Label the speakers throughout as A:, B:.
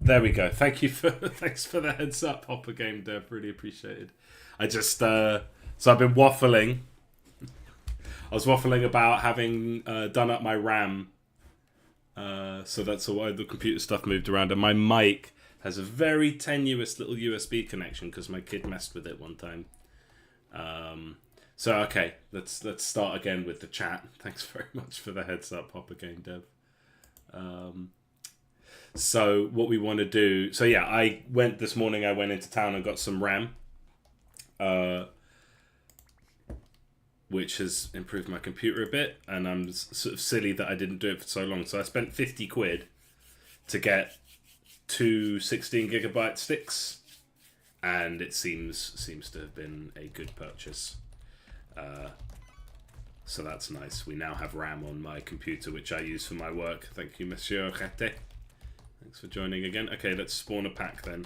A: There we go. Thank you for thanks for the heads up, Hopper Game Dev. Really appreciated. I just so I've been waffling. I was waffling about having done up my RAM, so that's why the computer stuff moved around, and my mic has a very tenuous little USB connection because my kid messed with it one time. So okay, let's start again with the chat. Thanks very much for the heads up, Hopper Game Dev. So what we want to do, so yeah, I went this morning. I went into town and got some RAM, which has improved my computer a bit. And I'm sort of silly that I didn't do it for so long. So I spent 50 quid to get two 16 gigabyte sticks, and it seems to have been a good purchase. So that's nice. We now have RAM on my computer, which I use for my work. Thank you, Monsieur Rete. Thanks for joining again. Okay, let's spawn a pack then.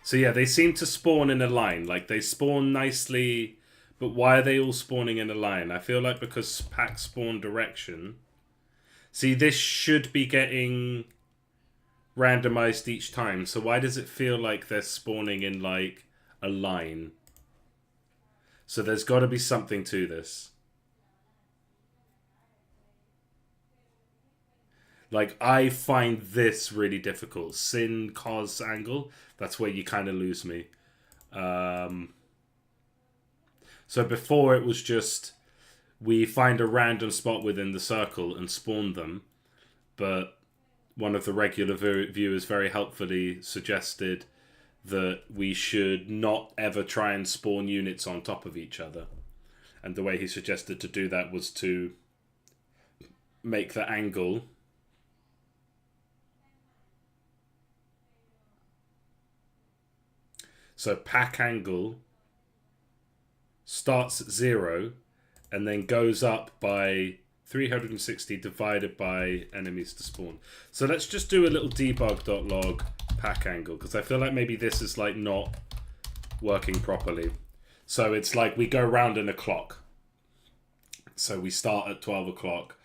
A: So yeah, they seem to spawn in a line. Like, they spawn nicely, but why are they all spawning in a line? I feel like because pack spawn direction. See, this should be getting randomized each time. So why does it feel like they're spawning in, like, a line? So there's got to be something to this. Like, I find this really difficult. Sin, cos, angle. That's where you kind of lose me. So before it was just, we find a random spot within the circle and spawn them. But one of the regular viewers very helpfully suggested that we should not ever try and spawn units on top of each other. And the way he suggested to do that was to make the angle... So pack angle starts at 0 and then goes up by 360 divided by enemies to spawn. So let's just do a little debug.log pack angle, because I feel like maybe this is like not working properly. So it's like we go round in a clock. So we start at 12 o'clock.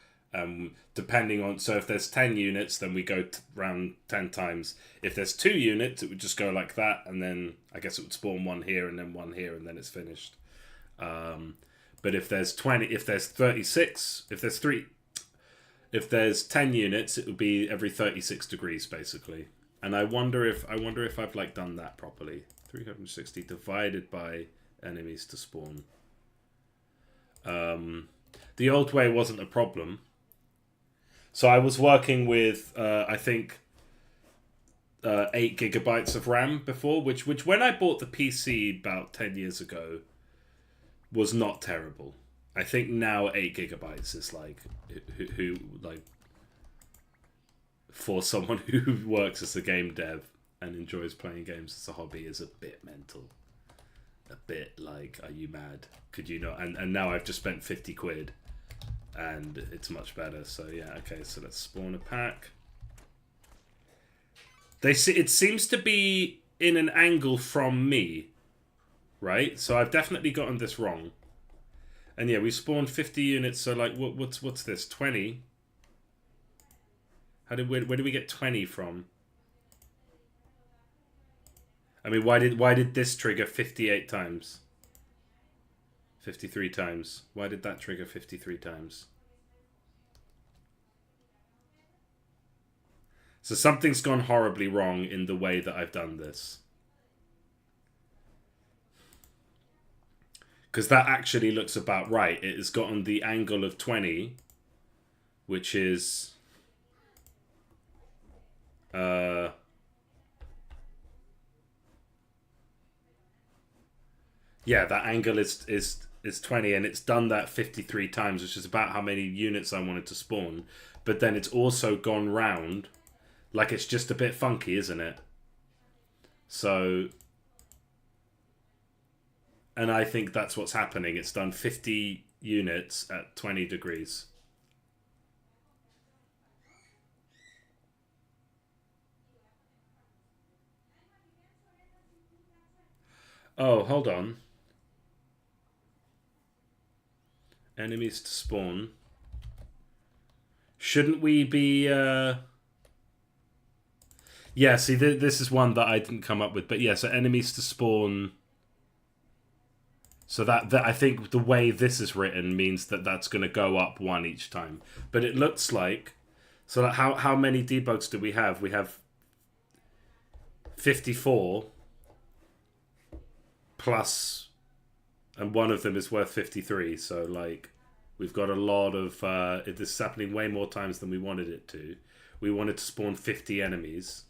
A: Depending on, so if there's 10 units, then we go round 10 times. If there's 2 units, it would just go like that, and then I guess it would spawn one here and then one here, and then it's finished. But if there's 20, if there's 36, if there's 10 units, it would be every 36 degrees basically. And I wonder if I've like done that properly. 360 divided by enemies to spawn. The old way wasn't a problem. So I was working with, I think, 8 gigabytes of RAM before, which when I bought the PC about 10 years ago, was not terrible. I think now 8 gigabytes is like, who like, for someone who works as a game dev and enjoys playing games as a hobby, is a bit mental. A bit like, are you mad? Could you not? And now I've just spent 50 quid. And it's much better. So yeah, okay. So let's spawn a pack. It seems to be in an angle from me, right? So I've definitely gotten this wrong. And yeah, we spawned 50 units. So like, what's this? 20. Where did we get 20 from? I mean, why did this trigger 58 times? 53 times. Why did that trigger 53 times? So something's gone horribly wrong in the way that I've done this. Because that actually looks about right. It has gotten the angle of 20, which is... yeah, that angle is 20, and it's done that 53 times, which is about how many units I wanted to spawn. But then it's also gone round. Like, it's just a bit funky, isn't it? So... and I think that's what's happening. It's done 50 units at 20 degrees. Oh, hold on. Enemies to spawn. Shouldn't we be... Yeah, see, this is one that I didn't come up with. But yeah, so enemies to spawn. So that I think the way this is written means that that's going to go up one each time. But it looks like... So like how many debugs do we have? We have 54 plus... And one of them is worth 53. So like we've got a lot of... this is happening way more times than we wanted it to. We wanted to spawn 50 enemies.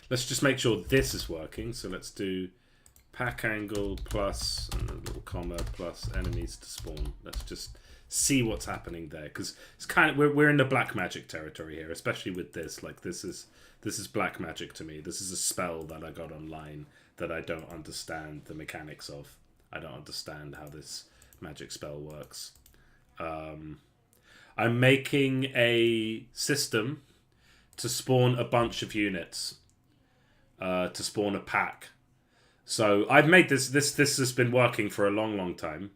A: Let's just make sure this is working. So let's do pack angle plus and a little comma plus enemies to spawn. Let's just see what's happening there, because it's kind of we're in the black magic territory here, especially with this. Like this is black magic to me. This is a spell that I got online that I don't understand the mechanics of. I don't understand how this magic spell works. I'm making a system to spawn a bunch of units, to spawn a pack. So I've made this has been working for a long time.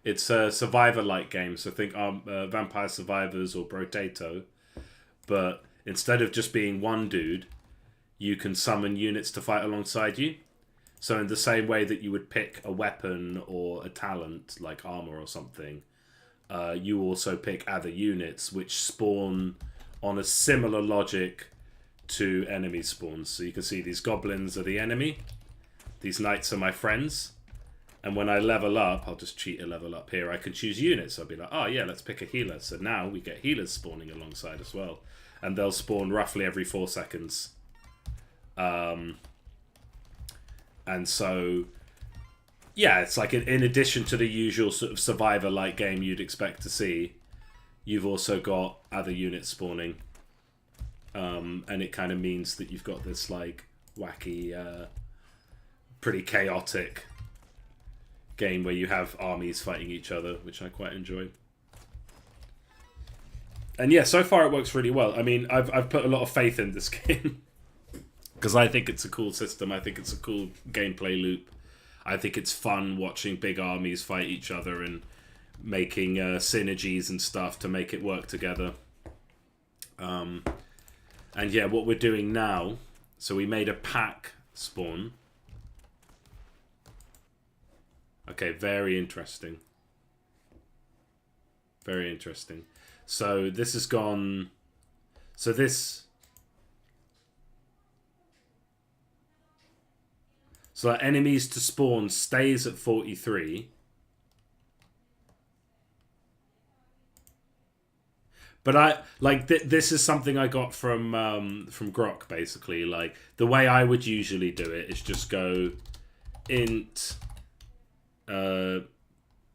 A: It's a survivor-like game, so think Vampire Survivors or Brotato. But instead of just being one dude, you can summon units to fight alongside you. So in the same way that you would pick a weapon or a talent, like armor or something, you also pick other units which spawn on a similar logic to enemy spawns. So you can see these goblins are the enemy, these knights are my friends, and when I level up, I'll just cheat a level up here, I can choose units. I'll be like, oh yeah, let's pick a healer. So now we get healers spawning alongside as well, and they'll spawn roughly every 4 seconds. And so yeah, it's like in addition to the usual sort of survivor-like game you'd expect to see, you've also got other units spawning. And it kind of means that you've got this like wacky, pretty chaotic game where you have armies fighting each other, which I quite enjoy. And yeah, so far it works really well. I mean, I've put a lot of faith in this game because I think it's a cool system. I think it's a cool gameplay loop. I think it's fun watching big armies fight each other and making synergies and stuff to make it work together. And yeah, what we're doing now, so we made a pack spawn. Okay, very interesting. Very interesting. So this has gone... So this... So that enemies to spawn stays at 43. But I like this is something I got from Grok, basically. Like the way I would usually do it is just go int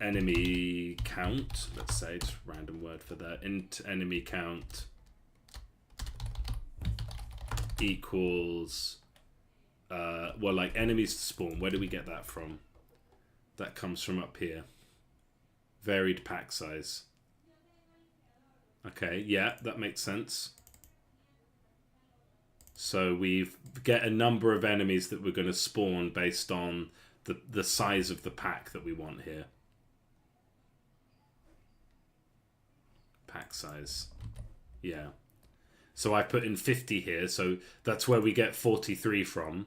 A: enemy count. Let's say just random word for that. Int enemy count equals well, like enemies to spawn. Where do we get that from? That comes from up here. Varied pack size. Okay, yeah, that makes sense. So we get a number of enemies that we're going to spawn based on the size of the pack that we want here. Pack size. Yeah. So I put in 50 here, so that's where we get 43 from.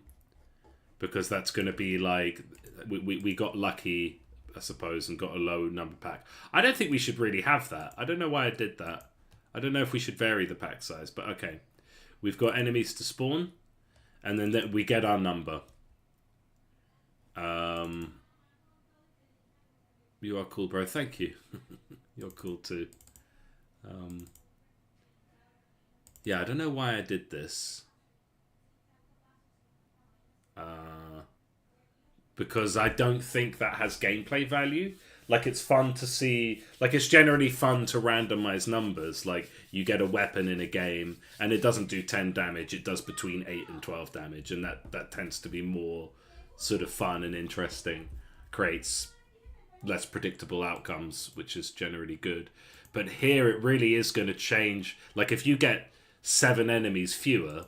A: Because that's going to be like... We got lucky... I suppose, and got a low number pack. I don't think we should really have that. I don't know why I did that. I don't know if we should vary the pack size, but okay. We've got enemies to spawn, and then we get our number. You are cool, bro. Thank you. You're cool too. Yeah, I don't know why I did this. Because I don't think that has gameplay value. Like, it's fun to see... Like, it's generally fun to randomize numbers. Like, you get a weapon in a game, and it doesn't do 10 damage. It does between 8 and 12 damage, and that tends to be more sort of fun and interesting. Creates less predictable outcomes, which is generally good. But here, it really is going to change. Like, if you get 7 enemies fewer...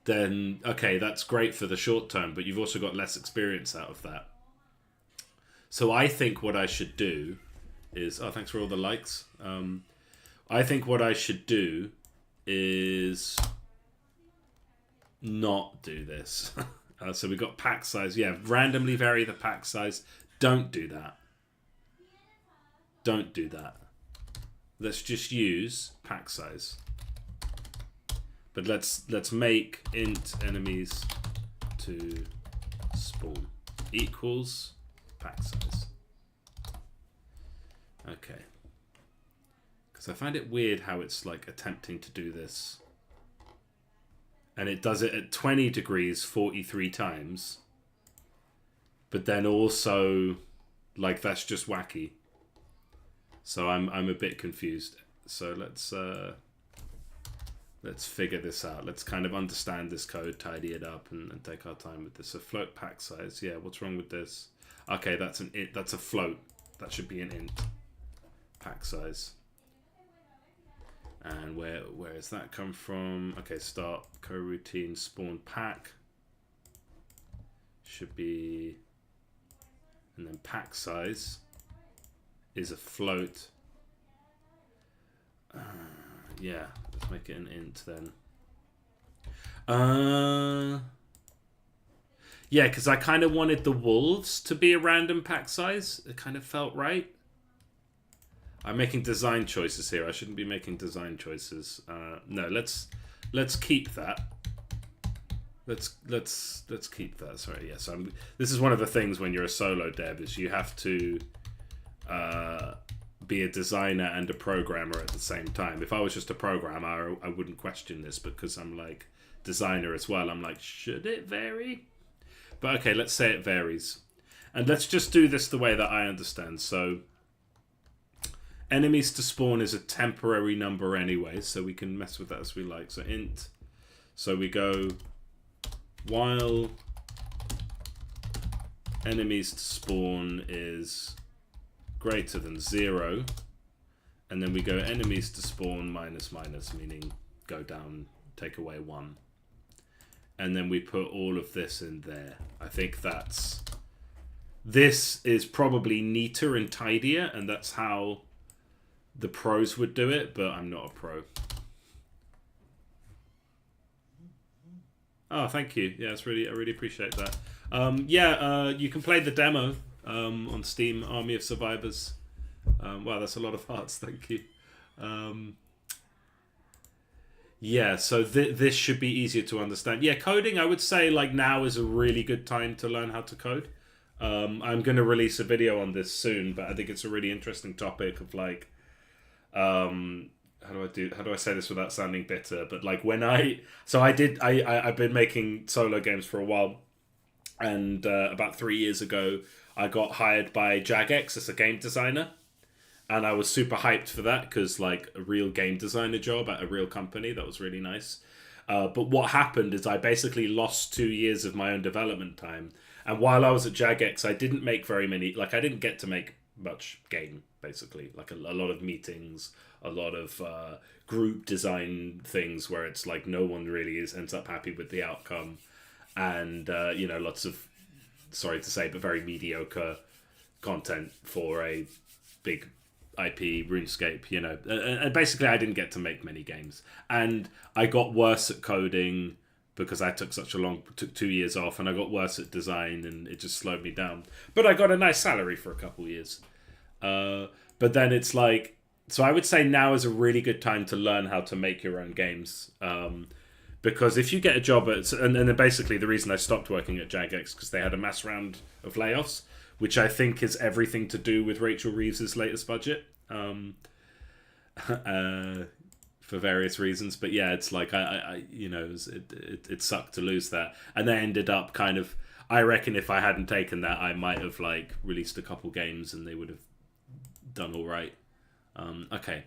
A: then, okay, that's great for the short term, but you've also got less experience out of that. So I think what I should do is... Oh, thanks for all the likes. I think what I should do is not do this. So we got pack size. Yeah, randomly vary the pack size. Don't do that. Don't do that. Let's just use pack size. But let's make int enemies to spawn equals pack size. Okay. Because I find it weird how it's like attempting to do this. And it does it at 20 degrees 43 times. But then also, like, that's just wacky. So I'm a bit confused. So let's figure this out. Let's kind of understand this code, tidy it up, and take our time with this. So float pack size. Yeah, what's wrong with this? Okay, that's an int. That's a float. That should be an int. Pack size. And where has that come from? Okay, start coroutine spawn pack. Should be, and then pack size is a float. Yeah, let's make it an int then. Yeah, because I kind of wanted the wolves to be a random pack size. It kind of felt right. I'm making design choices here. I shouldn't be making design choices. No, let's keep that. Let's keep that. Sorry, yes. This is one of the things when you're a solo dev is you have to be a designer and a programmer at the same time. If I was just a programmer, I wouldn't question this, because I'm like designer as well. I'm like, should it vary? But okay, let's say it varies, and let's just do this the way that I understand. So enemies to spawn is a temporary number anyway, so we can mess with that as we like. So int. So we go while enemies to spawn is greater than 0, and then we go enemies to spawn minus minus, meaning go down, take away 1. And then we put all of this in there. I think this is probably neater and tidier, and that's how the pros would do it, but I'm not a pro. Oh, thank you. Yeah, I really appreciate that. You can play the demo on Steam, Army of Survivors. Wow, that's a lot of hearts. Thank you. Yeah, so this should be easier to understand. Yeah, coding, I would say like now is a really good time to learn how to code. I'm going to release a video on this soon, but I think it's a really interesting topic of like, how do I say this without sounding bitter? But like I've been making solo games for a while, and about 3 years ago, I got hired by Jagex as a game designer. And I was super hyped for that because, like, a real game designer job at a real company, that was really nice. But what happened is I basically lost 2 years of my own development time. And while I was at Jagex, I didn't make very many... Like, I didn't get to make much game, basically. Like, a lot of meetings, a lot of group design things where it's like no one really ends up happy with the outcome. And, lots of, sorry to say, but very mediocre content for a big IP, RuneScape, and basically I didn't get to make many games, and I got worse at coding because I took 2 years off, and I got worse at design, and it just slowed me down. But I got a nice salary for a couple years. But then it's like, so I would say now is a really good time to learn how to make your own games, because if you get a job at, and then basically the reason I stopped working at Jagex because they had a mass round of layoffs, which I think is everything to do with Rachel Reeves' latest budget, for various reasons. But yeah, it's like it sucked to lose that, and they ended up kind of. I reckon if I hadn't taken that, I might have like released a couple games, and they would have done all right. Okay,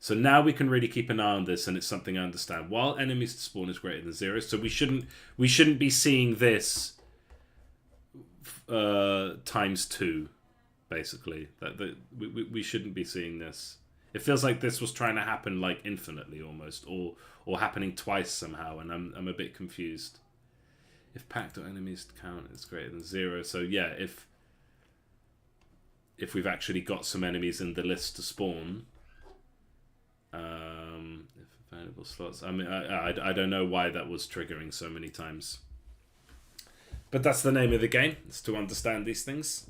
A: so now we can really keep an eye on this, and it's something I understand. While enemies to spawn is greater than 0, so we shouldn't be seeing this. Times 2, basically. We shouldn't be seeing this. It feels like this was trying to happen like infinitely almost, or happening twice somehow, and I'm a bit confused. If packed or enemies count is greater than 0, so yeah, if if we've actually got some enemies in the list to spawn. If available slots. I mean, I don't know why that was triggering so many times. But that's the name of the game, is to understand these things.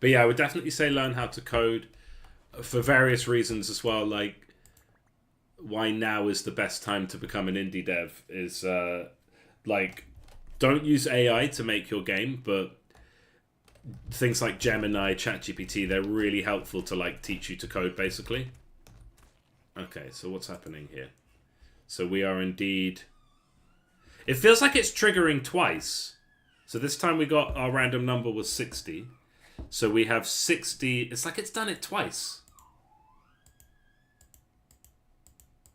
A: But yeah, I would definitely say learn how to code for various reasons as well. Like, why now is the best time to become an indie dev is, like, don't use AI to make your game, but things like Gemini, ChatGPT, they're really helpful to, like, teach you to code, basically. Okay, so what's happening here? So we are indeed... It feels like it's triggering twice. So this time we got our random number was 60. So we have 60... It's like it's done it twice.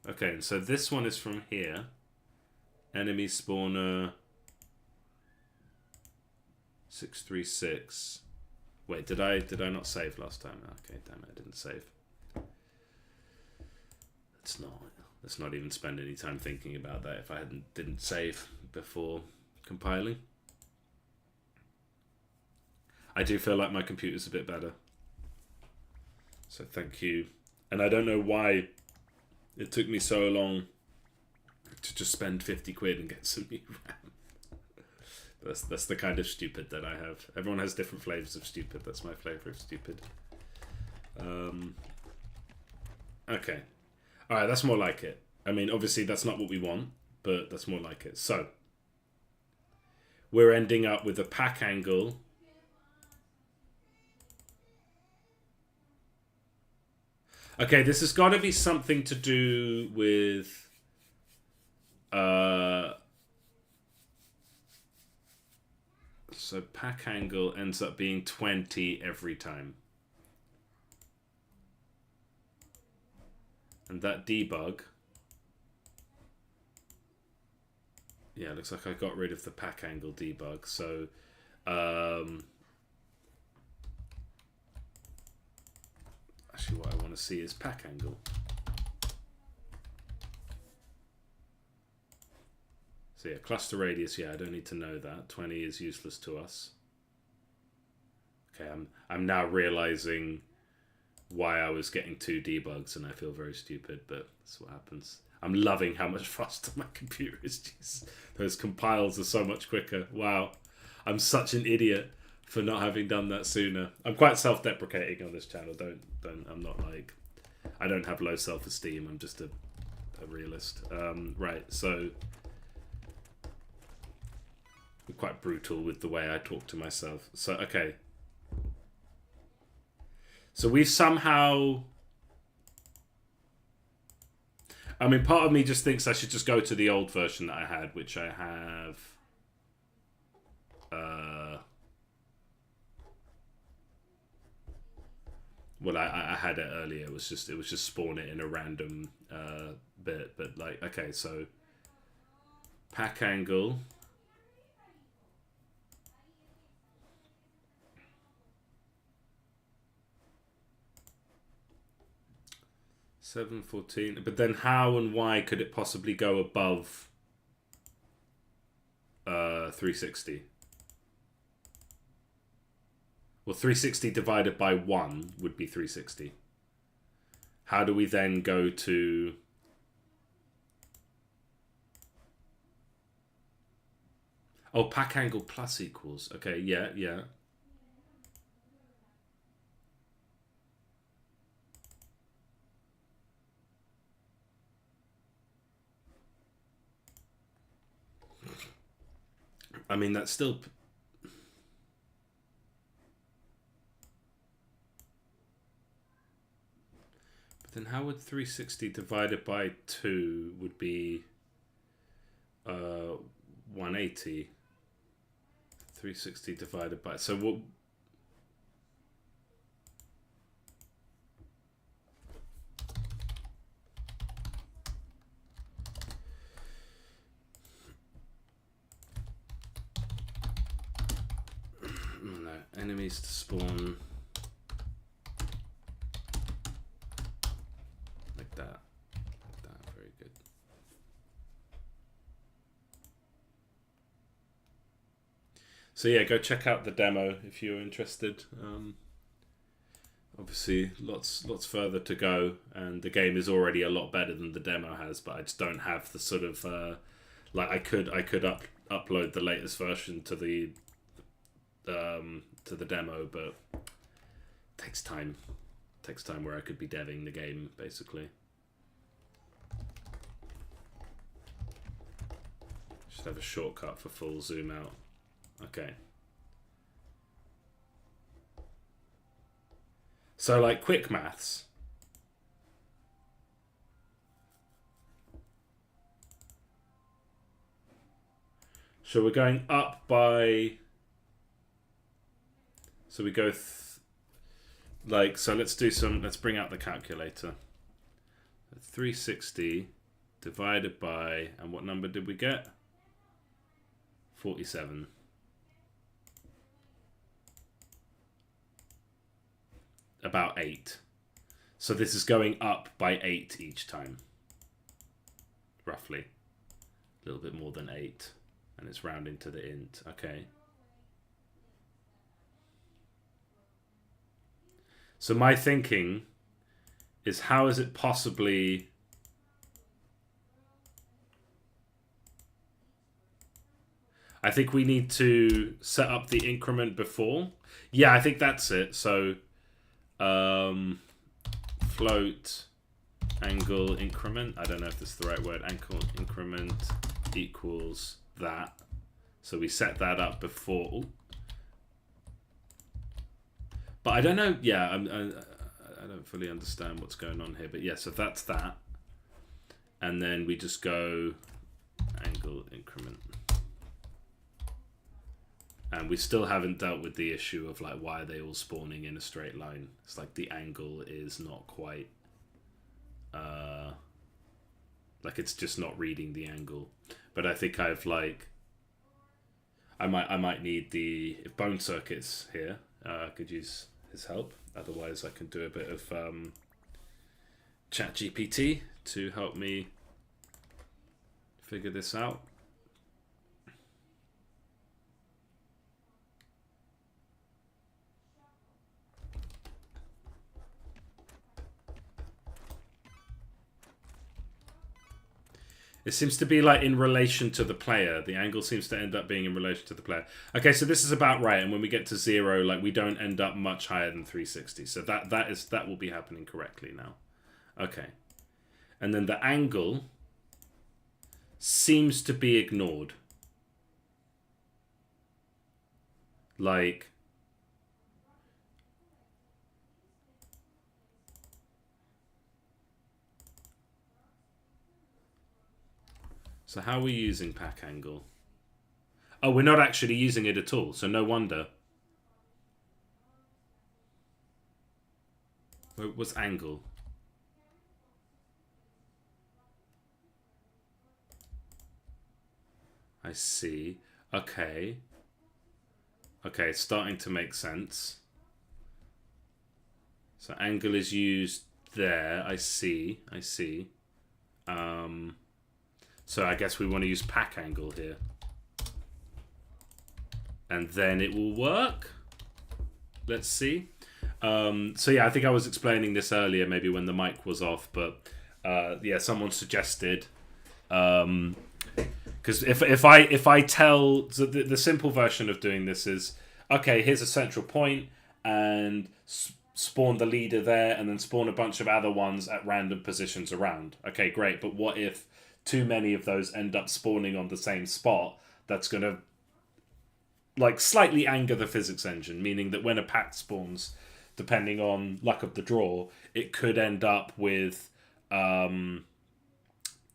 A: Okay, and so this one is from here. Enemy spawner... 636. Wait, did I not save last time? Okay, damn it, I didn't save. Let's not even spend any time thinking about that if I didn't save before compiling. I do feel like my computer's a bit better. So thank you. And I don't know why it took me so long to just spend 50 quid and get some new RAM. That's the kind of stupid that I have. Everyone has different flavors of stupid. That's my flavor of stupid. Okay. Alright, that's more like it. I mean, obviously that's not what we want, but that's more like it. So, we're ending up with a pack angle. Okay, this has got to be something to do with... So pack angle ends up being 20 every time. And that debug... Yeah, it looks like I got rid of the pack angle debug. So, actually what I want to see is pack angle. So yeah, cluster radius, yeah, I don't need to know that. 20 is useless to us. Okay, I'm now realizing why I was getting 2 debugs and I feel very stupid, but that's what happens. I'm loving how much faster my computer is. Jeez. Those compiles are so much quicker. Wow. I'm such an idiot for not having done that sooner. I'm quite self-deprecating on this channel. I'm not like... I don't have low self-esteem. I'm just a realist. Right, so... I'm quite brutal with the way I talk to myself. So, okay. So we've somehow... I mean, part of me just thinks I should just go to the old version that I had, which I have... Well, I had it earlier. It was just spawn it in a random bit. But, like, okay, so... Pack angle... 714. But then how and why could it possibly go above 360? Well, 360 divided by 1 would be 360. How do we then go to... Oh, pack angle plus equals. Okay, yeah, yeah. I mean, that's still... But then how would 360 divided by 2 would be 180? 360 divided by... So what... No, enemies to spawn like that. Like that, very good. So yeah, go check out the demo if you're interested. Obviously, lots further to go, and the game is already a lot better than the demo has. But I just don't have the sort of like I could upload the latest version to the demo, but it takes time. It takes time where I could be deving the game basically. Should have a shortcut for full zoom out. Okay. So like quick maths. So we're going up by. So we go so let's do some. Let's bring out the calculator. 360 divided by, and what number did we get? 47. About 8. So this is going up by 8 each time. Roughly. A little bit more than 8. And it's rounding to the int. Okay. So my thinking is, how is it possibly... I think we need to set up the increment before. Yeah, I think that's it. So... float angle increment. I don't know if this is the right word. Angle increment equals that. So we set that up before. Ooh. But I don't know. Yeah, I don't fully understand what's going on here. But yeah, so that's that. And then we just go angle increment. And we still haven't dealt with the issue of like, why are they all spawning in a straight line? It's like the angle is not quite like it's just not reading the angle. But I think I've like I might need the, if Bone Circuit's here, could use his help. Otherwise I can do a bit of ChatGPT to help me figure this out. It seems to be like in relation to the player. The angle seems to end up being in relation to the player. Okay, so this is about right. And when we get to 0, like we don't end up much higher than 360. So that will be happening correctly now. Okay. And then the angle seems to be ignored. Like... So how are we using pack angle? Oh, we're not actually using it at all, so no wonder. Where was angle? I see. Okay. Okay, it's starting to make sense. So angle is used there. I see. I see. So I guess we want to use pack angle here. And then it will work. Let's see. So yeah, I think I was explaining this earlier, maybe when the mic was off, but yeah, someone suggested, because if I tell, so the simple version of doing this is, okay, here's a central point and spawn the leader there and then spawn a bunch of other ones at random positions around. Okay, great. But what if too many of those end up spawning on the same spot? That's going to like slightly anger the physics engine, meaning that when a pack spawns, depending on luck of the draw, it could end up with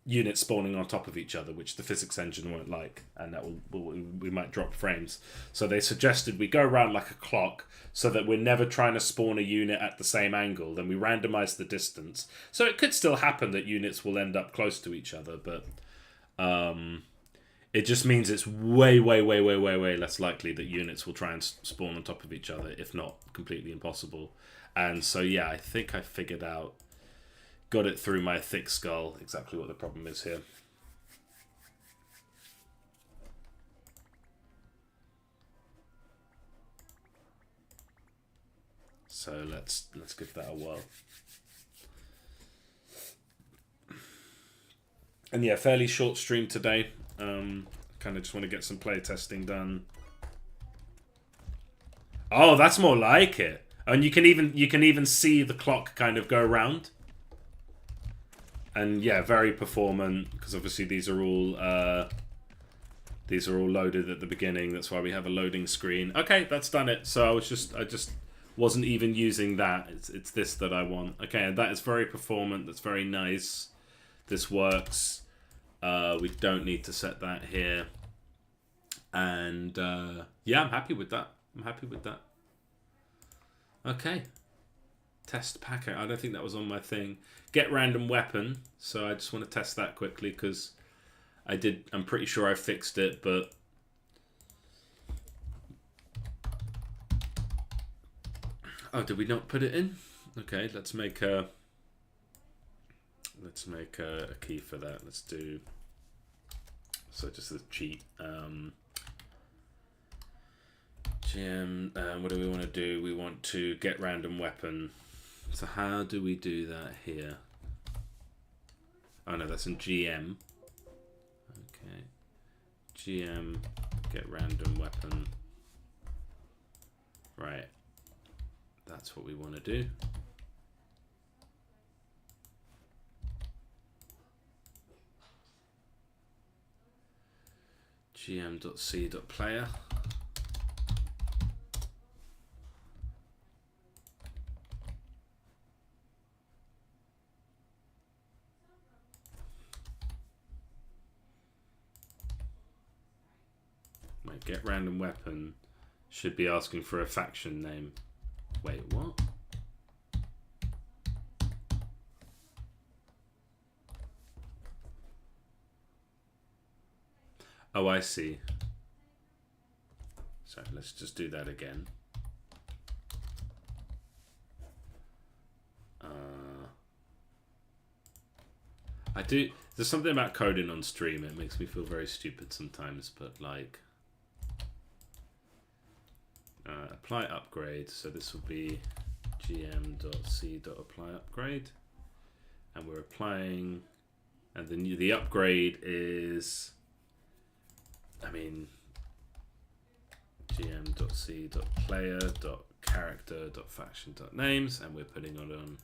A: units spawning on top of each other, which the physics engine won't like, and that we might drop frames. So they suggested we go around like a clock, so that we're never trying to spawn a unit at the same angle. Then we randomize the distance, so it could still happen that units will end up close to each other, but it just means it's way less likely that units will try and spawn on top of each other, if not completely impossible. And so yeah, I think I figured out, got it through my thick skull, exactly what the problem is here. So let's give that a whirl. And yeah, fairly short stream today. Kind of just want to get some playtesting done. Oh, that's more like it. And you can even see the clock kind of go around. And yeah, very performant, because obviously these are all loaded at the beginning. That's why we have a loading screen. Okay, that's done it. So I just wasn't even using that. It's this that I want. Okay, and that is very performant. That's very nice. This works. We don't need to set that here. And yeah, I'm happy with that. Okay. Test packet. I don't think that was on my thing. Get random weapon. So I just want to test that quickly because I'm pretty sure I fixed it, but oh, did we not put it in? Okay, let's make a key for that. Let's do so just a cheat. GM, what do we want to do? We want to get random weapon. So how do we do that here? Oh no, that's in GM. Okay. GM, get random weapon. Right. That's what we want to do. gm.c.player. Get random weapon should be asking for a faction name. Wait, what? Oh, I see. So let's just do that again. There's something about coding on stream. It makes me feel very stupid sometimes, but like... apply upgrade, so this will be gm.c.apply upgrade, and we're applying, and the upgrade is, I mean, gm.c.player.character.faction.names, and we're putting on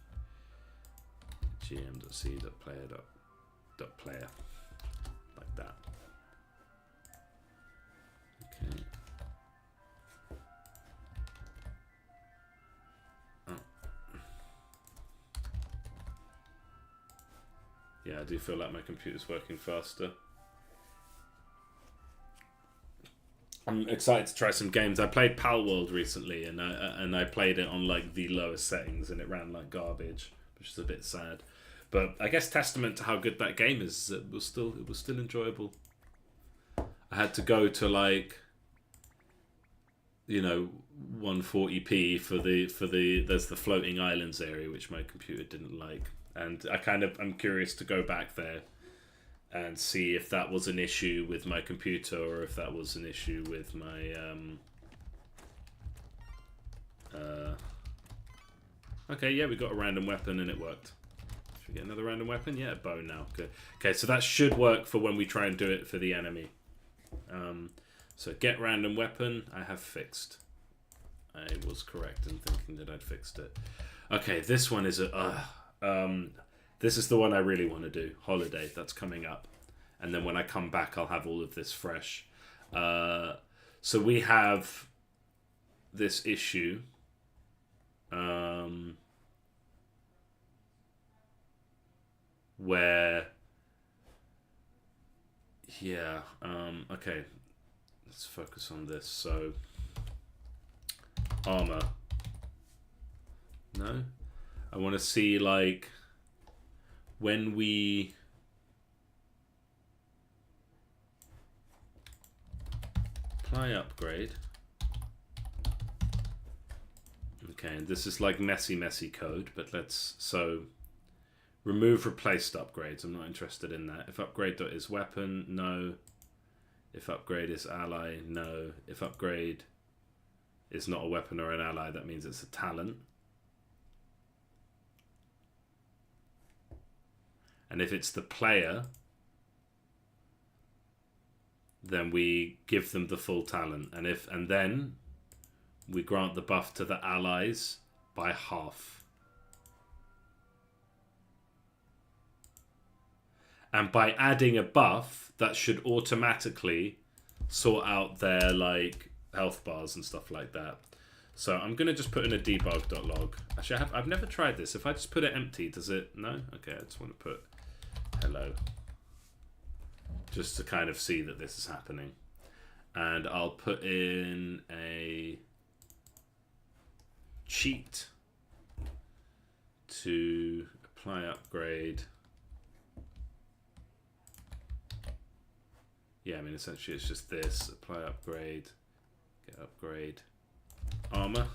A: gm.c.player.player like that. Okay. Yeah, I do feel like my computer's working faster. I'm excited to try some games. I played Pal World recently, and I played it on like the lowest settings, and it ran like garbage, which is a bit sad. But I guess testament to how good that game is. It was still enjoyable. I had to go to like, you know, 140p for the there's the floating islands area, which my computer didn't like. And I'm curious to go back there and see if that was an issue with my computer or if that was an issue with my okay, yeah, we got a random weapon and it worked. Should we get another random weapon? Yeah, bow now. Good. Okay, so that should work for when we try and do it for the enemy. So get random weapon, I have fixed. I was correct in thinking that I'd fixed it. Okay, this one is this is the one I really want to do. Holiday, that's coming up. And then when I come back, I'll have all of this fresh. So we have this issue. Where... Yeah, okay. Let's focus on this. So, armor. No? I want to see, like, when we... Apply upgrade. Okay, and this is like messy code, but let's... So, remove replaced upgrades. I'm not interested in that. If upgrade is weapon, no. If upgrade is ally, no. If upgrade is not a weapon or an ally, that means it's a talent. And if it's the player, then we give them the full talent. And then we grant the buff to the allies by half. And by adding a buff, that should automatically sort out their like health bars and stuff like that. So I'm gonna just put in a debug.log. Actually, I've never tried this. If I just put it empty, does it? No? Okay, I just want to put hello. Just to kind of see that this is happening. And I'll put in a cheat to apply upgrade. Yeah, I mean, essentially it's just this. Apply upgrade, get upgrade, armor.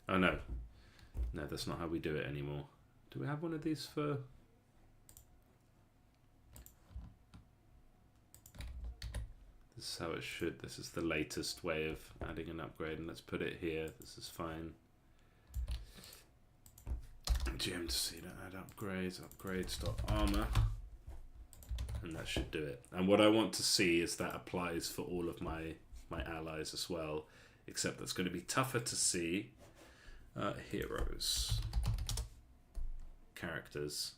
A: Oh, no. No, that's not how we do it anymore. Do we have one of these for... This is how it should. This is the latest way of adding an upgrade. And let's put it here. This is fine. GM to see that add upgrades, upgrades.armor, and that should do it. And what I want to see is that applies for all of my allies as well, except that's going to be tougher to see. Heroes, characters,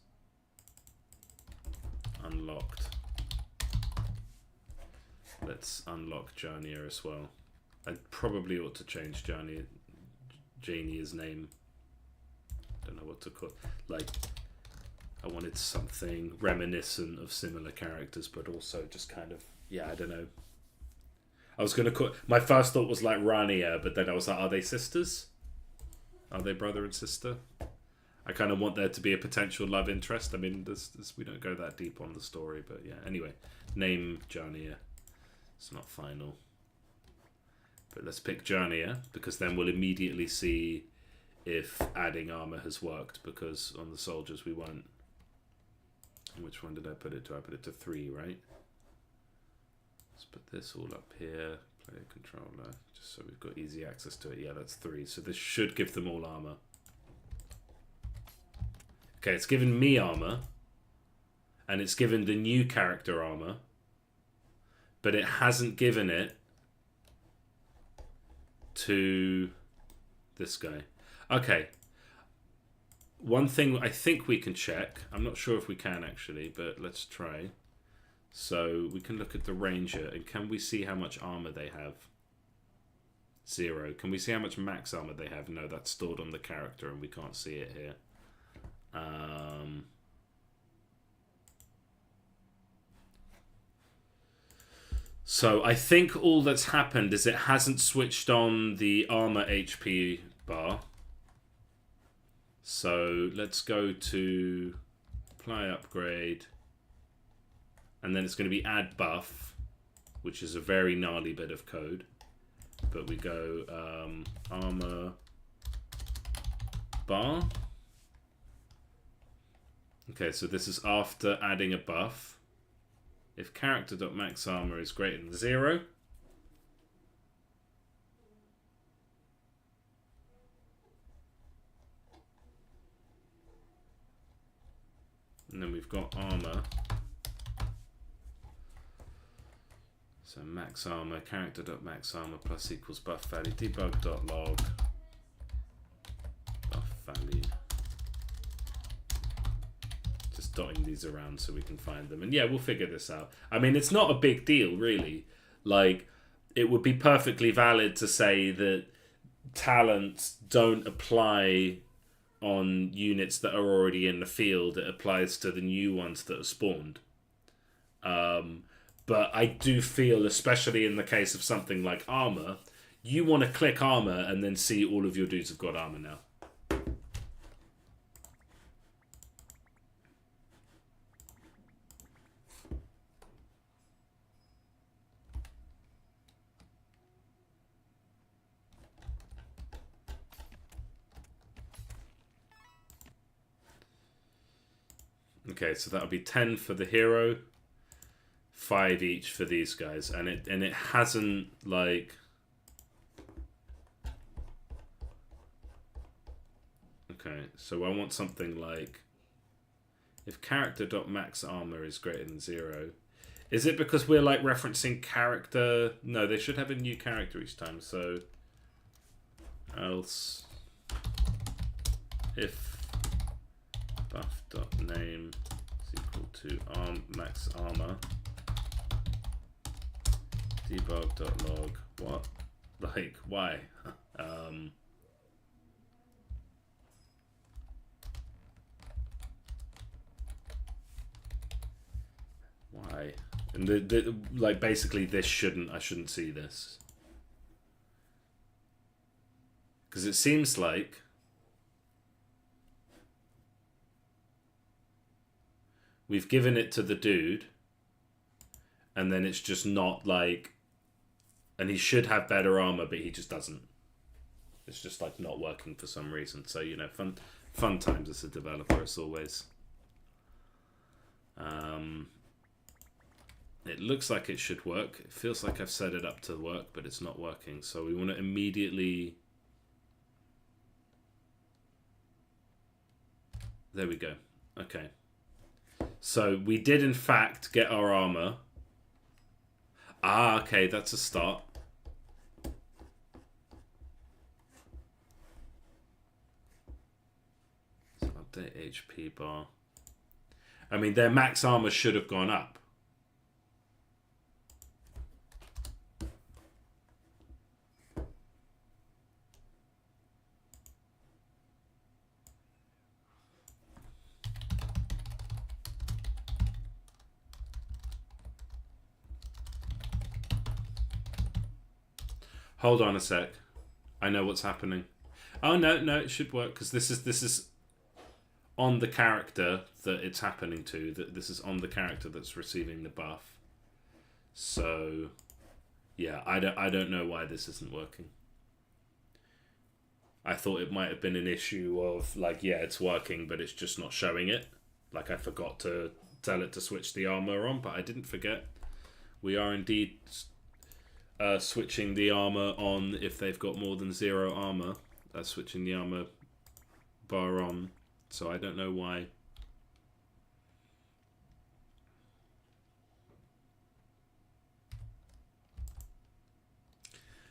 A: unlocked. Let's unlock Jania as well. I probably ought to change Jania's name. Don't know what to call it. Like, I wanted something reminiscent of similar characters, but also just kind of, yeah, I don't know. I was going to call... My first thought was like Rania, but then I was like, are they sisters? Are they brother and sister? I kind of want there to be a potential love interest. I mean, we don't go that deep on the story, but yeah. Anyway, name Jania. It's not final. But let's pick Jania, because then we'll immediately see if adding armor has worked, because on the soldiers we won't. Which one did I put it to? I put it to 3, right? Let's put this all up here. Player controller, just so we've got easy access to it. Yeah, that's 3. So this should give them all armor. Okay, it's given me armor. And it's given the new character armor. But it hasn't given it to this guy. Okay. One thing I think we can check. I'm not sure if we can actually, but let's try. So we can look at the Ranger, and can we see how much armor they have? 0. Can we see how much max armor they have? No, that's stored on the character, and we can't see it here. So I think all that's happened is it hasn't switched on the armor HP bar. So let's go to apply upgrade. And then it's going to be add buff, which is a very gnarly bit of code. But we go armor bar. Okay, so this is after adding a buff. If character.max armor is greater than 0, and then we've got armor. So max armor, character.max armor plus equals buff value, debug.log, buff value. Just dotting these around so we can find them. And yeah, we'll figure this out. I mean, it's not a big deal, really. Like, it would be perfectly valid to say that talents don't apply on units that are already in the field. It applies to the new ones that are spawned. But I do feel, especially in the case of something like armor, you want to click armor and then see all of your dudes have got armor now. Okay, so that'll be 10 for the hero, 5 each for these guys, and it hasn't, like, So I want something like, if character.max armor is greater than 0. Is it because we're like referencing character? No, they should have a new character each time. So else if buff.name is equal to max armor debug.log. What? Like, why? Why? And like basically this I shouldn't see this. Because it seems like we've given it to the dude and then it's just not like, and he should have better armor, but he just doesn't. It's just like not working for some reason. So, you know, fun times as a developer as always. It looks like it should work. It feels like I've set it up to work, but it's not working. So we want to immediately... There we go. Okay. So we did in fact get our armor. Ah, okay, that's a start. So update HP bar. I mean, their max armor should have gone up. Hold on a sec. I know what's happening. Oh no, it should work because this is on the character that it's happening to. That this is on the character that's receiving the buff. So, yeah, I don't know why this isn't working. I thought it might have been an issue of like, yeah, it's working, but it's just not showing it. Like I forgot to tell it to switch the armor on, but I didn't forget. We are indeed switching the armor on if they've got more than 0 armor. Switching the armor bar on. So I don't know why.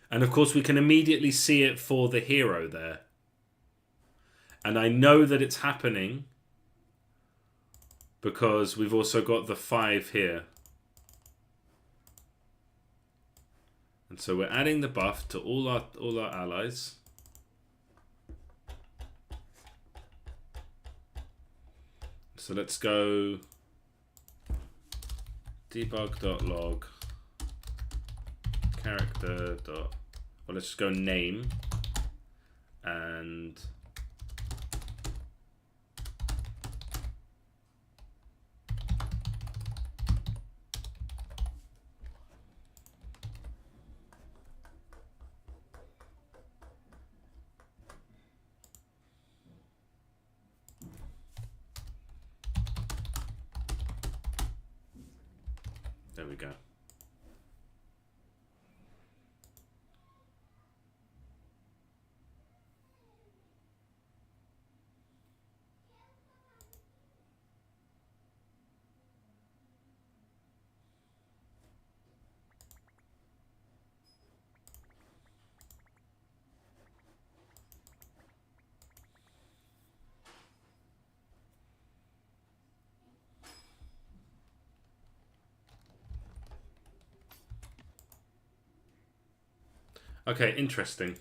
A: And of course we can immediately see it for the hero there. And I know that it's happening because we've also got the 5 here. And so we're adding the buff to all our allies. So let's go debug.log character. Well, let's just go name and there we go. Okay, interesting.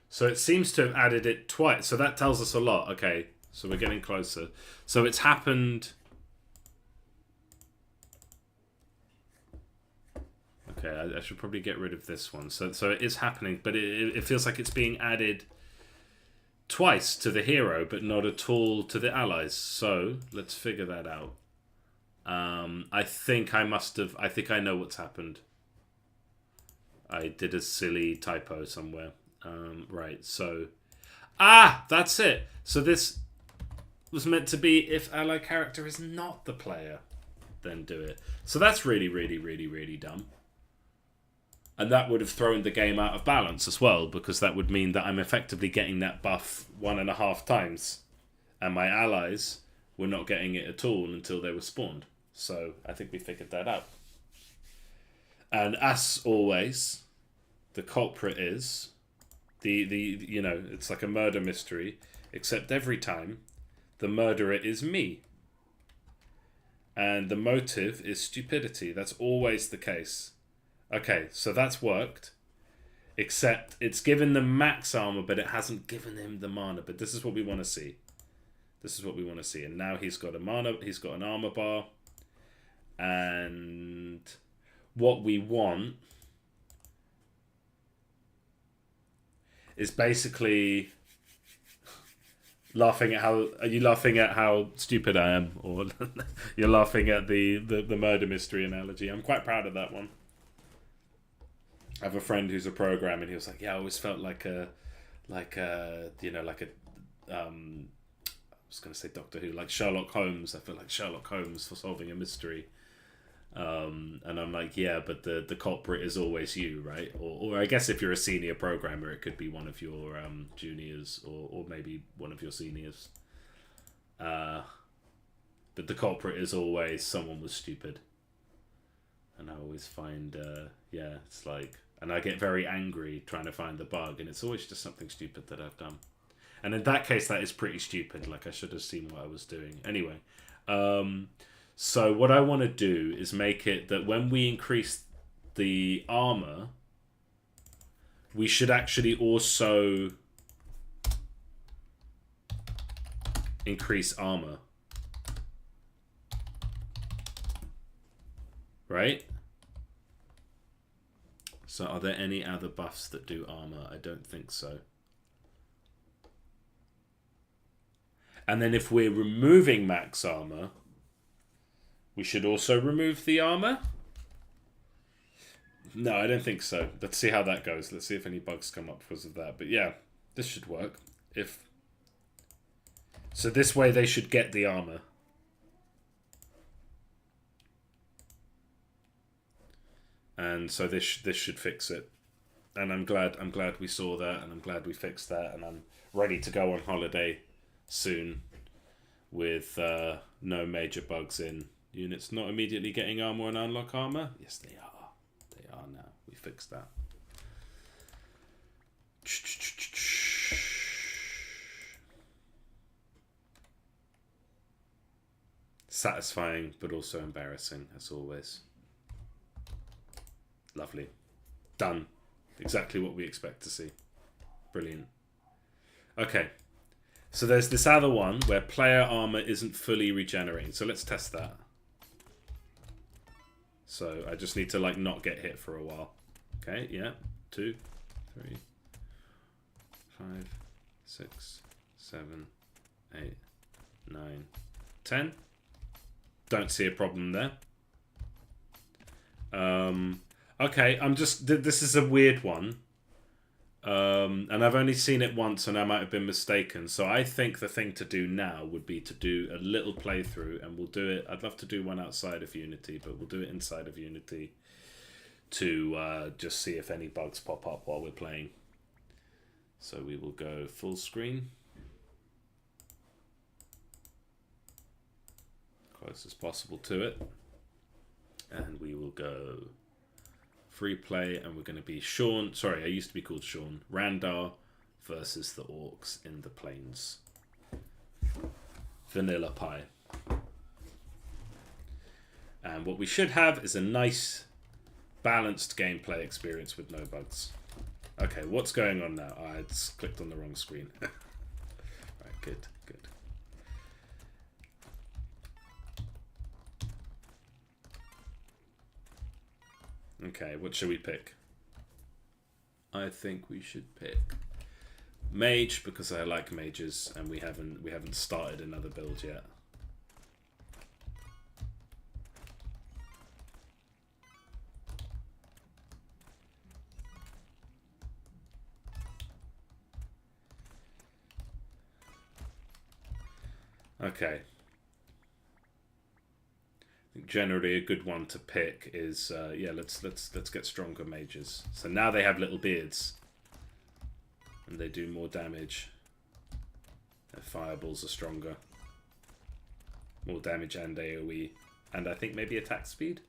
A: So it seems to have added it twice. So that tells us a lot. Okay, so we're getting closer. So it's happened. Okay, I should probably get rid of this one. So it is happening, but it feels like it's being added twice to the hero, but not at all to the allies. So let's figure that out. I think I know what's happened. I did a silly typo somewhere. Right, so... Ah! That's it! So this was meant to be if ally character is not the player, then do it. So that's really, really, really, really dumb. And that would have thrown the game out of balance as well, because that would mean that I'm effectively getting that buff 1.5 times. And my allies were not getting it at all until they were spawned. So I think we figured that out. And as always, the culprit is it's like a murder mystery, except every time the murderer is me. And the motive is stupidity. That's always the case. Okay, so that's worked. Except it's given them max armor, but it hasn't given him the mana. But this is what we want to see. This is what we want to see. And now he's got a mana, he's got an armor bar. And what we want is basically laughing at how... Are you laughing at how stupid I am? Or you're laughing at the murder mystery analogy? I'm quite proud of that one. I have a friend who's a programmer, and he was like, yeah, I always felt like I was going to say Doctor Who, like Sherlock Holmes. I feel like Sherlock Holmes for solving a mystery. And I'm like, yeah, but the culprit is always you, right? Or I guess if you're a senior programmer, it could be one of your juniors or maybe one of your seniors. But the culprit is always someone was stupid. And I always find, it's like... And I get very angry trying to find the bug, and it's always just something stupid that I've done. And in that case, that is pretty stupid. Like, I should have seen what I was doing. Anyway, so what I want to do is make it that when we increase the armor, we should actually also increase armor. Right? So are there any other buffs that do armor? I don't think so. And then if we're removing max armor, we should also remove the armor? No, I don't think so. Let's see how that goes. Let's see if any bugs come up because of that. But yeah, this should work. So this way they should get the armor. And so this should fix it. And I'm glad we saw that, and I'm glad we fixed that, and I'm ready to go on holiday soon with no major bugs in. Units not immediately getting armor and unlock armor? Yes, they are. They are now. We fixed that. Satisfying, but also embarrassing, as always. Lovely. Done. Exactly what we expect to see. Brilliant. Okay. So there's this other one where player armor isn't fully regenerating. So let's test that. So I just need to like not get hit for a while. Okay, yeah. 2, 3, 5, 6, 7, 8, 9, 10. Don't see a problem there. Okay, this is a weird one. And I've only seen it once and I might have been mistaken. So I think the thing to do now would be to do a little playthrough, and we'll do it. I'd love to do one outside of Unity, but we'll do it inside of Unity to just see if any bugs pop up while we're playing. So we will go full screen. Close as possible to it. And we will go free play, and we're going to be Sean. Sorry, I used to be called Sean. Randar versus the orcs in the plains. Vanilla pie. And what we should have is a nice, balanced gameplay experience with no bugs. Okay, what's going on now? I just clicked on the wrong screen. Right, good, good. Okay, what should we pick? I think we should pick mage, because I like mages, and we haven't started another build yet. Okay. generally a good one to pick is yeah, let's get stronger mages. So now they have little beards, and they do more damage. Their fireballs are stronger, more damage and AOE, and I think maybe attack speed.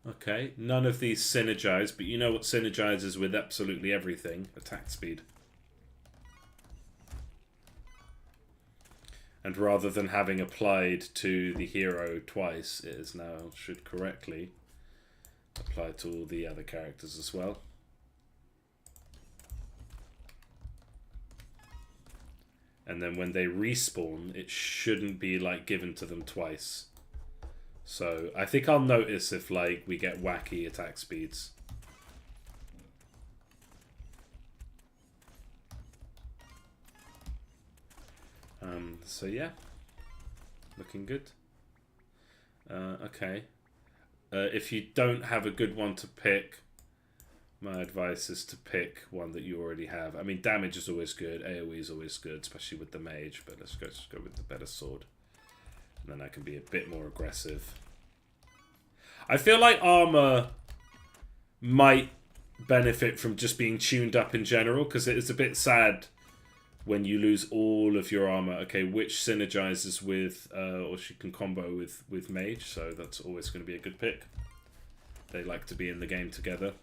A: Okay, none of these synergize, but you know what synergizes with absolutely everything? Attack speed. And rather than having applied to the hero twice, it is now should correctly apply to all the other characters as well. And then when they respawn, it shouldn't be like given to them twice. So I think I'll notice if like we get wacky attack speeds. So yeah, looking good. Okay. If you don't have a good one to pick, my advice is to pick one that you already have. I mean, damage is always good, AoE is always good, especially with the mage, but let's just go with the better sword. And then I can be a bit more aggressive. I feel like armor might benefit from just being tuned up in general, because it is a bit sad when you lose all of your armor. Okay, which synergizes with, or she can combo with mage, so that's always going to be a good pick. They like to be in the game together.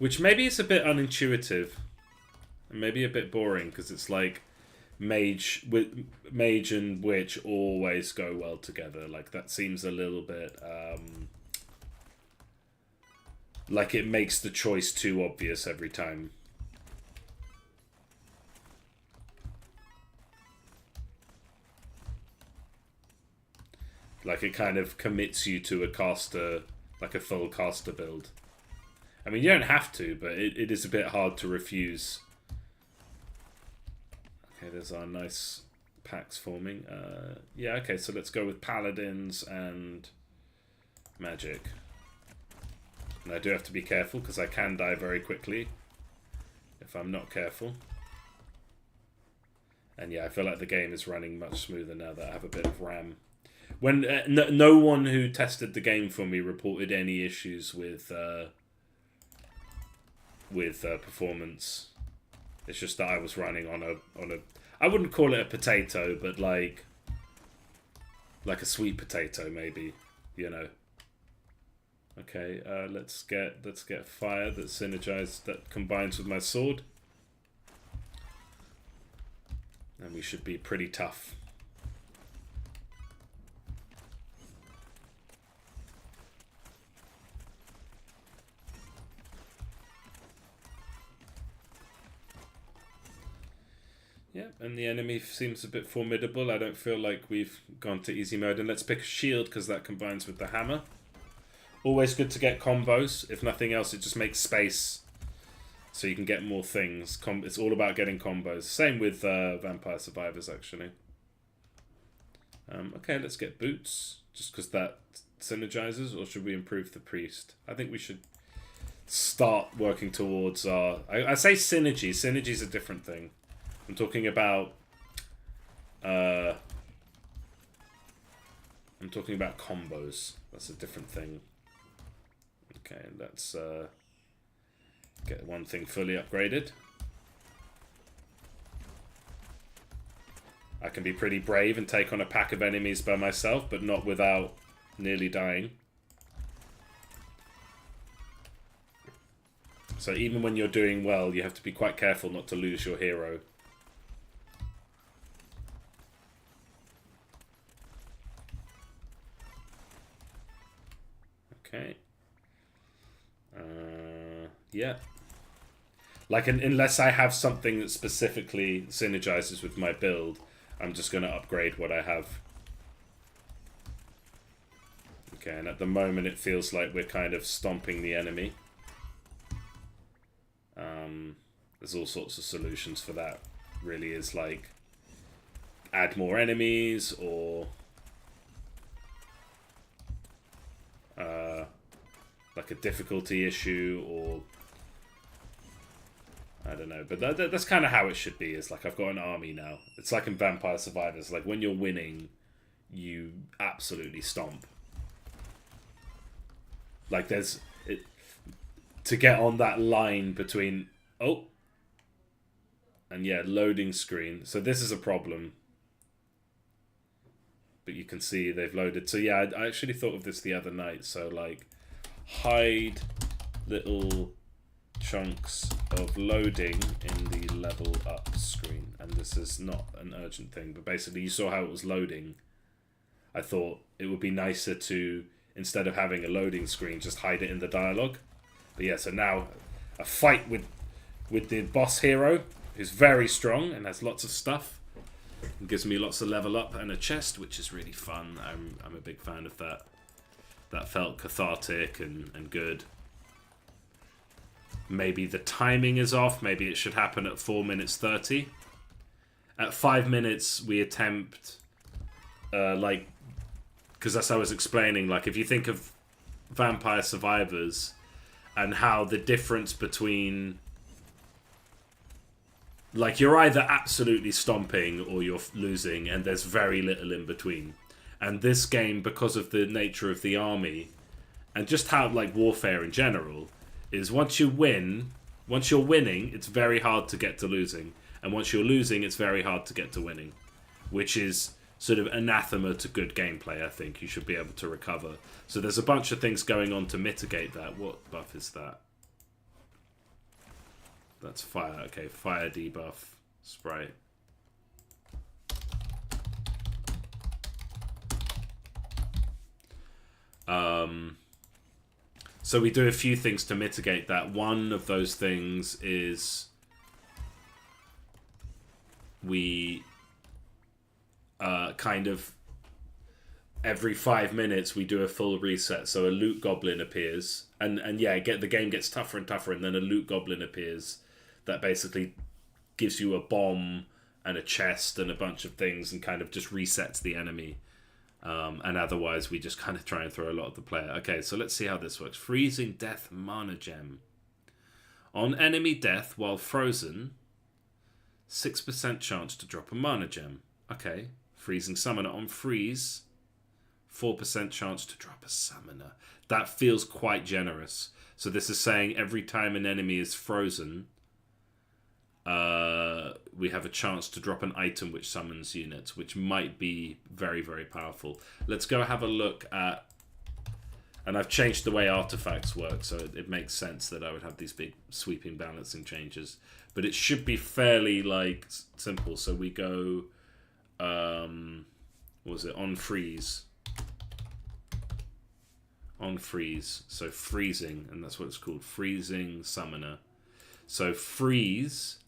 A: Which maybe is a bit unintuitive. And maybe a bit boring, because it's like mage and witch always go well together. Like that seems a little bit like it makes the choice too obvious every time. Like it kind of commits you to a caster, like a full caster build. I mean, you don't have to, but it is a bit hard to refuse. Okay, there's our nice packs forming. Yeah, okay, so let's go with paladins and magic. And I do have to be careful, because I can die very quickly if I'm not careful. And yeah, I feel like the game is running much smoother now that I have a bit of RAM. When no one who tested the game for me reported any issues with performance. It's just that I was running on a I wouldn't call it a potato, but like a sweet potato maybe, you know. Okay, let's get fire that that combines with my sword. And we should be pretty tough. Yeah, and the enemy seems a bit formidable. I don't feel like we've gone to easy mode. And let's pick a shield, because that combines with the hammer. Always good to get combos. If nothing else, it just makes space so you can get more things. It's all about getting combos. Same with Vampire Survivors, actually. Okay, let's get boots, just because that synergizes. Or should we improve the priest? I think we should start working towards our... I say synergy. Synergy is a different thing. I'm talking about... I'm talking about combos. That's a different thing. Okay, let's get one thing fully upgraded. I can be pretty brave and take on a pack of enemies by myself, but not without nearly dying. So even when you're doing well, you have to be quite careful not to lose your hero. Okay. Yeah. Like, unless I have something that specifically synergizes with my build, I'm just going to upgrade what I have. Okay, and at the moment it feels like we're kind of stomping the enemy. There's all sorts of solutions for that. Really is like add more enemies, or like a difficulty issue, or I don't know. But that's kind of how it should be. Is like I've got an army now. It's like in Vampire Survivors. Like when you're winning, you absolutely stomp. Like there's to get on that line between and yeah, loading screen. So this is a problem. But you can see they've loaded. So yeah, I actually thought of this the other night. So like hide little chunks of loading in the level up screen. And this is not an urgent thing, but basically you saw how it was loading. I thought it would be nicer to, instead of having a loading screen, just hide it in the dialogue. But yeah, so now a fight with the boss hero, who's very strong and has lots of stuff. It gives me lots of level up and a chest, which is really fun. I'm a big fan of that. That felt cathartic and good. Maybe the timing is off. Maybe it should happen at 4 minutes 30. At 5 minutes, we attempt, like, because as I was explaining, like if you think of Vampire Survivors and how the difference between, like, you're either absolutely stomping or you're losing, and there's very little in between. And this game, because of the nature of the army, and just how, like, warfare in general, is once you're winning, it's very hard to get to losing. And once you're losing, it's very hard to get to winning. Which is sort of anathema to good gameplay, I think. You should be able to recover. So there's a bunch of things going on to mitigate that. What buff is that? That's fire. Okay, fire debuff. Sprite. So we do a few things to mitigate that. One of those things is we kind of every 5 minutes we do a full reset. So a loot goblin appears, and yeah, the game gets tougher and tougher, and then a loot goblin appears that basically gives you a bomb and a chest and a bunch of things and kind of just resets the enemy. And otherwise, we just kind of try and throw a lot at the player. Okay, so let's see how this works. Freezing Death Mana Gem. On enemy death while frozen, 6% chance to drop a Mana Gem. Okay. Freezing Summoner on freeze, 4% chance to drop a Summoner. That feels quite generous. So this is saying every time an enemy is frozen, we have a chance to drop an item which summons units, which might be very, very powerful. Let's go have a look at... And I've changed the way artifacts work, so it makes sense that I would have these big sweeping balancing changes. But it should be fairly, like, simple. So we go... what was it? On freeze. On freeze. So freezing, and that's what it's called. Freezing Summoner. So freeze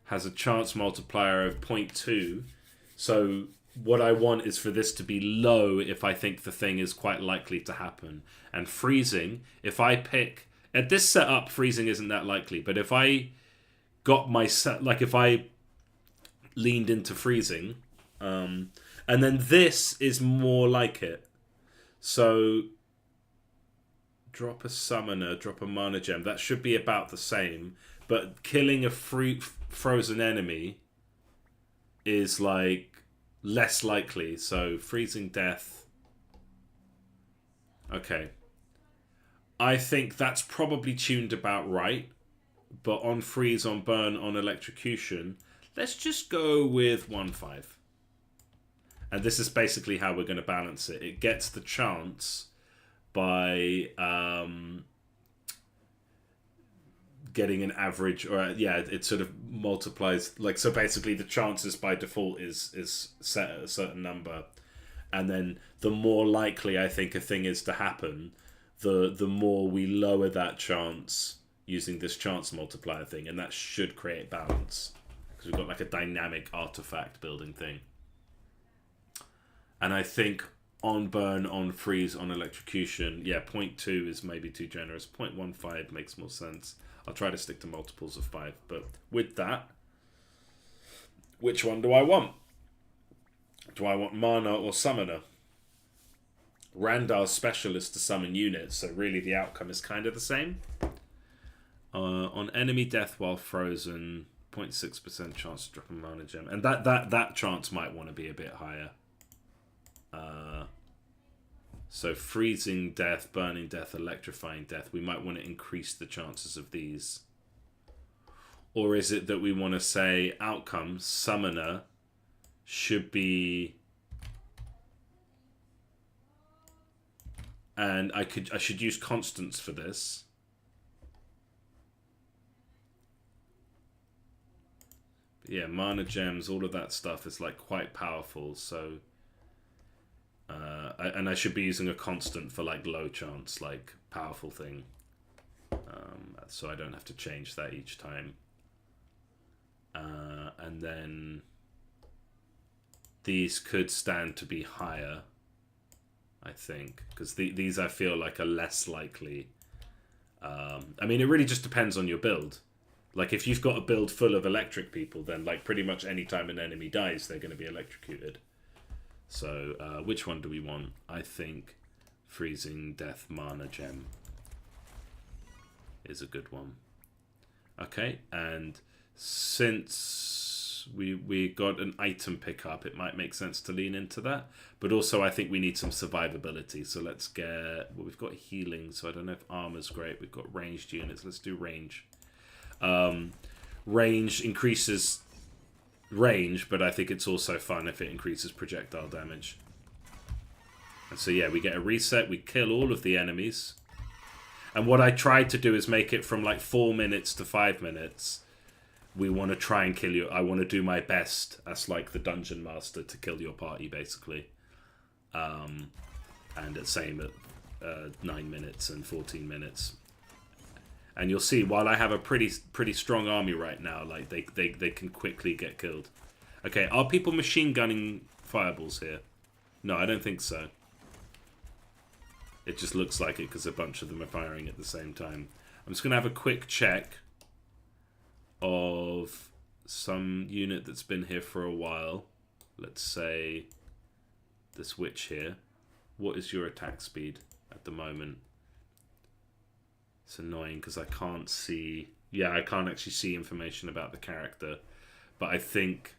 A: has a chance multiplier of 0.2. So what I want is for this to be low if I think the thing is quite likely to happen. And freezing, if I pick... At this setup, freezing isn't that likely. But if I got my set... Like if I leaned into freezing... and then this is more like it. So drop a summoner, drop a mana gem. That should be about the same. But killing a frozen enemy is like less likely. So freezing death. Okay. I think that's probably tuned about right. But on freeze, on burn, on electrocution, let's just go with 1-5. And this is basically how we're going to balance it. It gets the chance by getting an average, or yeah, it sort of multiplies. Like, so basically the chances by default is set at a certain number. And then the more likely I think a thing is to happen, the more we lower that chance using this chance multiplier thing. And that should create balance. Because we've got like a dynamic artifact building thing. And I think on burn, on freeze, on electrocution, yeah, 0.2 is maybe too generous. 0.15 makes more sense. I'll try to stick to multiples of 5. But with that, which one do I want? Do I want mana or summoner? Randar's specialist to summon units, so really the outcome is kind of the same. On enemy death while frozen, 0.6% chance to drop a mana gem. And that chance might want to be a bit higher. So freezing death, burning death, electrifying death. We might want to increase the chances of these. Or is it that we want to say outcome, summoner, should be... And I should use constants for this. But yeah, mana gems, all of that stuff is like quite powerful. So, and I should be using a constant for like low chance, like powerful thing. So I don't have to change that each time. And then these could stand to be higher, I think, because these I feel like are less likely. I mean, it really just depends on your build. Like, if you've got a build full of electric people, then like pretty much any time an enemy dies, they're going to be electrocuted. So, which one do we want? I think freezing death mana gem is a good one. Okay, and since we got an item pickup, it might make sense to lean into that. But also, I think we need some survivability. So let's get... Well, we've got healing, so I don't know if armor's great. We've got ranged units. Let's do range. Range increases range, but I think it's also fun if it increases projectile damage. And so, yeah, we get a reset. We kill all of the enemies. And what I tried to do is make it from like 4 minutes to 5 minutes. We want to try and kill you. I want to do my best as like the dungeon master to kill your party, basically. And the same at 9 minutes and 14 minutes. And you'll see, while I have a pretty strong army right now, like they can quickly get killed. Okay, are people machine gunning fireballs here? No, I don't think so. It just looks like it because a bunch of them are firing at the same time. I'm just going to have a quick check of some unit that's been here for a while. Let's say this witch here. What is your attack speed at the moment? It's annoying because I can't see... Yeah, I can't actually see information about the character. But I think...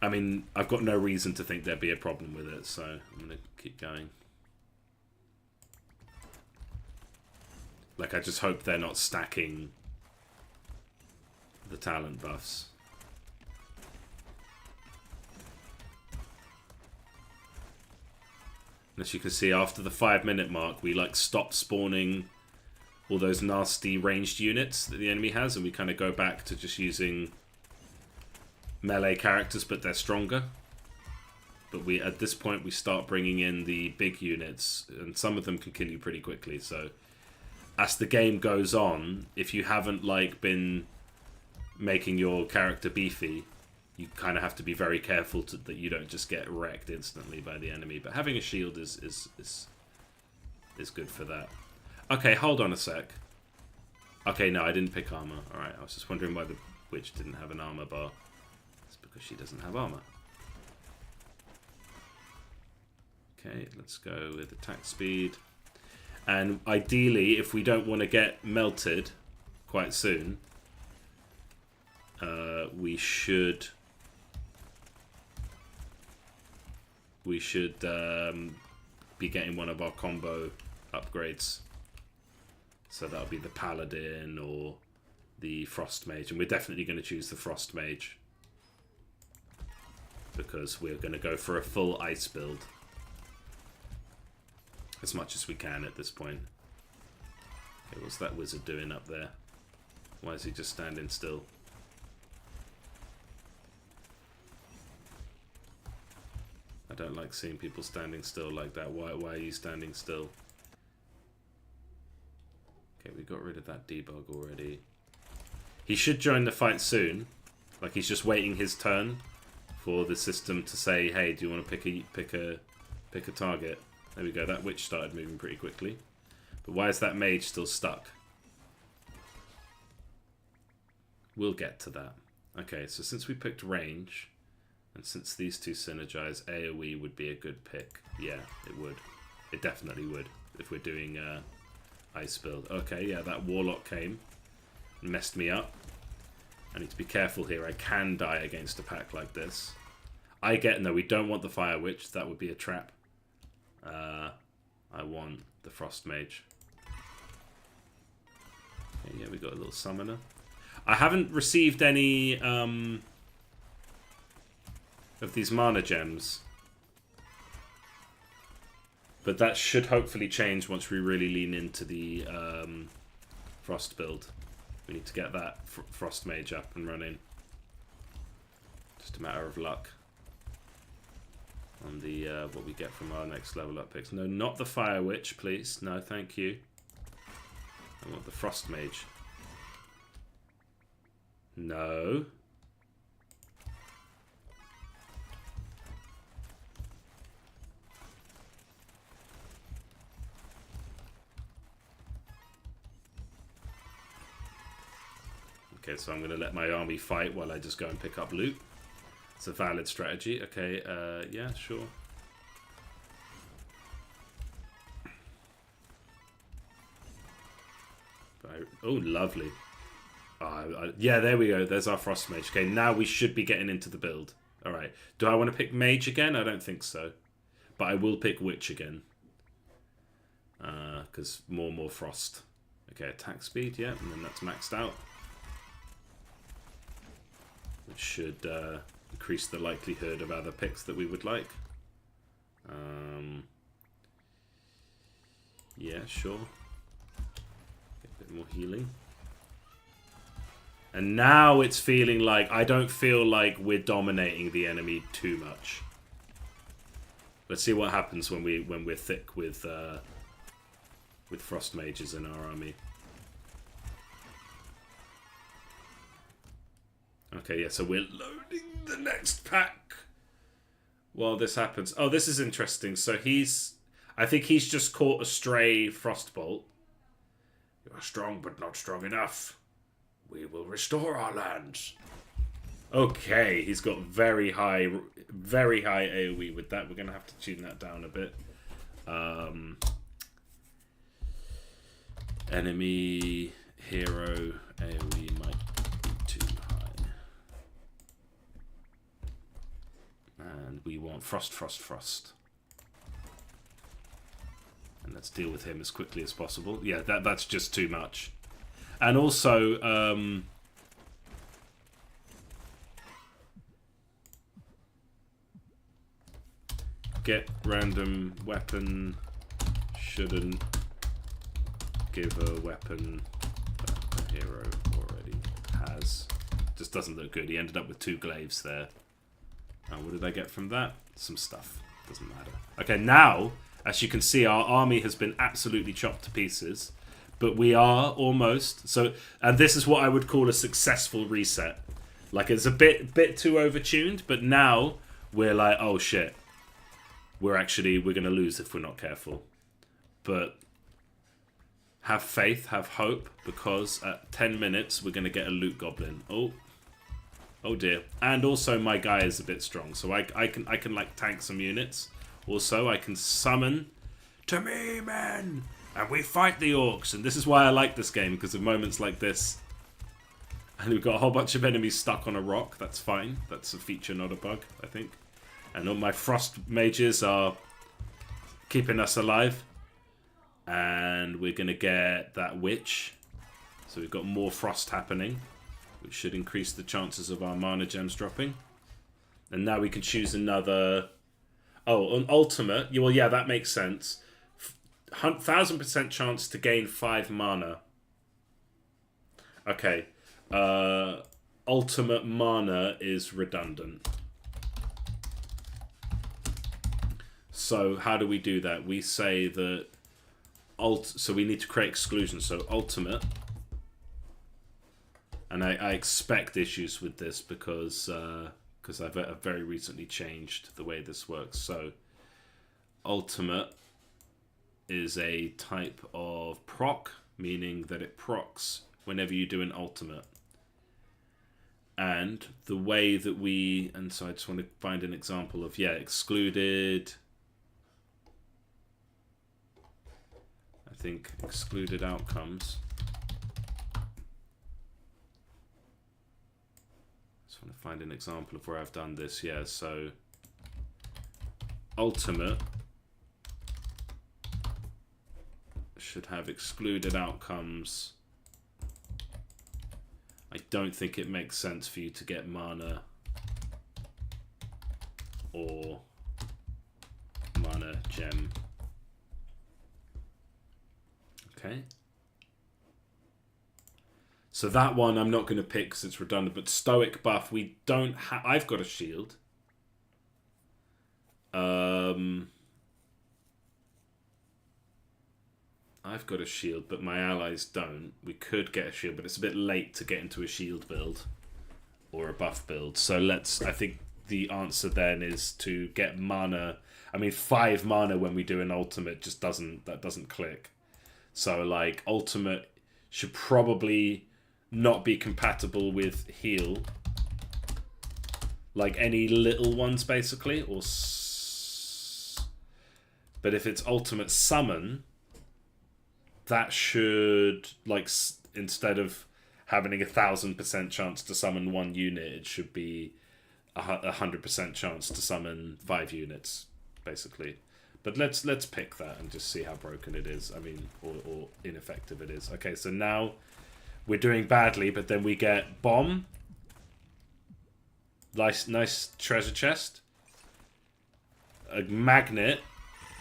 A: I mean, I've got no reason to think there'd be a problem with it, so I'm going to keep going. Like, I just hope they're not stacking the talent buffs. And as you can see, after the 5-minute mark, we like stopped spawning all those nasty ranged units that the enemy has, and we kind of go back to just using melee characters, but they're stronger. But we, at this point, we start bringing in the big units, and some of them can kill you pretty quickly. So as the game goes on, if you haven't like been making your character beefy, you kind of have to be very careful that you don't just get wrecked instantly by the enemy. But having a shield is good for that. Okay, hold on a sec. Okay, no, I didn't pick armor. Alright, I was just wondering why the witch didn't have an armor bar. It's because she doesn't have armor. Okay, let's go with attack speed. And ideally, if we don't want to get melted quite soon, we should be getting one of our combo upgrades. So that'll be the Paladin or the Frost Mage. And we're definitely going to choose the Frost Mage, because we're going to go for a full ice build. As much as we can at this point. Okay, what's that wizard doing up there? Why is he just standing still? I don't like seeing people standing still like that. Why are you standing still? Okay, we got rid of that debug already. He should join the fight soon. Like, he's just waiting his turn for the system to say, hey, do you want to pick a target? There we go, that witch started moving pretty quickly. But why is that mage still stuck? We'll get to that. Okay, so since we picked range, And since these two synergize, AoE would be a good pick. Yeah, it would. It definitely would if we're doing Ice Build. Okay, yeah, that Warlock came and messed me up. I need to be careful here. I can die against a pack like this. No, we don't want the Fire Witch. That would be a trap. I want the Frost Mage. Okay, yeah, we got a little Summoner. I haven't received any of these mana gems. But that should hopefully change once we really lean into the Frost build. We need to get that Frost Mage up and running. Just a matter of luck on the what we get from our next level up picks. No, not the Fire Witch, please. No, thank you. I want the Frost Mage. No. Okay, so I'm going to let my army fight while I just go and pick up loot. It's a valid strategy. Okay, yeah, sure. Oh, lovely. Yeah, there we go. There's our Frost Mage. Okay, now we should be getting into the build. Alright. Do I want to pick Mage again? I don't think so. But I will pick Witch again. Because more Frost. Okay, attack speed, yeah, and then that's maxed out. Which should increase the likelihood of other picks that we would like. Yeah, sure. Get a bit more healing. And now it's feeling like I don't feel like we're dominating the enemy too much. Let's see what happens when we're thick with Frost Mages in our army. Okay, yeah, so we're loading the next pack while this happens. Oh, this is interesting. So I think he's just caught a stray Frostbolt. You are strong, but not strong enough. We will restore our lands. Okay, he's got very high AoE with that. We're going to have to tune that down a bit. Enemy hero AoE might be too high. And we want Frost. And let's deal with him as quickly as possible. Yeah, that's just too much. And also, get random weapon shouldn't give a weapon that the hero already has. Just doesn't look good. He ended up with 2 glaives there. And what did I get from that? Some stuff. Doesn't matter. Okay, now, as you can see, our army has been absolutely chopped to pieces. But we are almost... and this is what I would call a successful reset. Like, it's a bit too overtuned, but now we're like, oh shit. We're going to lose if we're not careful. But have faith, have hope, because at 10 minutes we're going to get a loot goblin. Oh dear. And also my guy is a bit strong, so I can like tank some units. Also, I can summon to me, men, and we fight the orcs. And this is why I like this game, because of moments like this. And we've got a whole bunch of enemies stuck on a rock. That's fine. That's a feature, not a bug, I think. And all my Frost Mages are keeping us alive. And we're going to get that Witch. So we've got more Frost happening, which should increase the chances of our mana gems dropping. And now we can choose another... Oh, an ultimate. Well, yeah, that makes sense. 1000% chance to gain 5 mana. Okay. Ultimate mana is redundant. So how do we do that? We say that... So we need to create exclusions. So ultimate... And I expect issues with this because I've very recently changed the way this works. So, ultimate is a type of proc, meaning that it procs whenever you do an ultimate. And the way that we... And so I just want to find an example of, yeah, excluded... I think excluded outcomes. Just want to find an example of where I've done this. Yeah, so ultimate should have excluded outcomes. I don't think it makes sense for you to get mana or mana gem. Okay. So that one I'm not going to pick because it's redundant, but stoic buff, we don't have... I've got a shield. I've got a shield, but my allies don't. We could get a shield, but it's a bit late to get into a shield build or a buff build. So let's... I think the answer then is to get mana. I mean, 5 mana when we do an ultimate just doesn't... That doesn't click. So, like, ultimate should probably not be compatible with heal. Like, any little ones, basically. Or but if it's ultimate summon... That should, like, instead of having a 1000% chance to summon 1 unit, it should be 100% chance to summon 5 units, basically. But let's pick that and just see how broken it is. I mean, or ineffective it is. Okay, so now we're doing badly, but then we get bomb. Nice treasure chest. A magnet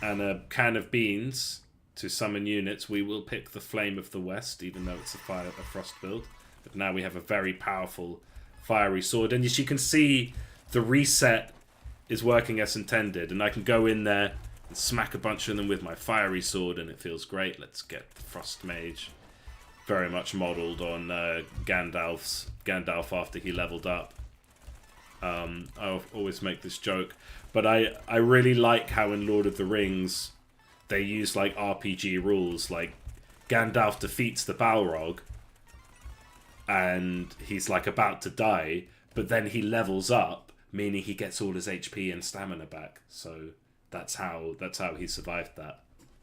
A: and a can of beans. To summon units, we will pick the Flame of the West, even though it's a frost build. But now we have a very powerful fiery sword. And as you can see, the reset is working as intended. And I can go in there and smack a bunch of them with my fiery sword, and it feels great. Let's get the Frost Mage. Very much modelled on Gandalf after he leveled up. I always make this joke. But I really like how in Lord of the Rings... They use, like, RPG rules. Like, Gandalf defeats the Balrog. And he's, like, about to die. But then he levels up. Meaning he gets all his HP and stamina back. So that's how he survived that.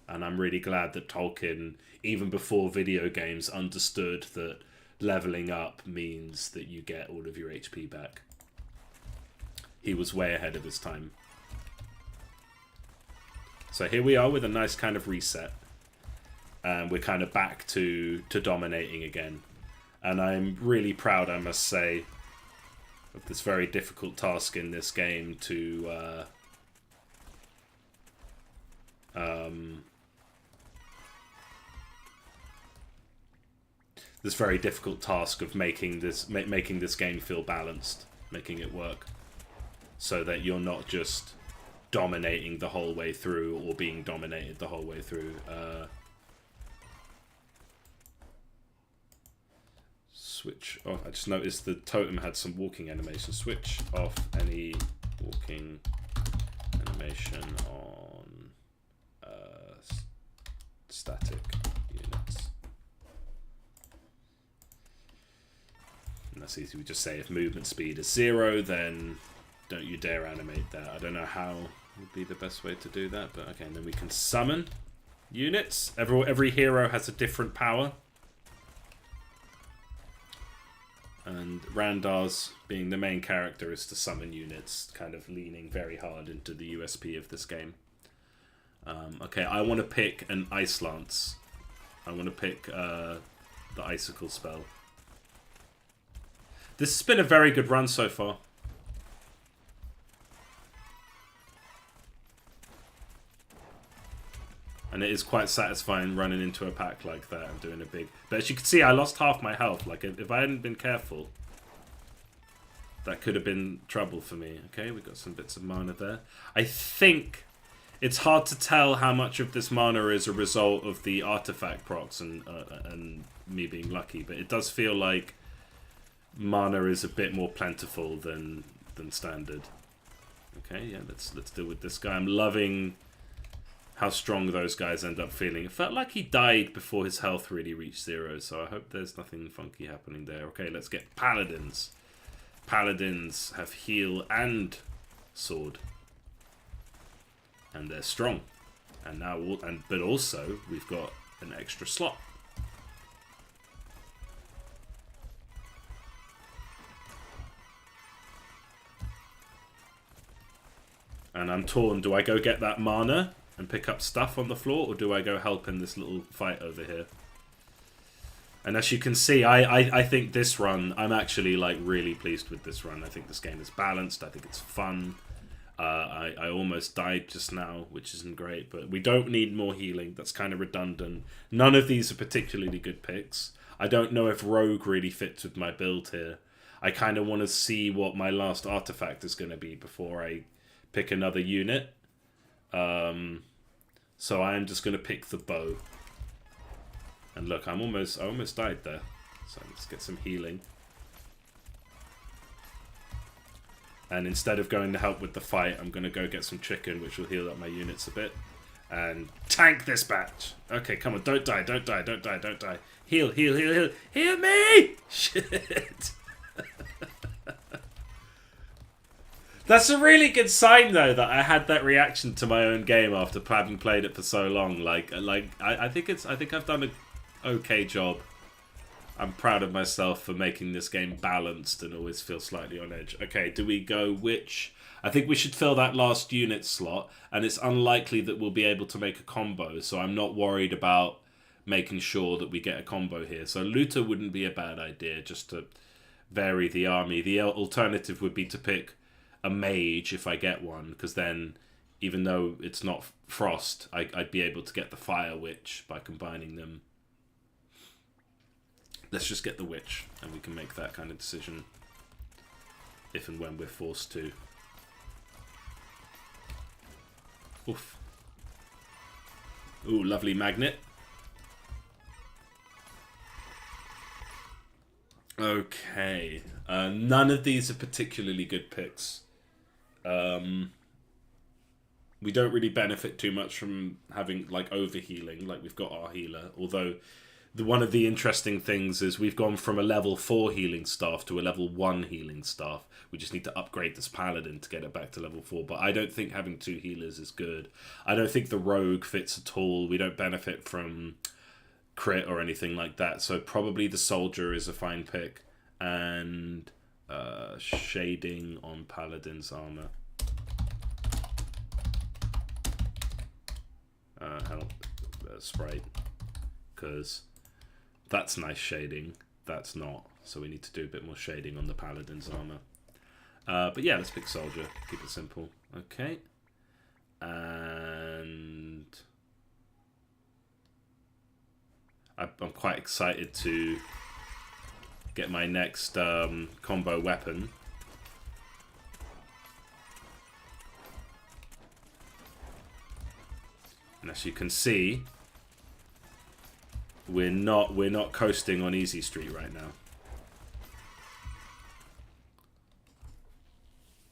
A: And I'm really glad that Tolkien, even before video games, understood that leveling up means that you get all of your HP back. He was way ahead of his time. So here we are with a nice kind of reset. And we're kind of back to dominating again. And I'm really proud, I must say, of this very difficult task in this game to... this very difficult task of making this game feel balanced. Making it work. So that you're not just... dominating the whole way through or being dominated the whole way through. Switch off. I just noticed the totem had some walking animation. Switch off any walking animation on static units. And that's easy. We just say if movement speed is 0, then don't you dare animate that. I don't know how would be the best way to do that, but okay. And then we can summon units. Every hero has a different power. And Randar's, being the main character, is to summon units, kind of leaning very hard into the USP of this game. Okay, I want to pick an Ice Lance. I want to pick the Icicle spell. This has been a very good run so far. And it is quite satisfying running into a pack like that and doing a big... But as you can see, I lost half my health. Like, if I hadn't been careful, that could have been trouble for me. Okay, we got some bits of mana there. I think it's hard to tell how much of this mana is a result of the artifact procs and me being lucky. But it does feel like mana is a bit more plentiful than standard. Okay, yeah, let's deal with this guy. I'm loving... how strong those guys end up feeling. It felt like he died before his health really reached 0, so I hope there's nothing funky happening there. Okay, let's get paladins. paladins have heal and sword, and they're strong. And now, but also we've got an extra slot. And I'm torn. Do I go get that mana and pick up stuff on the floor, or do I go help in this little fight over here? And as you can see, I think this run, I'm actually like really pleased with this run. I think this game is balanced. I think it's fun. I almost died just now, which isn't great, but we don't need more healing. That's kind of redundant. None of these are particularly good picks. I don't know if Rogue really fits with my build here. I kind of want to see what my last artifact is going to be before I pick another unit. So I am just going to pick the bow. And look, I almost died there. So let's get some healing. And instead of going to help with the fight, I'm going to go get some chicken, which will heal up my units a bit. And tank this batch. Okay, come on, don't die, don't die, don't die, don't die. Heal, heal, heal, heal. Heal me! Shit. That's a really good sign, though, that I had that reaction to my own game after having played it for so long. I think I've done an okay job. I'm proud of myself for making this game balanced and always feel slightly on edge. Okay, do we go which? I think we should fill that last unit slot, and it's unlikely that we'll be able to make a combo, so I'm not worried about making sure that we get a combo here. So Looter wouldn't be a bad idea, just to vary the army. The alternative would be to pick a mage if I get one, because then, even though it's not frost, I'd be able to get the fire witch by combining them. Let's just get the witch, and we can make that kind of decision if and when we're forced to. Oof. Ooh, lovely magnet. Okay. None of these are particularly good picks. We don't really benefit too much from having like overhealing, like we've got our healer, although one of the interesting things is we've gone from a level 4 healing staff to a level 1 healing staff. We just need to upgrade this paladin to get it back to level 4. But I don't think having 2 healers is good. I don't think the rogue fits at all. We don't benefit from crit or anything like that. So probably the soldier is a fine pick. And shading on paladin's armor. Help. Sprite. Because that's nice shading. That's not. So we need to do a bit more shading on the paladin's armor. But yeah, let's pick soldier. Keep it simple. Okay. And I'm quite excited to get my next combo weapon. And as you can see, we're not coasting on easy street right now.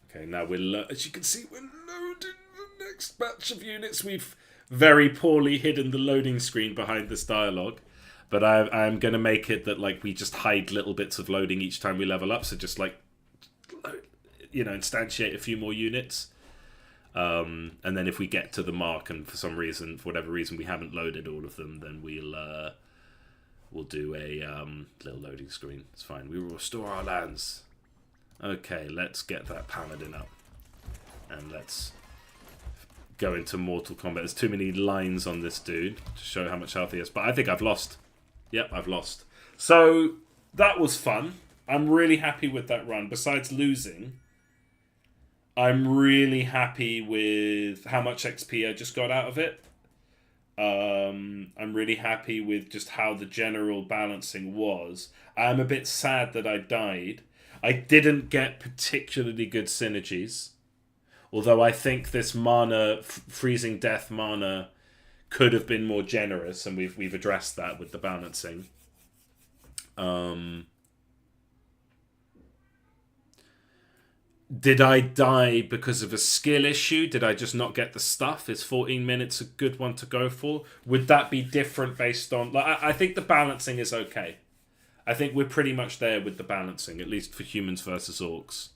A: Okay, now as you can see, we're loading the next batch of units. We've very poorly hidden the loading screen behind this dialogue, but I'm going to make it that like we just hide little bits of loading each time we level up. So just like, you know, instantiate a few more units. And then if we get to the mark and for whatever reason we haven't loaded all of them, then we'll do a little loading screen. It's fine. We will restore our lands. Okay, let's get that paladin up. And let's go into Mortal Kombat. There's too many lines on this dude to show how much health he has. But I think I've lost. Yep, I've lost. So that was fun. I'm really happy with that run. Besides losing, I'm really happy with how much XP I just got out of it. I'm really happy with just how the general balancing was. I'm a bit sad that I died. I didn't get particularly good synergies. Although I think this mana, freezing death mana, could have been more generous, and we've addressed that with the balancing. Did I die because of a skill issue? Did I just not get the stuff? Is 14 minutes a good one to go for? Would that be different based on... I think the balancing is okay. I think we're pretty much there with the balancing, at least for humans versus orcs.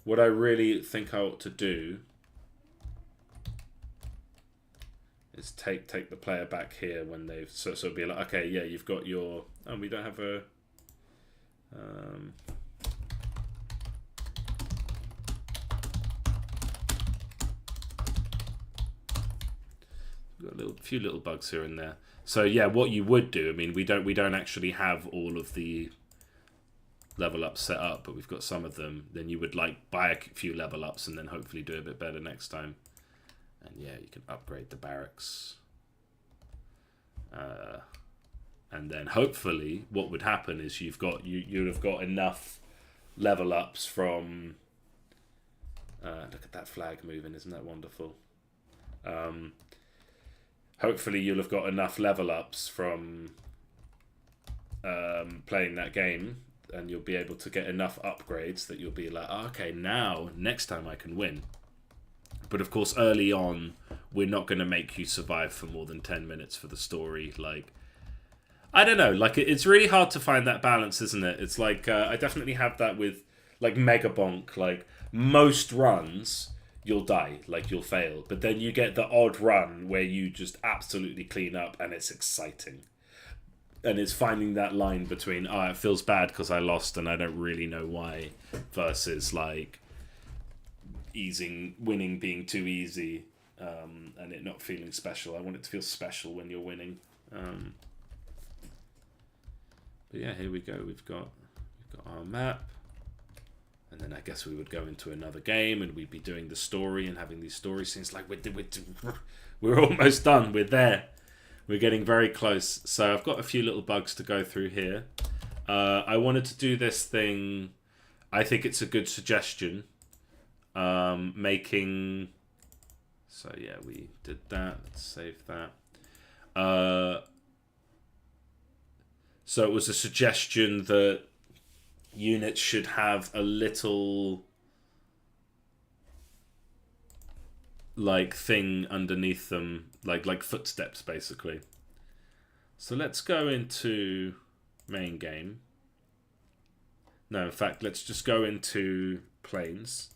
A: What I really think I ought to do is take the player back here when they've so it'll be like, okay, yeah, you've got your we don't have a got a few little bugs here and there. So yeah, what you would do, I mean, we don't actually have all of the level ups set up, but we've got some of them. Then you would like buy a few level ups and then hopefully do a bit better next time. And yeah, you can upgrade the barracks. And then hopefully what would happen is you'd have got enough level ups from look at that flag moving, isn't that wonderful? Hopefully you'll have got enough level ups from playing that game, and you'll be able to get enough upgrades that you'll be like, oh, okay, now next time I can win. But of course, early on, we're not going to make you survive for more than 10 minutes for the story. Like, I don't know. Like, it's really hard to find that balance, isn't it? It's like, I definitely have that with, like, Mega Bonk. Like, most runs, you'll die. Like, you'll fail. But then you get the odd run where you just absolutely clean up and it's exciting. And it's finding that line between, oh, it feels bad because I lost and I don't really know why, versus, like, winning being too easy, and it not feeling special. I want it to feel special when you're winning. But yeah, here we go. We've got our map, and then I guess we would go into another game, and we'd be doing the story and having these story scenes. Like we're almost done. We're there. We're getting very close. So I've got a few little bugs to go through here. I wanted to do this thing. I think it's a good suggestion. Making. So yeah, we did that. Let's save that. So it was a suggestion that units should have a little like thing underneath them, like footsteps basically. So let's go into main game. No, in fact, let's just go into planes.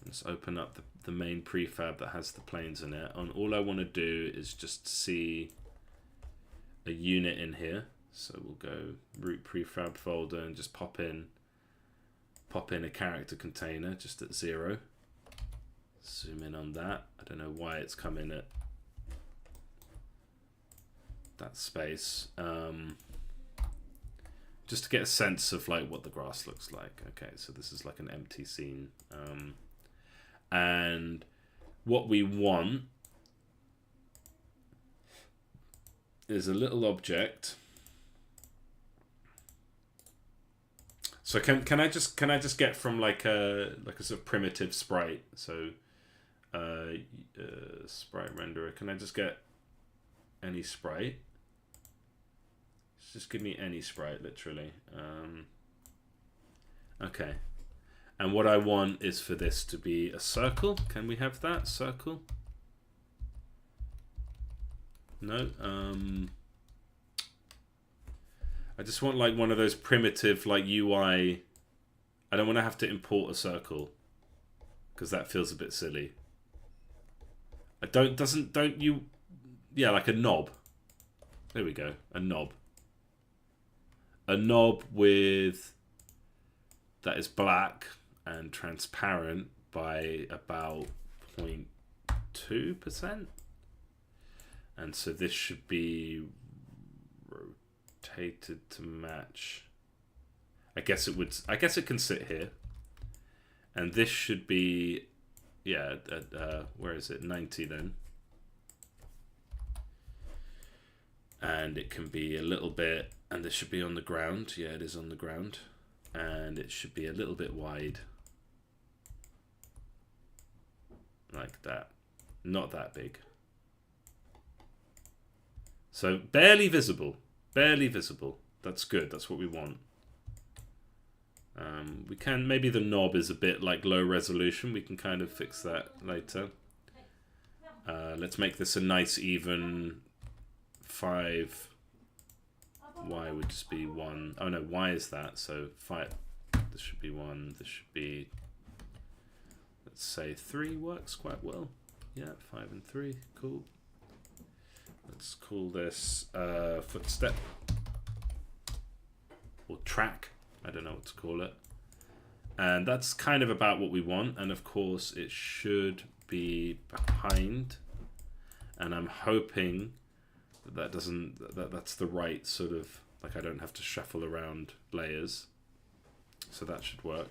A: Let's open up the main prefab that has the planes in it. And all I want to do is just see a unit in here. So we'll go root prefab folder and just pop in a character container just at 0. Zoom in on that. I don't know why it's coming at that space. Just to get a sense of like what the grass looks like. Okay, so this is like an empty scene. And what we want is a little object. So can I just get from like a sort of primitive sprite? So sprite renderer. Can I just get any sprite? Just give me any sprite, literally. Okay. And what I want is for this to be a circle. Can we have that? Circle? No. I just want like one of those primitive like UI. I don't want to have to import a circle because that feels a bit silly. Don't you? Yeah, like a knob. There we go. A knob. A knob with that is black and transparent by about 0.2%. And so this should be rotated to match. I guess it can sit here. And this should be, yeah, where is it? 90 then. And it can be a little bit, and this should be on the ground. Yeah, it is on the ground. And it should be a little bit wide. Like that. Not that big. So barely visible. Barely visible. That's good. That's what we want. We can, maybe the knob is a bit like low resolution. We can kind of fix that later. Let's make this a nice even 5. Y would just be 1. Oh no, Y is that. So 5. This should be 1. This should be, let's say 3 works quite well. Yeah, 5 and 3. Cool. Let's call this footstep. Or track. I don't know what to call it. And that's kind of about what we want. And of course it should be behind. And I'm hoping that that's the right sort of, like I don't have to shuffle around layers. So that should work.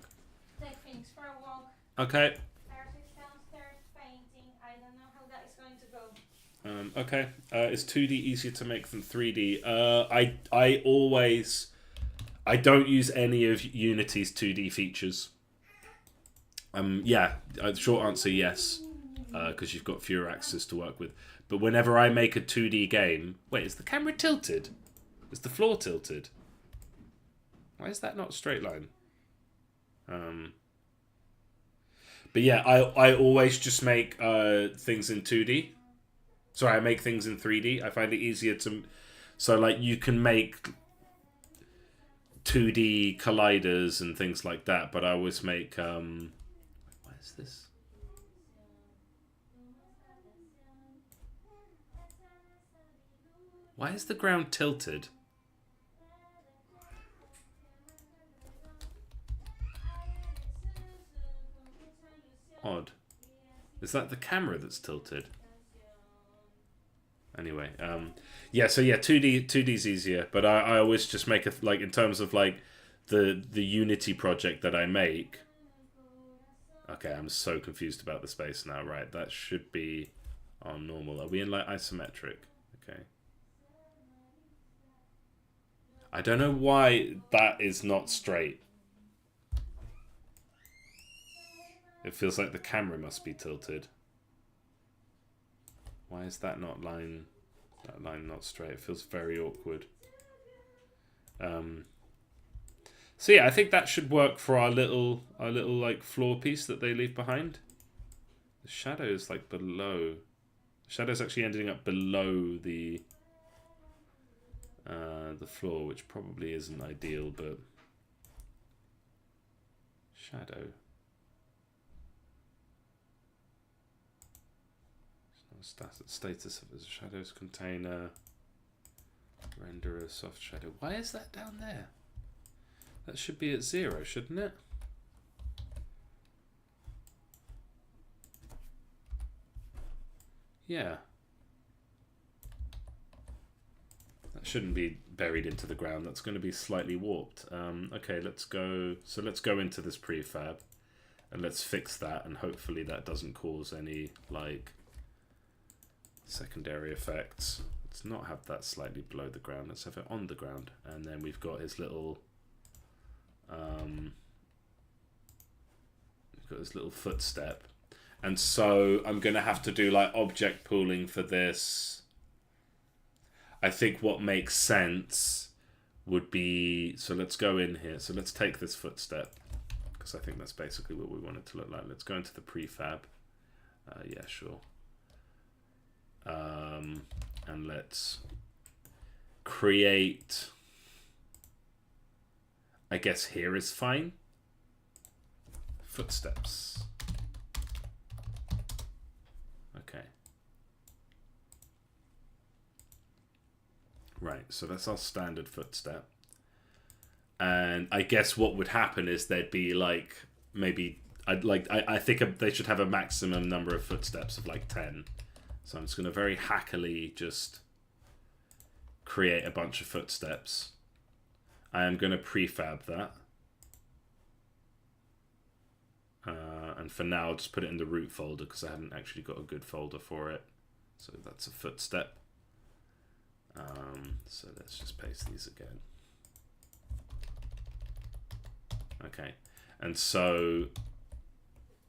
B: Take things for a walk.
A: Okay.
B: Art is downstairs painting. I don't know how that is going to go.
A: Okay. Is 2D easier to make than 3D? I don't use any of Unity's 2D features. Yeah, short answer, yes. Because you've got fewer axes to work with. But whenever I make a 2D game... Wait, is the camera tilted? Is the floor tilted? Why is that not a straight line? But yeah, I always just make things in 2D. Sorry, I make things in 3D. I find it easier to... So, like, you can make 2D colliders and things like that, but I always make... What is this? Why is the ground tilted? Odd. Is that the camera that's tilted? Anyway, yeah, so yeah, 2D's easier, but I always just make like in terms of like the Unity project that I make. Okay, I'm so confused about the space now. Right, that should be on normal. Are we in like isometric? Okay. I don't know why that is not straight. It feels like the camera must be tilted. Why is that line not straight? It feels very awkward. So yeah, I think that should work for our little like floor piece that they leave behind. The shadow is like below. The shadow's actually ending up below the floor, which probably isn't ideal, but shadow. Status of the shadows container. Render a soft shadow. Why is that down there? That should be at 0, shouldn't it? Yeah. That shouldn't be buried into the ground. That's going to be slightly warped. Okay, let's go. So let's go into this prefab and let's fix that, and hopefully that doesn't cause any like secondary effects. Let's not have that slightly below the ground. Let's have it on the ground, and then we've got his little footstep. And so I'm gonna have to do like object pooling for this. I think what makes sense would be, so let's go in here. So let's take this footstep, because I think that's basically what we want it to look like. Let's go into the prefab. Yeah, sure. And let's create, I guess here is fine. Footsteps. Okay. Right, so that's our standard footstep. And I guess what would happen is there'd be like, maybe, I think they should have a maximum number of footsteps of like 10. So I'm just going to very hackily just create a bunch of footsteps. I am going to prefab that. And for now, I'll just put it in the root folder because I haven't actually got a good folder for it. So that's a footstep. So let's just paste these again. Okay. And so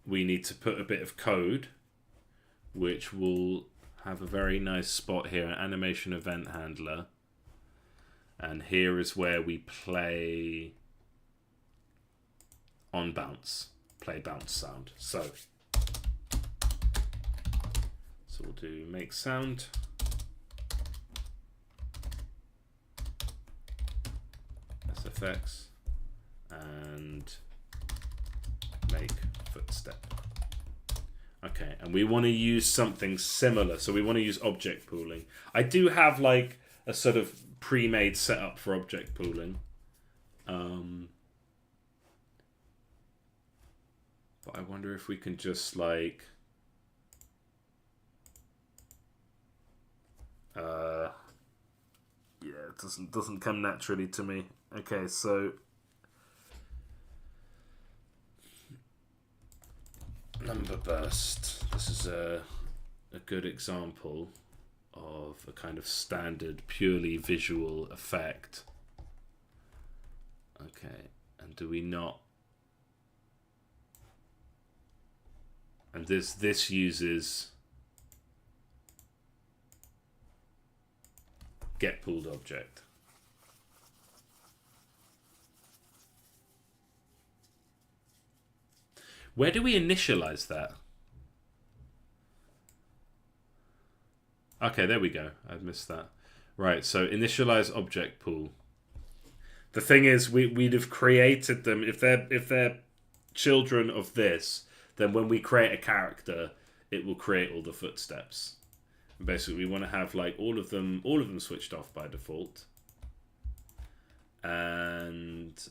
A: we need to put a bit of code, which will have a very nice spot here, an animation event handler. And here is where we play on bounce, play bounce sound. So we'll do make sound. SFX and make footstep. Okay, and we want to use something similar. So we want to use object pooling. I do have like a sort of pre-made setup for object pooling. But I wonder if we can just like yeah, it doesn't come naturally to me. Okay, so number burst. This is a good example of a kind of standard purely visual effect. Okay, and do we not? And this uses get pooled object. Where do we initialize that? Okay, there we go. I missed that. Right, so initialize object pool. The thing is, we'd have created them if they're children of this. Then when we create a character, it will create all the footsteps. And basically, we want to have like all of them switched off by default. And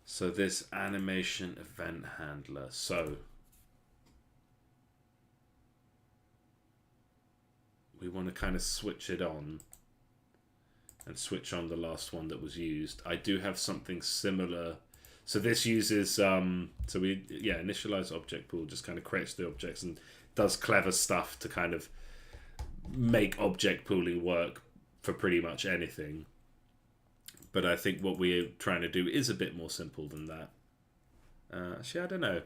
A: so this animation event handler. So we want to kind of switch it on and switch on the last one that was used. I do have something similar. So this uses, so we, initialize object pool, just kind of creates the objects and does clever stuff to kind of make object pooling work for pretty much anything. But I think what we're trying to do is a bit more simple than that. Actually, I don't know.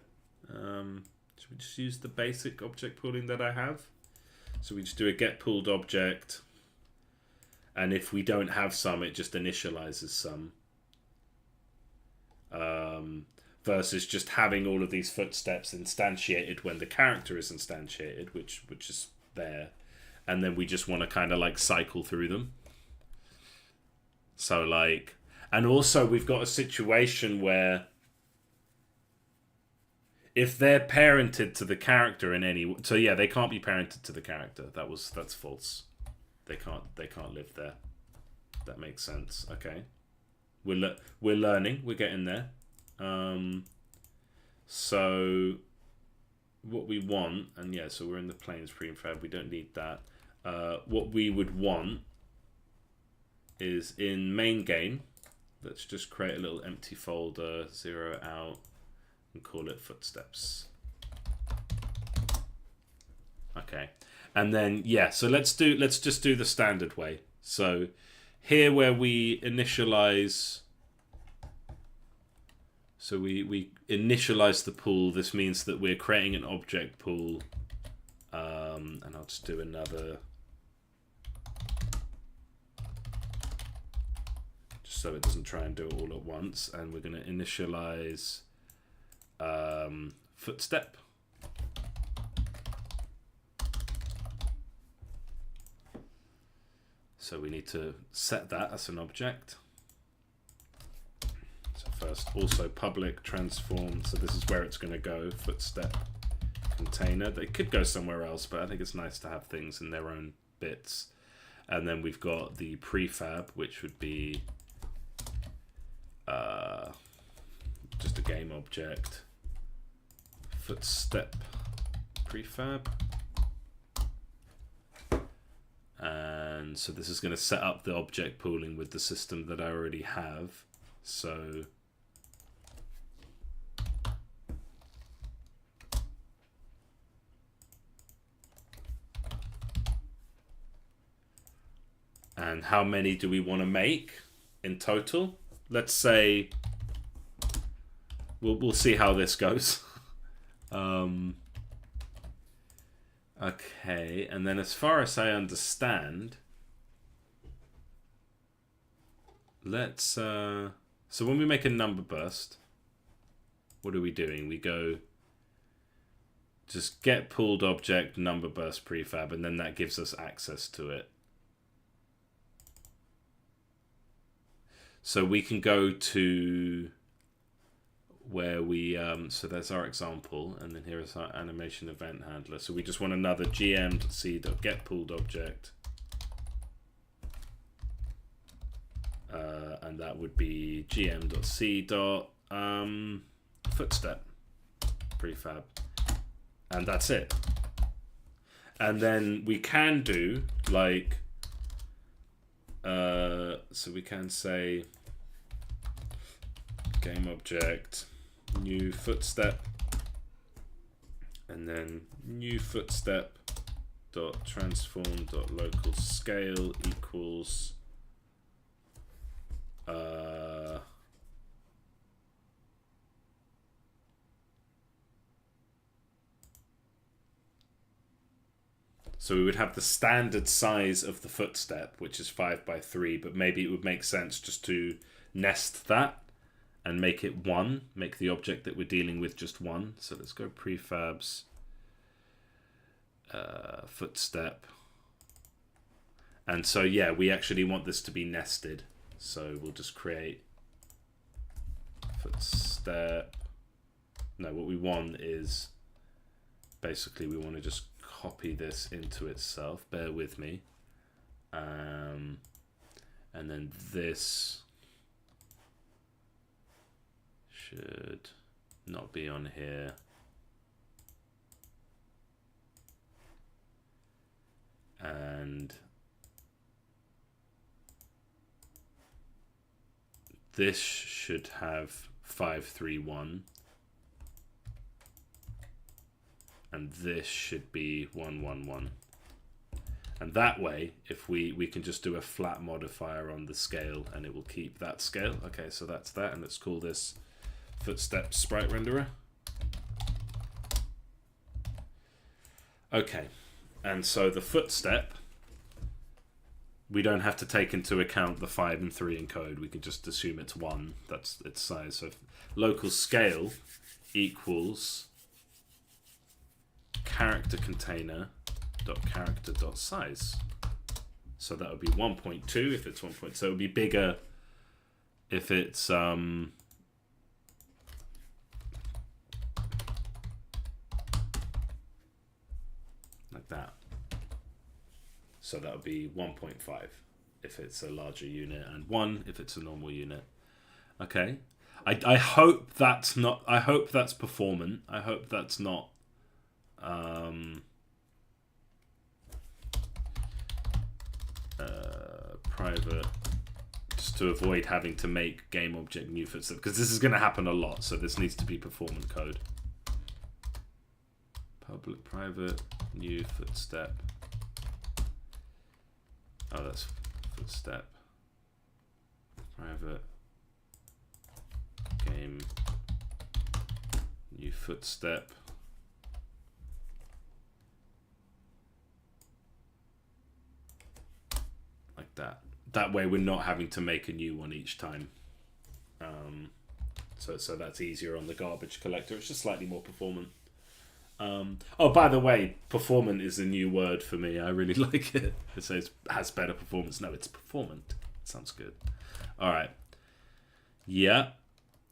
A: Should we just use the basic object pooling that I have? So we just do a get pooled object. And if we don't have some, it just initializes some. Versus just having all of these footsteps instantiated when the character is instantiated, which is there. And then we just want to kind of like cycle through them. So like, and also we've got a situation where if they're parented to the character in any, so yeah, they can't be parented to the character. That's false. They can't live there. That makes sense. Okay, we're learning. We're getting there. So what we want, and yeah, so we're in the planes prefab. We don't need that. What we would want is in main game. Let's just create a little empty folder, 0 out, and call it footsteps. Okay. And then, yeah, so let's just do the standard way. So here where we initialize, so we initialize the pool. This means that we're creating an object pool. And I'll just do another, just so it doesn't try and do it all at once. And we're going to initialize footstep. So we need to set that as an object. So first, also public transform. So this is where it's going to go, footstep container. They could go somewhere else, but I think it's nice to have things in their own bits. And then we've got the prefab, which would be just a game object. Footstep prefab. And so this is going to set up the object pooling with the system that I already have. So and how many do we want to make in total? Let's say we'll see how this goes. Okay, and then as far as I understand, let's so when we make a number burst, what are we doing? We go just get pulled object number burst prefab, and then that gives us access to it. So we can go to where we so there's our example, and then here is our animation event handler. So we just want another gm.c.getPulledObject, and that would be gm.c.footstep prefab, and that's it. And then we can do like so we can say game object new footstep, and then new footstep dot transform dot local scale equals so we would have the standard size of the footstep, which is 5 by 3, but maybe it would make sense just to nest that and make it 1, make the object that we're dealing with just 1. So let's go prefabs, footstep. And so, yeah, we actually want this to be nested. So we'll just create footstep. No, what we want is basically we want to just copy this into itself. Bear with me. And then this should not be on here. And this should have 531. And this should be 111. And that way, if we can just do a flat modifier on the scale and it will keep that scale. Okay, so that's that. And let's call this footstep sprite renderer. Okay, and so the footstep, we don't have to take into account the 5 and 3 in code. We can just assume it's 1. That's its size. So local scale equals character container dot character dot size. So that would be 1.2 if it's 1. So it would be bigger if it's like that. So that would be 1.5 if it's a larger unit, and 1 if it's a normal unit. Okay. I hope that's not. I hope that's performant. I hope that's not. Private, just to avoid having to make game object new footstep, because this is going to happen a lot, so this needs to be performant code. Public private new footstep. Oh, that's footstep. Private game new footstep. Like that. That way we're not having to make a new one each time. So that's easier on the garbage collector. It's just slightly more performant. Oh, by the way, performant is a new word for me. I really like it. It says has better performance. No, it's performant. Sounds good. All right. Yeah.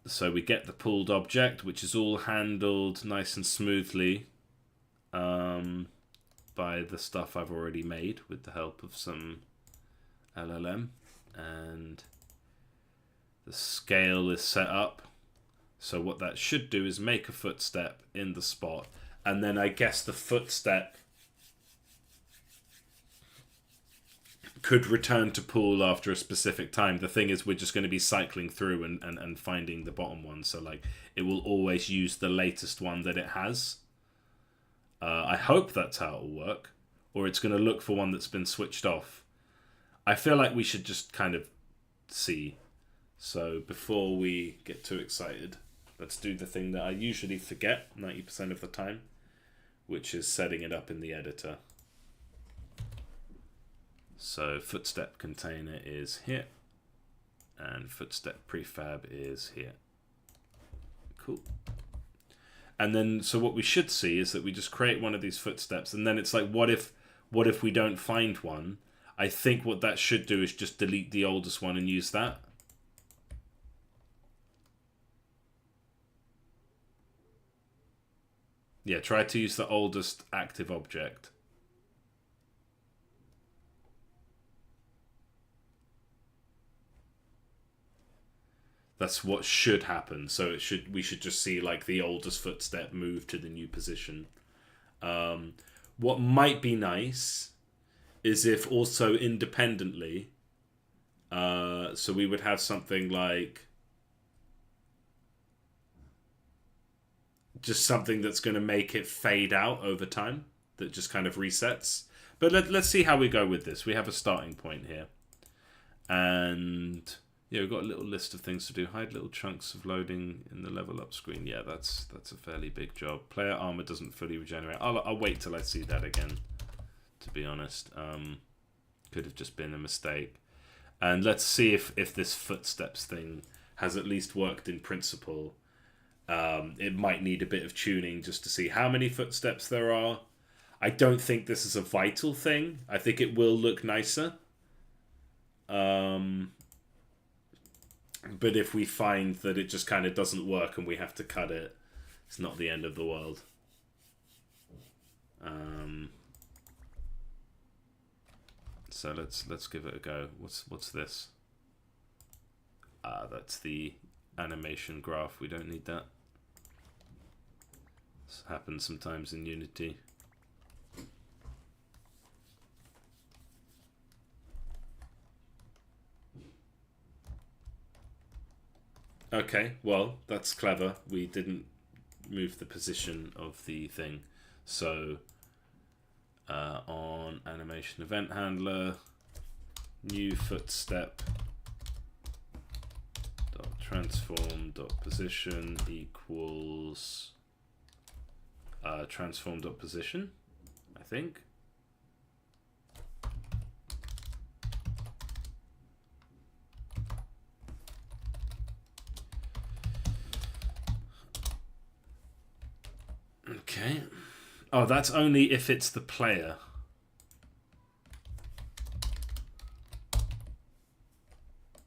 A: So we get the pulled object, which is all handled nice and smoothly by the stuff I've already made with the help of some LLM, and the scale is set up. So what that should do is make a footstep in the spot, and then I guess the footstep could return to pool after a specific time. The thing is, we're just going to be cycling through and finding the bottom one, so like it will always use the latest one that it has. I hope that's how it will work, or it's going to look for one that's been switched off. I feel like we should just kind of see. So before we get too excited, let's do the thing that I usually forget 90% of the time, which is setting it up in the editor. So footstep container is here. And footstep prefab is here. Cool. And then, so what we should see is that we just create one of these footsteps, and then it's like, what if we don't find one? I think what that should do is just delete the oldest one and use that. Yeah, try to use the oldest active object. That's what should happen. So we should just see like the oldest footstep move to the new position. What might be nice is if also independently, so we would have something like just something that's going to make it fade out over time, that just kind of resets. But let's see how we go with this. We have a starting point here. And yeah, we've got a little list of things to do. Hide little chunks of loading in the level up screen. Yeah, that's a fairly big job. Player armor doesn't fully regenerate. I'll wait till I see that again, to be honest. Could have just been a mistake. And let's see if this footsteps thing has at least worked in principle. It might need a bit of tuning just to see how many footsteps there are. I don't think this is a vital thing. I think it will look nicer. But if we find that it just kind of doesn't work and we have to cut it, it's not the end of the world. So let's give it a go. What's this? That's the animation graph. We don't need that. This happens sometimes in Unity. Okay, well, that's clever. We didn't move the position of the thing. So on animation event handler, new footstep dot transform dot position equals transform dot position, I think. Okay. Oh, that's only if it's the player.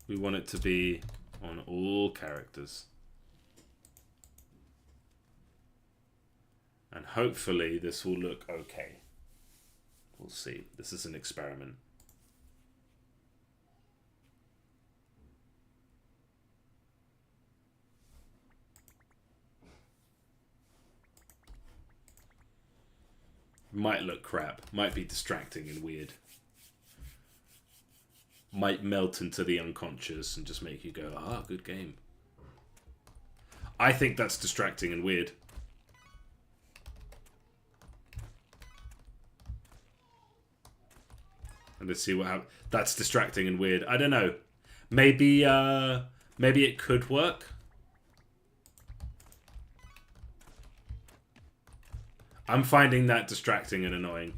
A: We want it to be on all characters. And hopefully this will look okay. We'll see. This is an experiment. Might look crap. Might be distracting and weird. Might melt into the unconscious and just make you go, ah, good game. I think that's distracting and weird. And let's see what happens. That's distracting and weird. I don't know. Maybe it could work. I'm finding that distracting and annoying.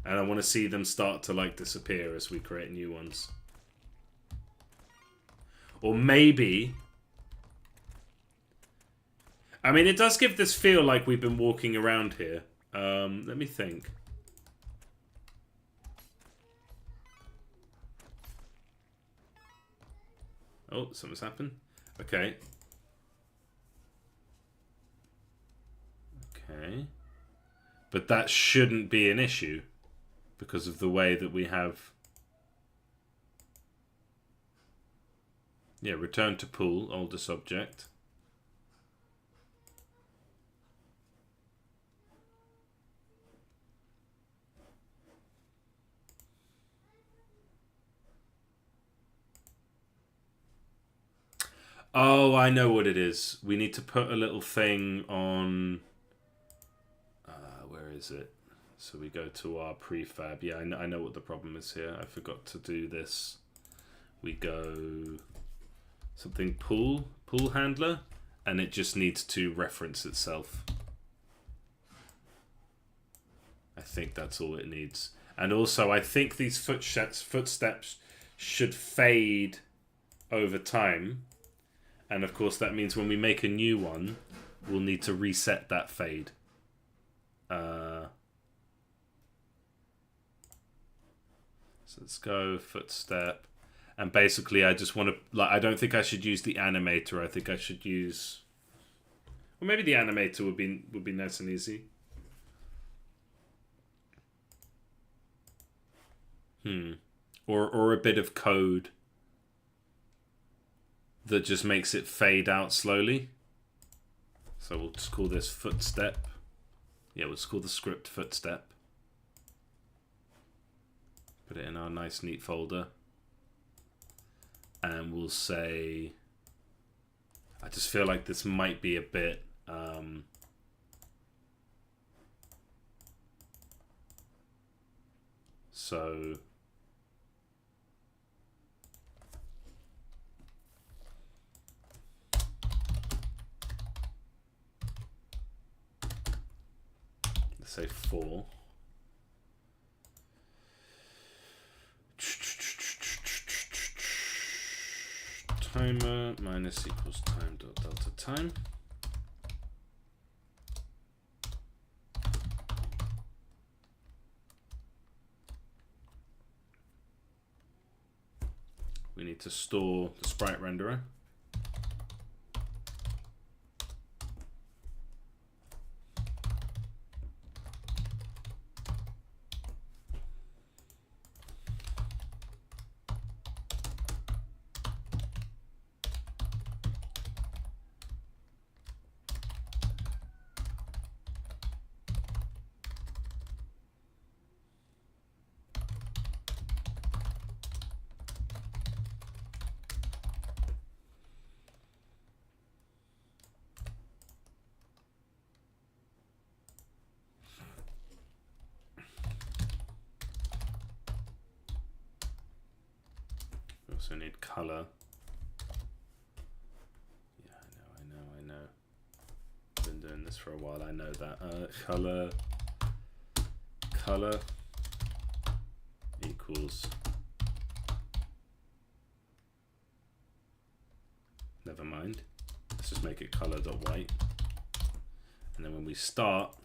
A: And I want to see them start to like disappear as we create new ones. Or maybe... I mean, it does give this feel like we've been walking around here. Let me think. Oh, something's happened. Okay. Okay. But that shouldn't be an issue because of the way that we have... Yeah, return to pool, oldest object. Oh, I know what it is. We need to put a little thing on... where is it? So we go to our prefab. Yeah, I know what the problem is here. I forgot to do this. We go... something pool handler, and it just needs to reference itself. I think that's all it needs. And also, I think these footsteps should fade over time. And of course, that means when we make a new one, we'll need to reset that fade. So let's go footstep. And basically, I just want to, like, I don't think I should use the animator. I think I should use, well, maybe the animator would be nice and easy. Or a bit of code that just makes it fade out slowly. So we'll just call this footstep. Yeah, we'll just call the script footstep. Put it in our nice neat folder. And we'll say, I just feel like this might be a bit so let's say 4. Timer minus equals time dot delta time. We need to store the sprite renderer. Also need color. Yeah, I know. Been doing this for a while. I know that. Color equals. Never mind. Let's just make it color.white. And then when we start,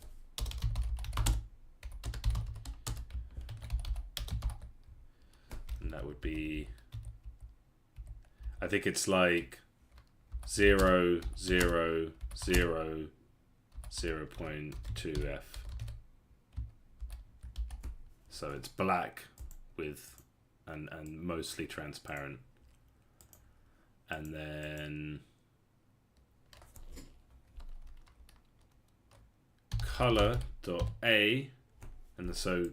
A: and that would be, I think it's like 0, 0, 0, 0.2f. So it's black with and mostly transparent. And then color.a, and so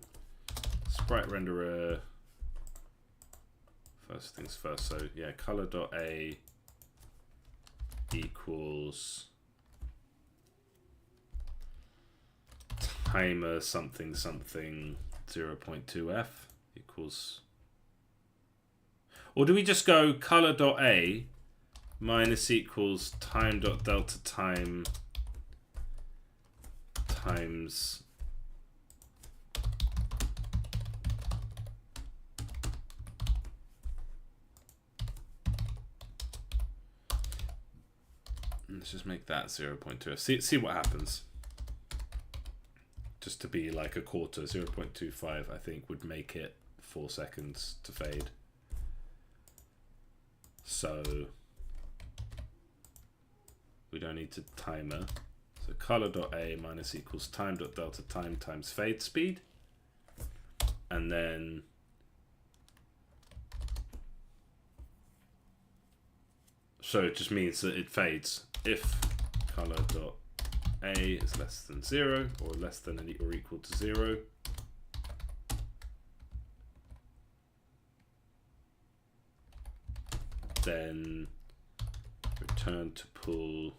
A: sprite renderer. First things first, so yeah, color.a equals timer something something 0.2f equals, or do we just go color.a minus equals time.delta time times let's just make that 0.2. See what happens. Just to be like a quarter, 0.25 I think would make it 4 seconds to fade. So we don't need to timer. So color.a minus equals time.delta time times fade speed. And then so it just means that it fades if color.a is less than 0 or less than or equal to 0. Then return to pool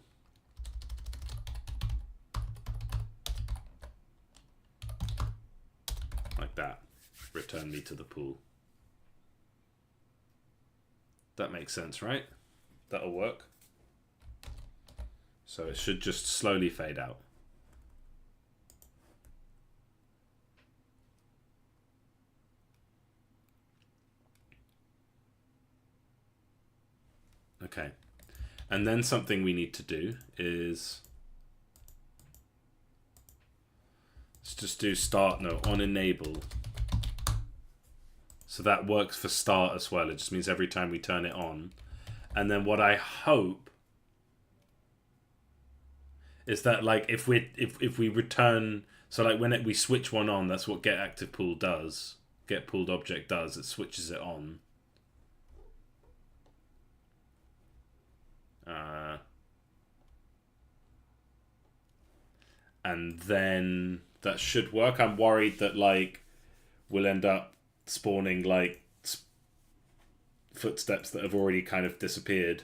A: like that. Return me to the pool. That makes sense, right? That'll work. So it should just slowly fade out. Okay. And then something we need to do is... let's just do start, no, on enable. So that works for start as well. It just means every time we turn it on. And then what I hope is that, like, if we return, so like when we switch one on, that's what get active pool does. Get pulled object does. It switches it on. And then that should work. I'm worried that, like, we'll end up spawning, like, footsteps that have already kind of disappeared.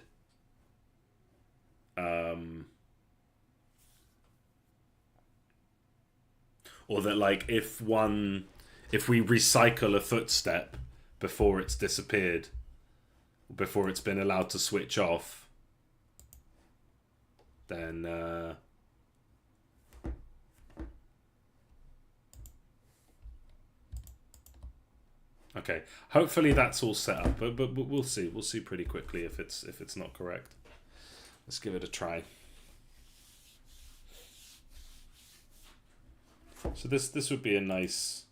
A: Or that, like, if we recycle a footstep before it's disappeared, before it's been allowed to switch off, then okay, hopefully that's all set up, but we'll see. We'll see pretty quickly if it's not correct. Let's give it a try. So this would be a nice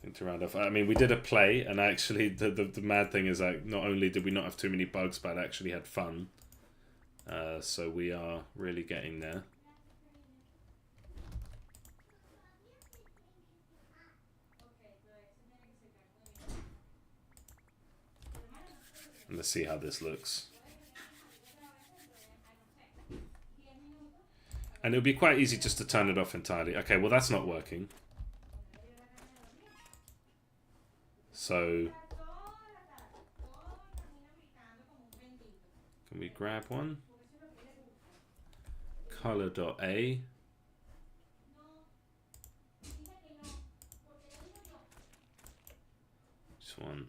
A: thing to round off. I mean, we did a play, and actually the mad thing is that not only did we not have too many bugs, but I actually had fun. So we are really getting there. And let's see how this looks. And it would be quite easy just to turn it off entirely. Okay, well that's not working. So can we grab one? Color.a. This one.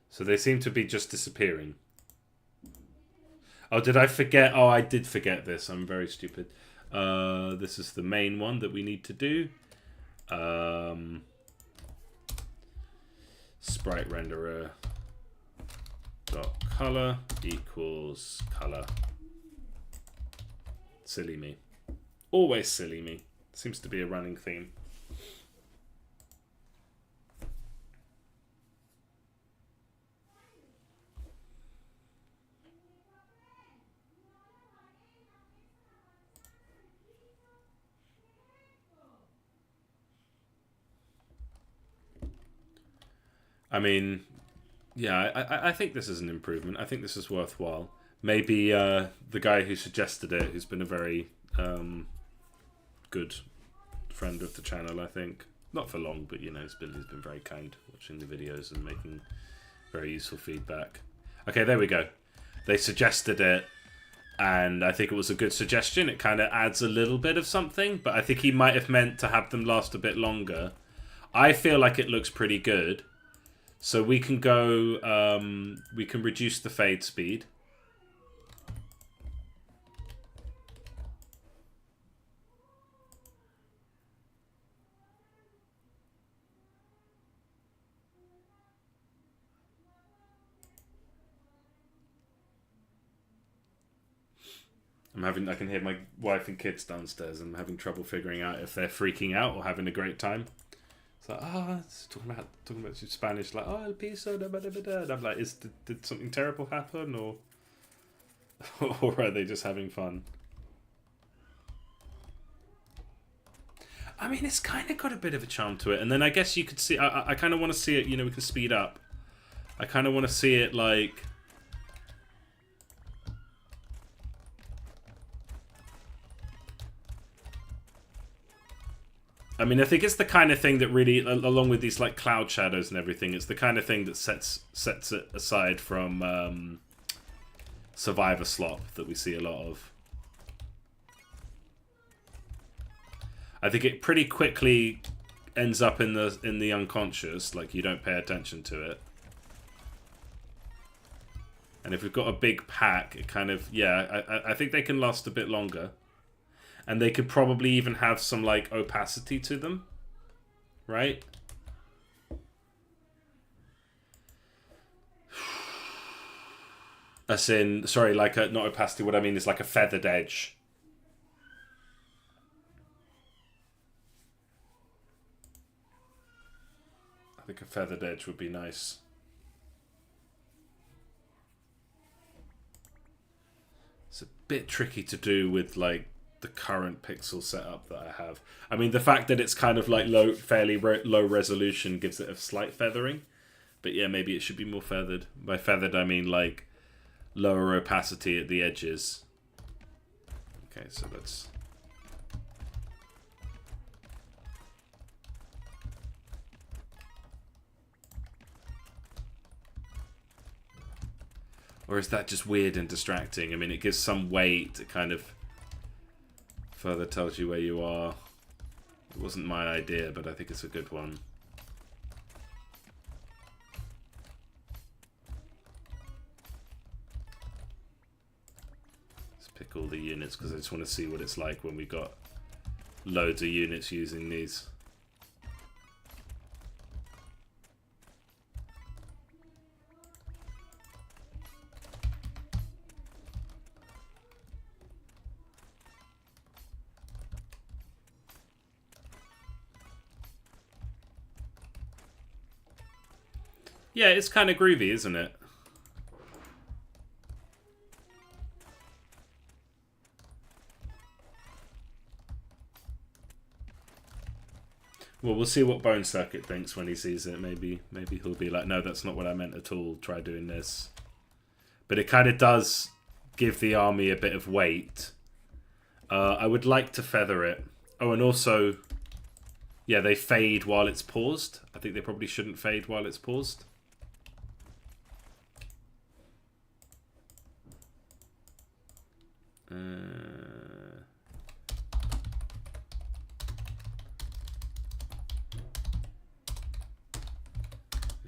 A: So they seem to be just disappearing. Oh, did I forget? Oh, I did forget this. I'm very stupid. This is the main one that we need to do. Sprite renderer dot color equals color. Silly me. Always silly me. Seems to be a running theme. I mean, yeah, I think this is an improvement. I think this is worthwhile. Maybe the guy who suggested it, who's been a very good friend of the channel, I think. Not for long, but, you know, he's been very kind watching the videos and making very useful feedback. Okay, there we go. They suggested it, and I think it was a good suggestion. It kind of adds a little bit of something, but I think he might have meant to have them last a bit longer. I feel like it looks pretty good. So we can go, we can reduce the fade speed. I can hear my wife and kids downstairs. I'm having trouble figuring out if they're freaking out or having a great time. It's like, it's talking about Spanish, like, el piso, da ba da ba da. And I'm like, did something terrible happen, or or are they just having fun? I mean, it's kind of got a bit of a charm to it. And then I guess you could see, I kind of want to see it, you know, we can speed up. I kind of want to see it like... I mean, I think it's the kind of thing that really, along with these like cloud shadows and everything, it's the kind of thing that sets it aside from Survivor Slop that we see a lot of. I think it pretty quickly ends up in the unconscious, like you don't pay attention to it. And if we've got a big pack, it kind of, yeah, I think they can last a bit longer. And they could probably even have some, like, opacity to them. right? As in, sorry, like not opacity. What I mean is like a feathered edge. I think a feathered edge would be nice. It's a bit tricky to do with like the current pixel setup that I have. I mean, the fact that it's kind of like fairly low resolution gives it a slight feathering. But yeah, maybe it should be more feathered. By feathered, I mean like lower opacity at the edges. Okay, so let's... Or is that just weird and distracting? I mean, it gives some weight. It kind of further tells you where you are. It wasn't my idea, but I think it's a good one. Let's pick all the units because I just want to see what it's like when we got loads of units using these. Yeah, it's kind of groovy, isn't it? Well, we'll see what Bone Circuit thinks when he sees it. Maybe he'll be like, no, that's not what I meant at all. Try doing this. But it kind of does give the army a bit of weight. I would like to feather it. Oh, and also, yeah, they fade while it's paused. I think they probably shouldn't fade while it's paused.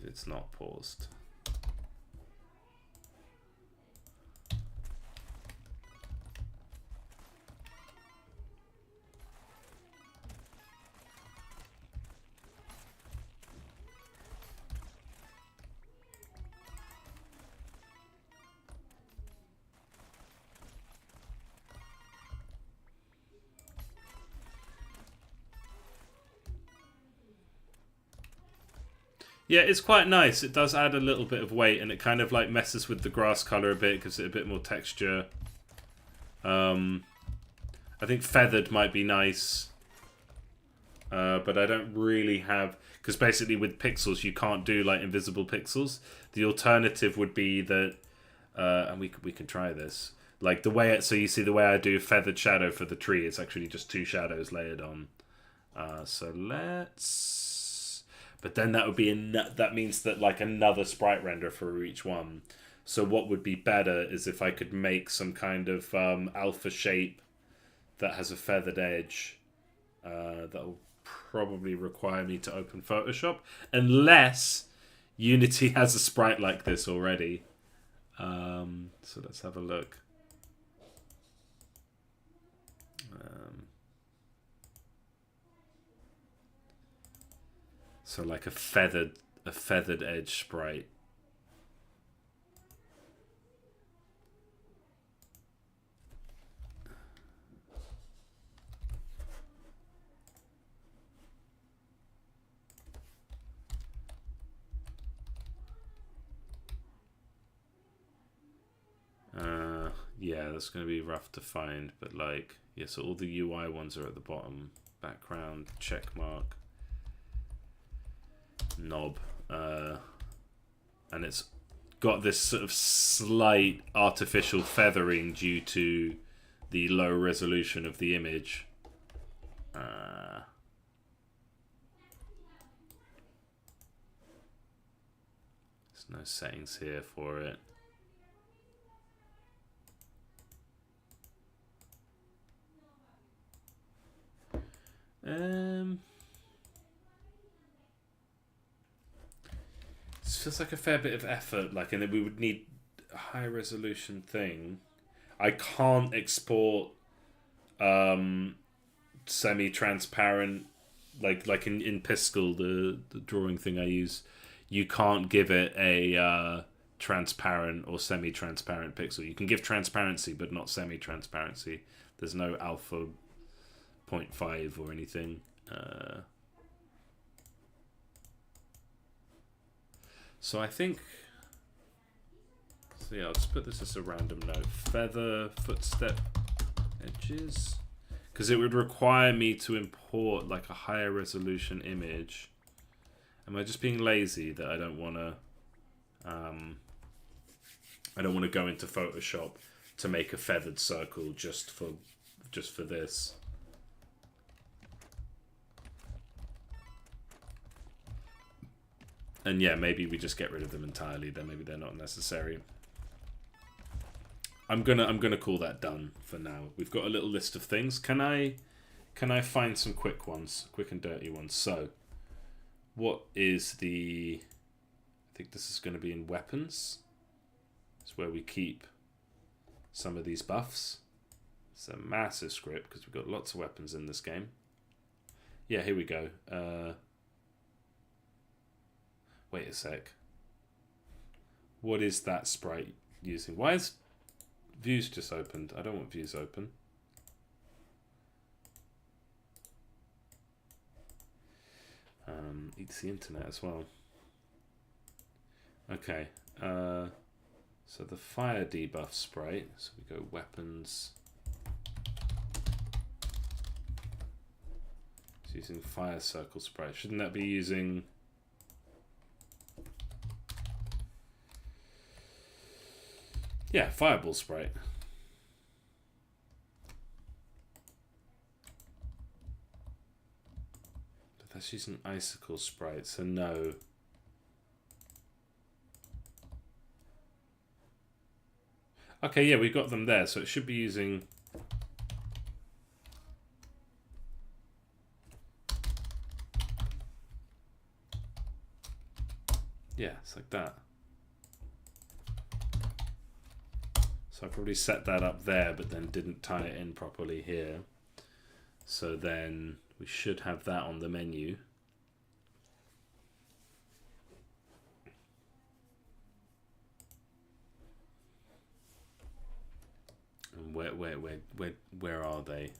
A: It's not paused. Yeah, it's quite nice. It does add a little bit of weight, and it kind of like messes with the grass color a bit, gives it a bit more texture. I think feathered might be nice, but I don't really have, because basically with pixels you can't do like invisible pixels. The alternative would be that, and we can try this. Like the way so you see the way I do feathered shadow for the tree, it's actually just two shadows layered on. So let's. But then that would be that means that like another sprite render for each one. So what would be better is if I could make some kind of alpha shape that has a feathered edge. That will probably require me to open Photoshop, unless Unity has a sprite like this already. So let's have a look. So like a feathered edge sprite. Yeah, that's going to be rough to find, but like, yeah, so all the UI ones are at the bottom. Background, check mark, knob, and it's got this sort of slight artificial feathering due to the low resolution of the image. There's no settings here for it. This feels like a fair bit of effort, like, and then we would need a high resolution thing. I can't export semi-transparent like in Piscal, the drawing thing I use, you can't give it a transparent or semi-transparent pixel. You can give transparency, but not semi-transparency. There's no alpha 0.5 or anything. So I think... So yeah, I'll just put this as a random note. Feather footstep edges. Because it would require me to import like a higher resolution image. Am I just being lazy that I don't want to... I don't want to go into Photoshop to make a feathered circle just for this. And yeah, maybe we just get rid of them entirely. Then maybe they're not necessary. I'm gonna call that done for now. We've got a little list of things. Can I find some quick ones, quick and dirty ones? So, what is the? I think this is going to be in weapons. It's where we keep some of these buffs. It's a massive script because we've got lots of weapons in this game. Yeah, here we go. Wait a sec. What is that sprite using? Why is views just opened? I don't want views open. Eats the internet as well. Okay. So the fire debuff sprite. So we go weapons. It's using fire circle sprite. Shouldn't that be using... Yeah, fireball sprite. But that's using icicle sprite, so no. Okay, yeah, we've got them there, so it should be using... Yeah, it's like that. So I probably set that up there, but then didn't tie it in properly here. So then we should have that on the menu. And where are they?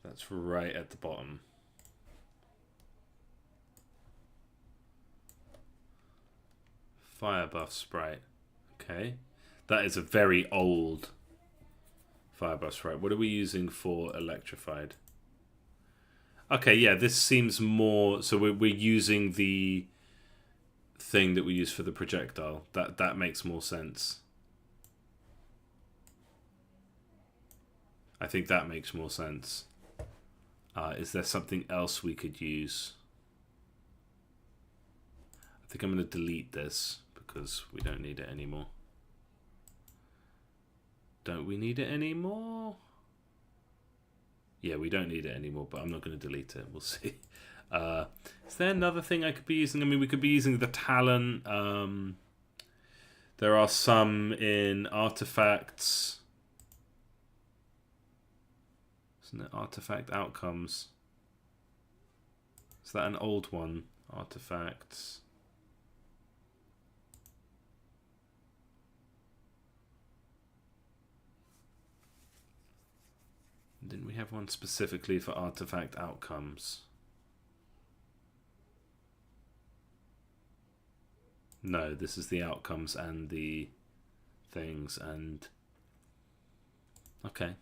A: That's right at the bottom. Fire buff sprite. Okay, that is a very old fire buff sprite. What are we using for electrified? Okay, yeah, this seems more... So we're using the thing that we use for the projectile. That makes more sense. I think that makes more sense. Is there something else we could use? I think I'm going to delete this because we don't need it anymore. Don't we need it anymore? Yeah, we don't need it anymore, but I'm not going to delete it. We'll see. Is there another thing I could be using? I mean, we could be using the talent. There are some in artifacts. Isn't it artifact outcomes? Is that an old one? Artifacts. Didn't we have one specifically for artifact outcomes? No, this is the outcomes and the things and... Okay.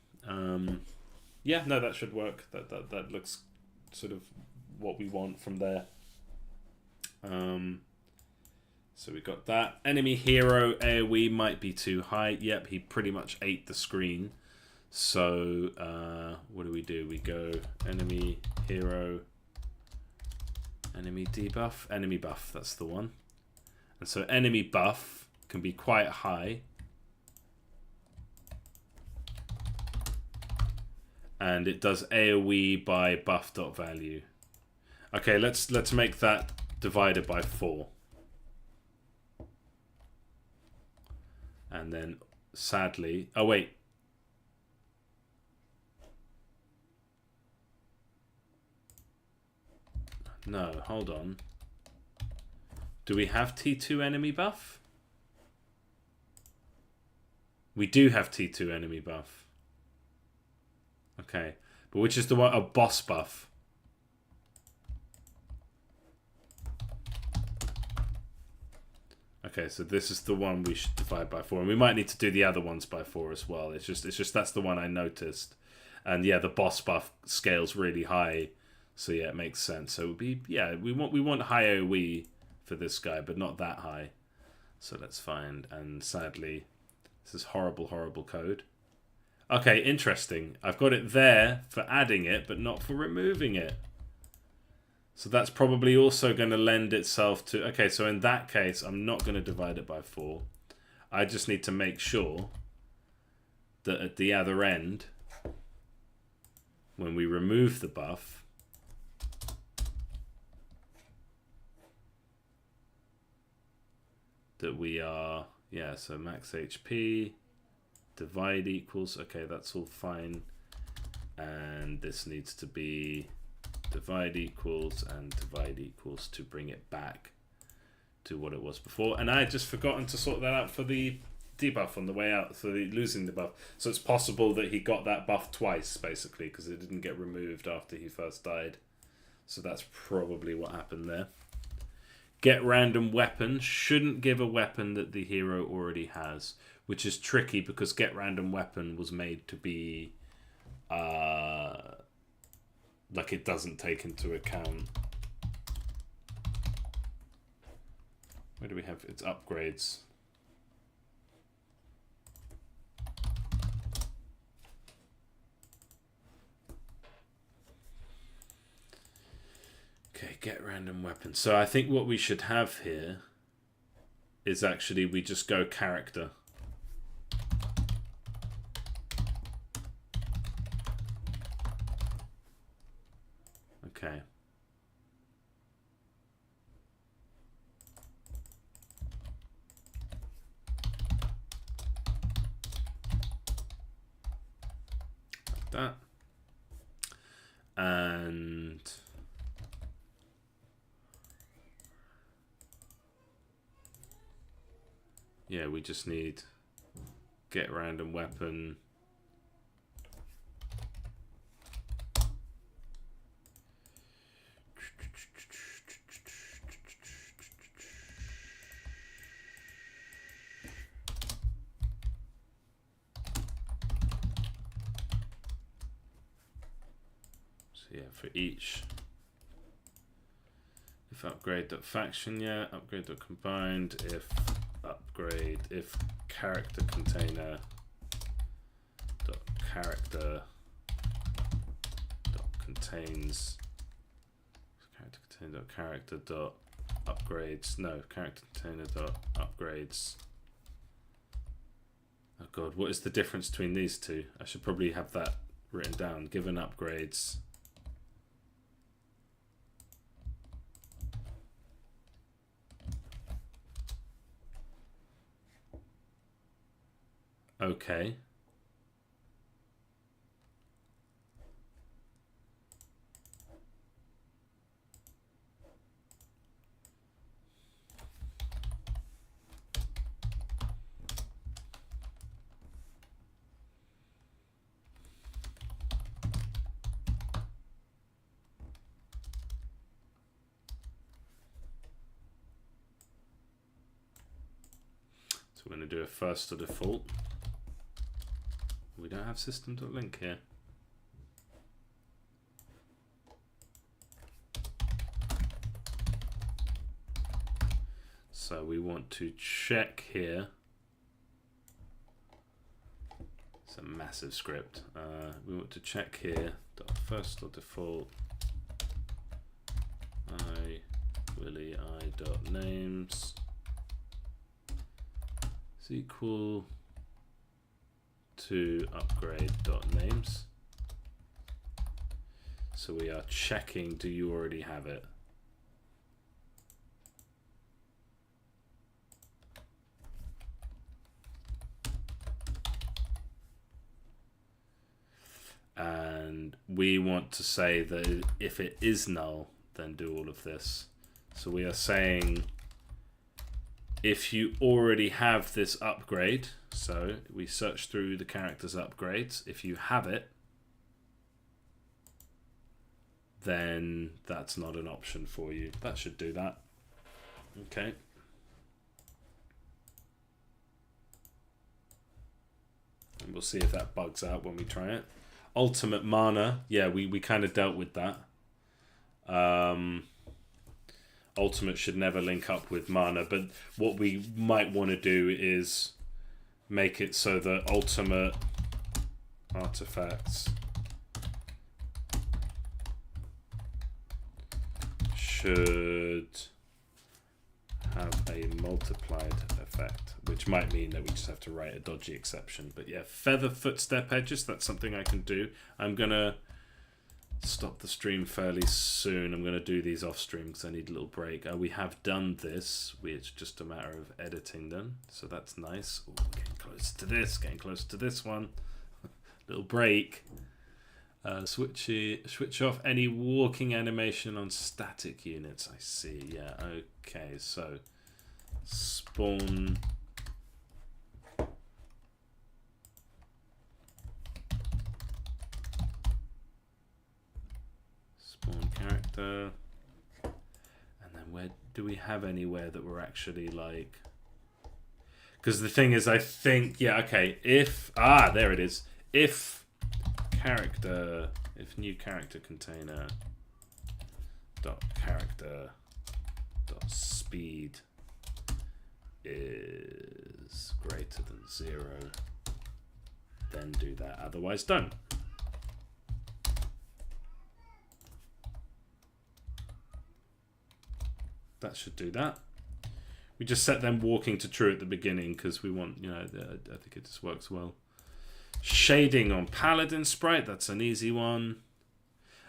A: Yeah, no, that should work. That looks sort of what we want from there. So we got that. Enemy hero AoE might be too high. Yep, he pretty much ate the screen. So what do? We go enemy hero, enemy debuff, enemy buff, that's the one. And so enemy buff can be quite high. And it does AoE by buff.value. Okay, let's make that divided by 4. And then sadly, oh wait. No, hold on. Do we have T2 enemy buff? We do have T2 enemy buff. Okay. But which is the one? A boss buff. Okay, so this is the one we should divide by 4. And we might need to do the other ones by 4 as well. It's just that's the one I noticed. And yeah, the boss buff scales really high. So yeah, it makes sense. So it would be, yeah, we want high AoE for this guy, but not that high. So let's find, and sadly, this is horrible, horrible code. Okay, interesting. I've got it there for adding it, but not for removing it. So that's probably also going to lend itself to... Okay, so in that case, I'm not going to divide it by 4. I just need to make sure that at the other end, when we remove the buff, that we are... Yeah, so max HP, divide equals... Okay, that's all fine. And this needs to be... divide equals and divide equals to bring it back to what it was before. And I had just forgotten to sort that out for the debuff on the way out, for the losing the buff. So it's possible that he got that buff twice, basically, because it didn't get removed after he first died. So that's probably what happened there. Get random weapon shouldn't give a weapon that the hero already has, which is tricky because get random weapon was made to be... like it doesn't take into account. Where do we have its upgrades? Okay, get random weapon. So I think what we should have here is actually we just go character. Okay. Like that. And yeah, we just need get random weapon. Yeah, for each. If upgrade.faction, yeah, upgrade.combined, if upgrade, if character container dot character dot contains character container dot character dot upgrades, no, character container dot upgrades. Oh god, what is the difference between these two? I should probably have that written down. Given upgrades. Okay. So we're going to do a first to default. We don't have system.link here. So we want to check here. It's a massive script. We want to check here. First default. I.names is equal to upgrade.names. So we are checking, do you already have it? And we want to say that if it is null, then do all of this. So we are saying if you already have this upgrade, so we search through the character's upgrades, if you have it, then that's not an option for you. That should do that. Okay. And we'll see if that bugs out when we try it. Ultimate mana, yeah, we kind of dealt with that. Ultimate should never link up with mana, but what we might want to do is make it so that ultimate artifacts should have a multiplied effect, which might mean that we just have to write a dodgy exception. But yeah, feather footstep edges, that's something I can do. I'm gonna stop the stream fairly soon. I'm going to do these off stream because I need a little break. We have done this. It's just a matter of editing them. So that's nice. Ooh, getting close to this. Getting close to this one. Little break. Switch off any walking animation on static units. I see. Yeah. Okay. So spawn. Character, and then where do we have anywhere that we're actually like, because the thing is, I think, yeah, okay, if there it is, if new character container dot character dot speed is greater than 0, then do that, otherwise don't. That should do that. We just set them walking to true at the beginning because we want, I think it just works well. Shading on Paladin sprite, that's an easy one.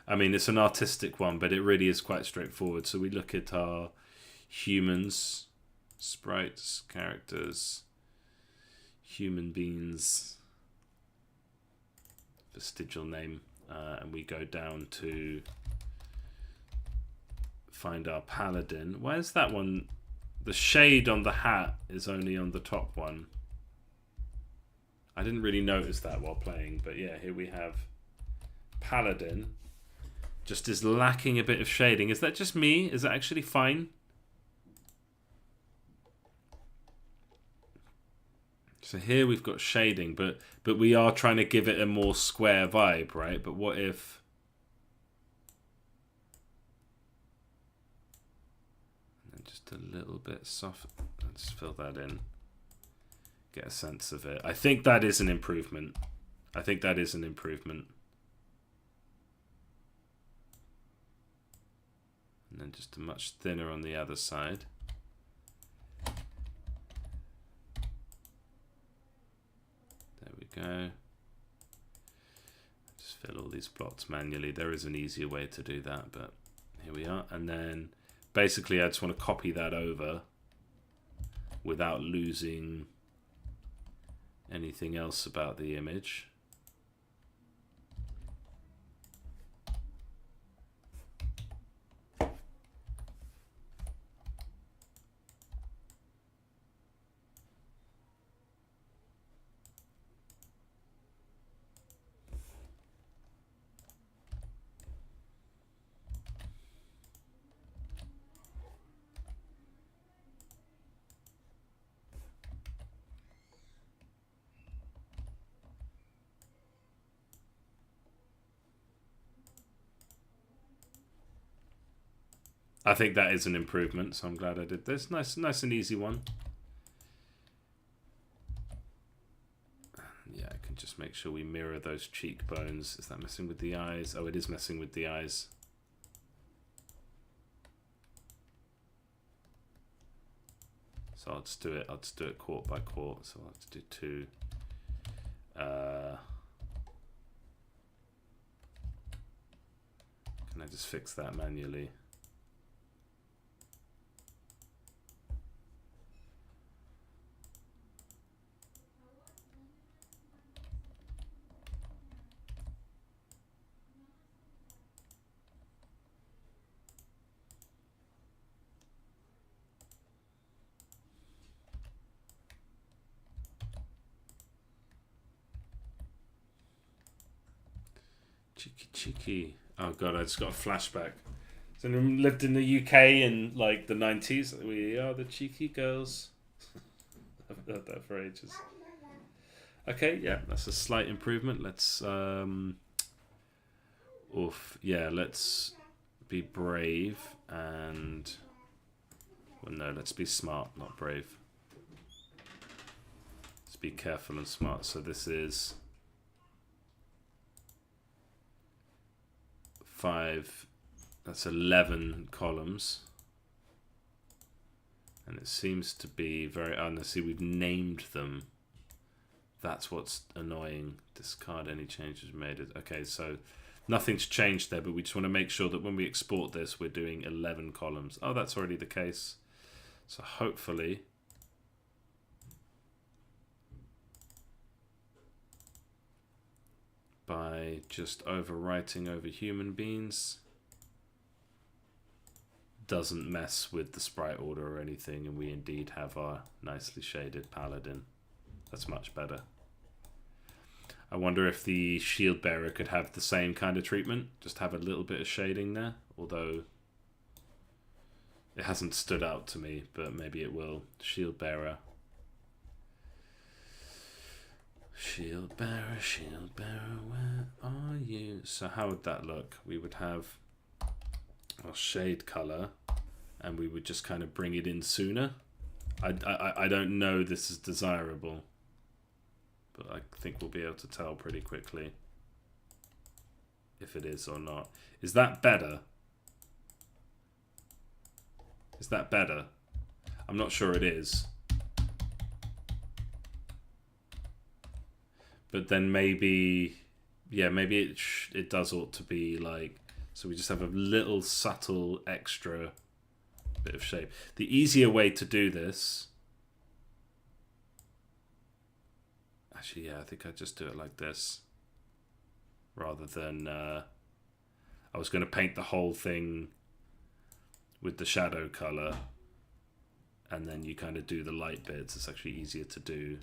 A: I mean, it's an artistic one, but it really is quite straightforward. So we look at our humans, sprites, characters, human beings, vestigial name, and we go down to find our paladin. Why is that one? The shade on the hat is only on the top one. I didn't really notice that while playing, but yeah, here we have paladin. Just is lacking a bit of shading. Is that just me? Is that actually fine? So here we've got shading, but we are trying to give it a more square vibe, right? But what if just a little bit soft? Let's fill that in. Get a sense of it. I think that is an improvement. I think that is an improvement. And then just a much thinner on the other side. There we go. Just fill all these blocks manually. There is an easier way to do that, but here we are. And then basically I just want to copy that over without losing anything else about the image. I think that is an improvement, so I'm glad I did this. Nice and easy one. Yeah, I can just make sure we mirror those cheekbones. Is that messing with the eyes? Oh, it is messing with the eyes. So I'll just do it quart by quart. So I'll have to do 2. Can I just fix that manually? Cheeky, cheeky. Oh god, I just got a flashback. So I lived in the UK in like the 90s. We are the cheeky girls. I've heard that for ages. Okay, yeah, that's a slight improvement. Let's let's be brave and well no, let's be smart, not brave. Let's be careful and smart. So this is 5, that's 11 columns. And it seems to be very, see we've named them. That's what's annoying. Discard any changes made. Okay, so nothing's changed there, but we just want to make sure that when we export this, we're doing 11 columns. Oh, that's already the case. So hopefully, by just overwriting over human beings, doesn't mess with the sprite order or anything, and we indeed have our nicely shaded paladin. That's much better. I wonder if the shield bearer could have the same kind of treatment, just have a little bit of shading there, although it hasn't stood out to me, but maybe it will. Shield bearer. Shield bearer, where are you? So how would that look? We would have our shade color, and we would just kind of bring it in sooner. I don't know this is desirable, but I think we'll be able to tell pretty quickly if it is or not. Is that better? Is that better? I'm not sure it is. But then maybe, yeah, maybe it does ought to be like, so we just have a little subtle extra bit of shape. The easier way to do this, actually, yeah, I think I'd just do it like this, rather than, I was going to paint the whole thing with the shadow color, and then you kind of do the light bits. It's actually easier to do.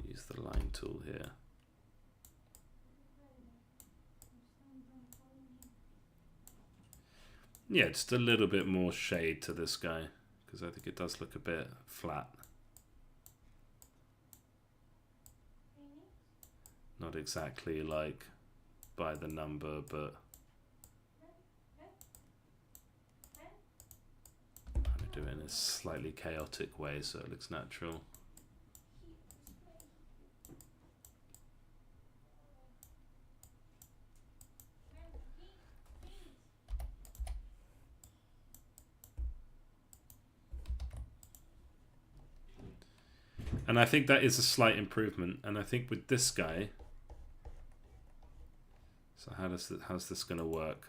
A: Use the line tool here. Yeah, just a little bit more shade to this guy, because I think it does look a bit flat. Not exactly like by the number, but I'm going to do it in a slightly chaotic way so it looks natural. And I think that is a slight improvement. And I think with this guy, so how's this going to work?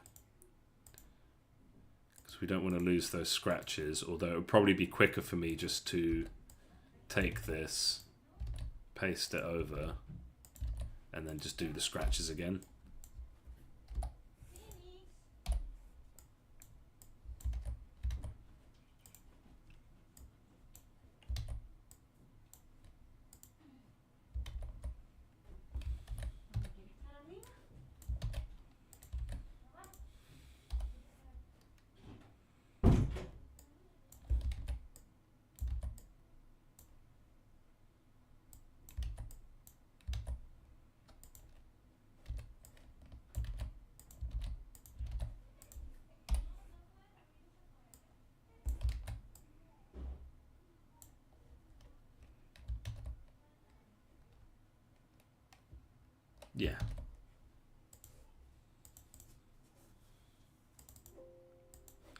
A: Because we don't want to lose those scratches, although it would probably be quicker for me just to take this, paste it over, and then just do the scratches again. Yeah.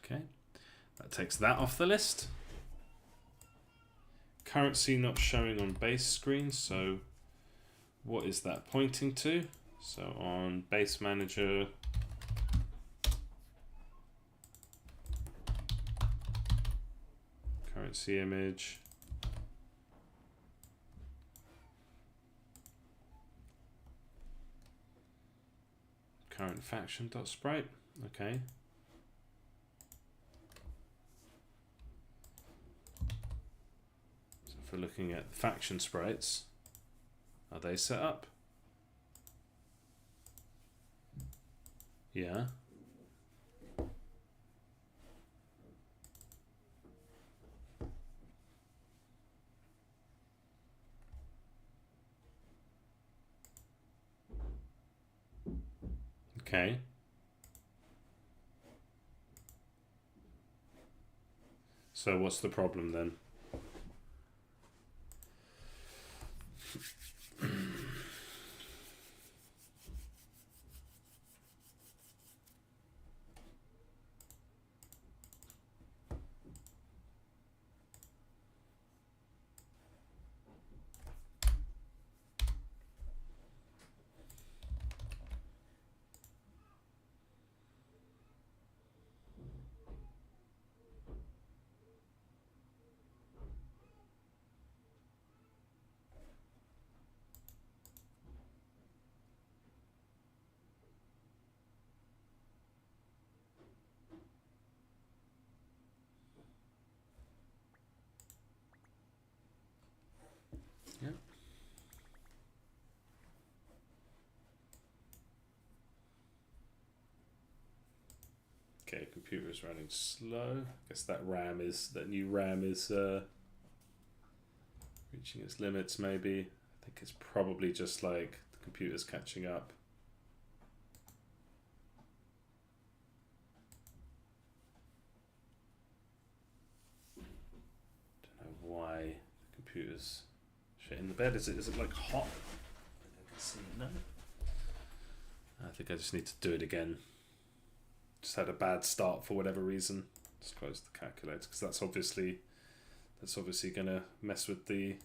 A: Okay, that takes that off the list. Currency not showing on base screen, so what is that pointing to? So on base manager, currency image, current faction.sprite. Okay. So for looking at faction sprites. Are they set up? Yeah. Okay. So what's the problem then? Yeah. Okay, computer is running slow. Guess that new RAM is reaching its limits maybe. I think it's probably just like the computer's catching up. Don't know why the computer's shit in the bed. Is it like hot? I can see no. I think I just need to do it again. Just had a bad start for whatever reason. Just close the calculator because that's obviously gonna mess with things.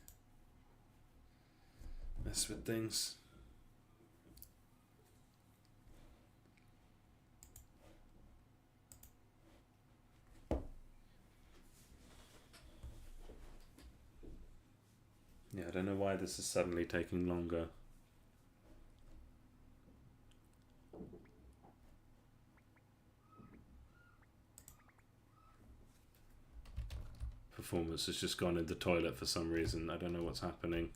A: Yeah, I don't know why this is suddenly taking longer. Performance has just gone in the toilet for some reason. I don't know what's happening.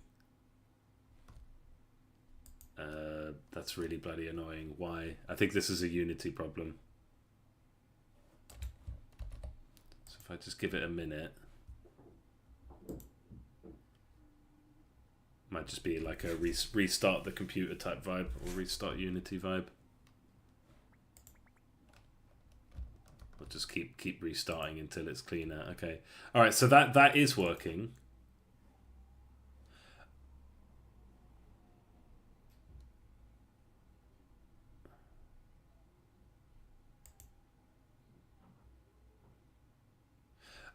A: That's really bloody annoying. Why? I think this is a Unity problem. So if I just give it a minute, might just be like a restart the computer type vibe or restart Unity vibe. We'll just keep restarting until it's cleaner. Okay. All right. So that is working.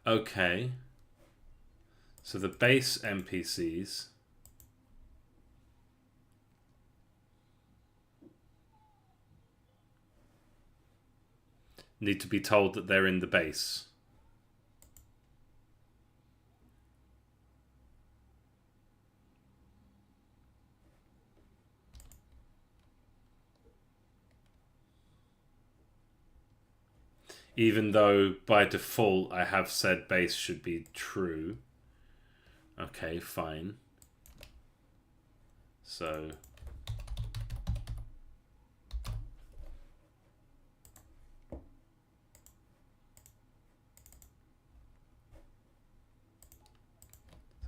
A: Okay. So the base NPCs need to be told that they're in the base. Even though by default I have said base should be true. Okay, fine. So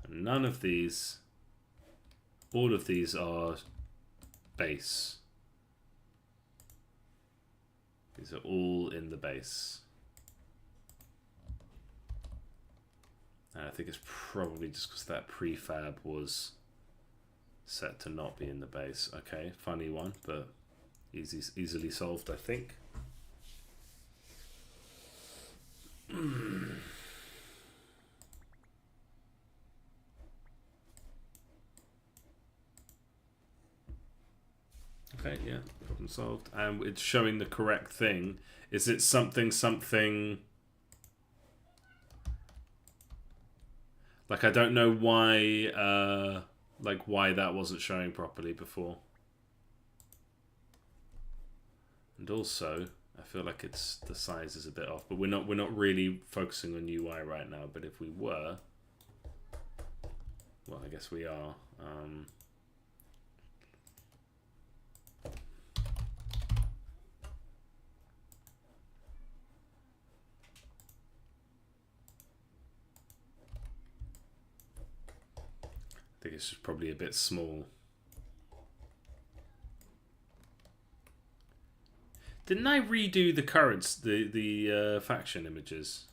A: none of these, all of these are base. These are all in the base. And I think it's probably just because that prefab was set to not be in the base. Okay, funny one, but easily solved, I think. Okay, yeah, problem solved. And it's showing the correct thing. Is it something? Like, I don't know why, why that wasn't showing properly before. And also, I feel like the size is a bit off, but we're not really focusing on UI right now. But if we were, Well, I guess we are. I think it's just probably a bit small. Didn't I redo the currents, the faction images?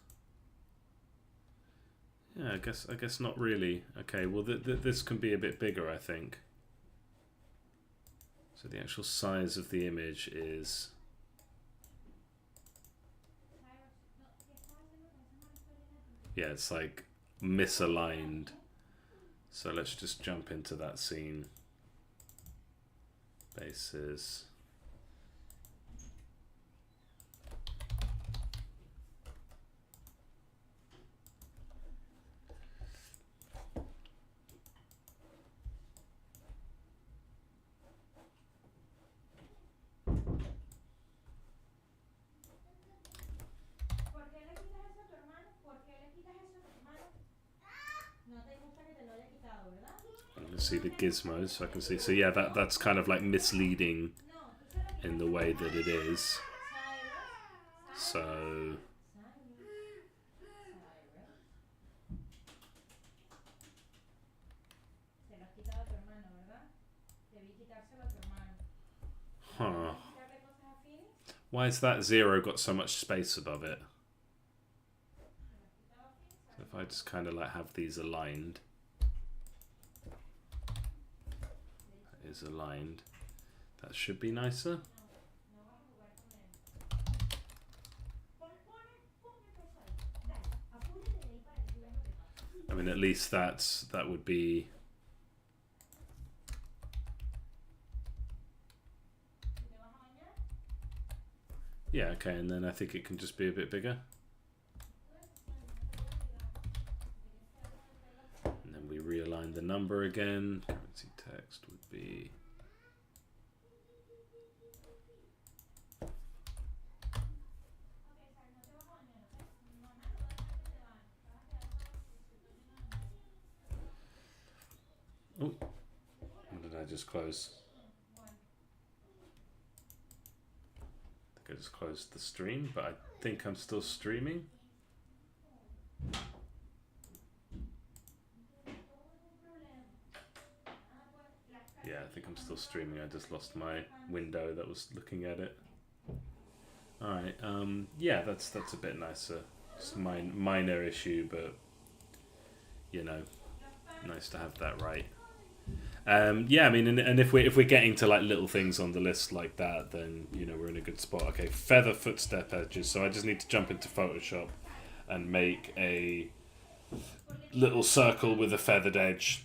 A: Yeah, I guess not really. Okay, well this can be a bit bigger, I think. So the actual size of the image is... Yeah, it's like misaligned. So let's just jump into that scene. Bases. See the gizmos, so I can see. So yeah, that's kind of like misleading in the way that it is. So huh. Why has that 0 got so much space above it? So if I just kind of like have these aligned. Is aligned. That should be nicer. I mean, at least that would be... Yeah, okay, and then I think it can just be a bit bigger. And then we realign the number again. Currency text would be... Oh, what did I just close? I think I just closed the stream, but I think I'm still streaming. Yeah, I think I'm still streaming. I just lost my window that was looking at it. Alright, yeah, that's a bit nicer. It's a minor issue, but, you know, nice to have that right. Yeah, I mean, and if we're getting to like little things on the list like that, then you know we're in a good spot. Okay, feather footstep edges. So I just need to jump into Photoshop and make a little circle with a feathered edge.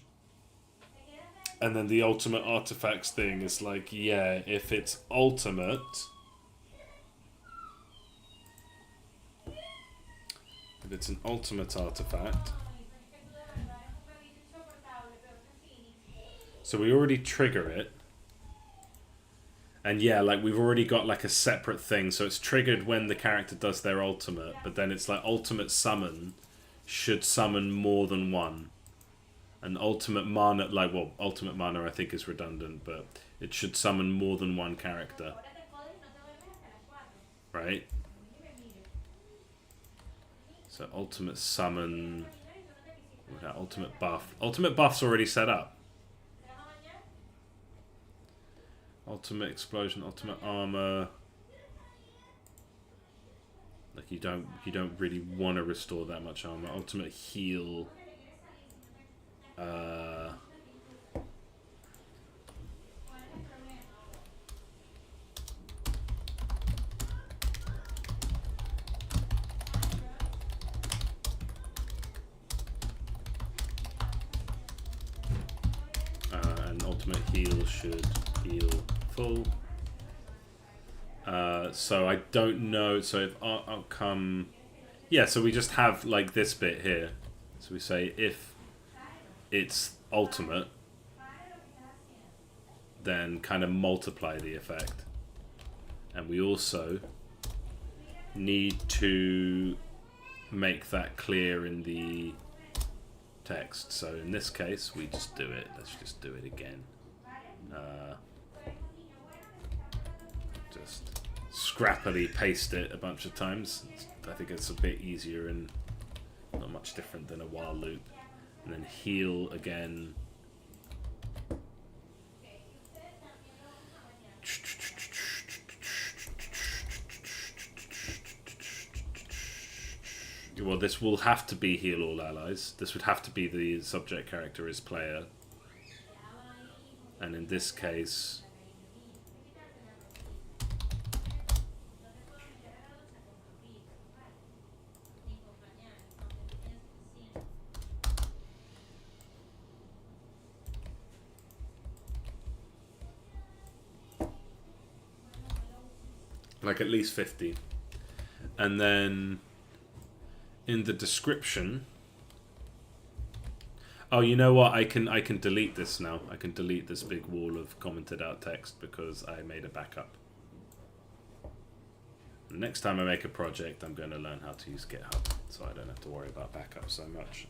A: And then the ultimate artifacts thing is like, yeah, if it's ultimate, if it's an ultimate artifact. So we already trigger it. And yeah, like we've already got like a separate thing. So it's triggered when the character does their ultimate. But then it's like ultimate summon should summon more than one. And ultimate mana, like, well, ultimate mana I think is redundant. But it should summon more than one character. Right? So ultimate summon... ultimate buff. Ultimate buff's already set up. Ultimate explosion, ultimate armor. Like you don't really want to restore that much armor. Ultimate heal. And ultimate heal should heal full. So I don't know. So if outcome, yeah. So we just have like this bit here. So we say if it's ultimate, then kind of multiply the effect. And we also need to make that clear in the text. So in this case, we just do it. Let's just do it again. Just scrappily paste it a bunch of times. I think it's a bit easier and not much different than a while loop. And then heal again. Well, this will have to be heal all allies. This would have to be the subject character as player. And in this case... like at least 50. And then in the description... Oh, you know what? I can delete this now. I can delete this big wall of commented out text because I made a backup. Next time I make a project, I'm going to learn how to use GitHub, so I don't have to worry about backup so much.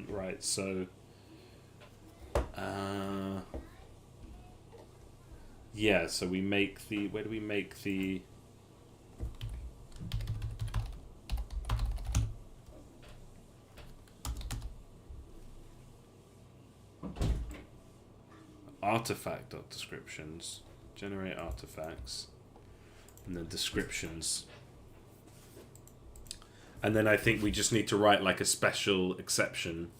A: Right, so... yeah, so we make the... Where do we make the... artifact.descriptions, generate artifacts, and then descriptions. And then I think we just need to write like a special exception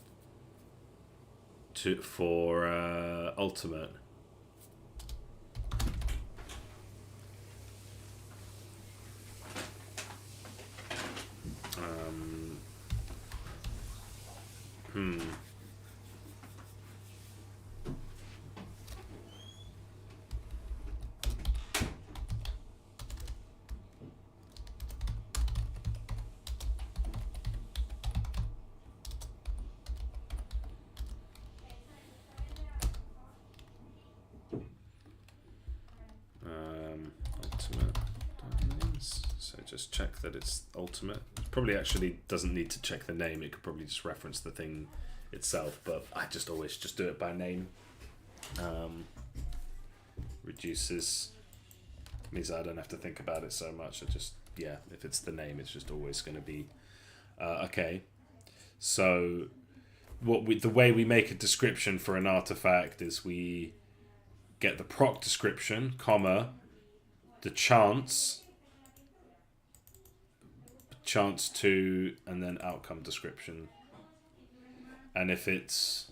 A: for ultimate. Ultimate names. So just check that it's ultimate. Probably actually doesn't need to check the name. It could probably just reference the thing itself, but I just always just do it by name. Reduces means I don't have to think about it so much. I just, yeah, if it's the name, it's just always going to be okay. So the way we make a description for an artifact is we get the proc description, comma, the chance to, and then outcome description. And if it's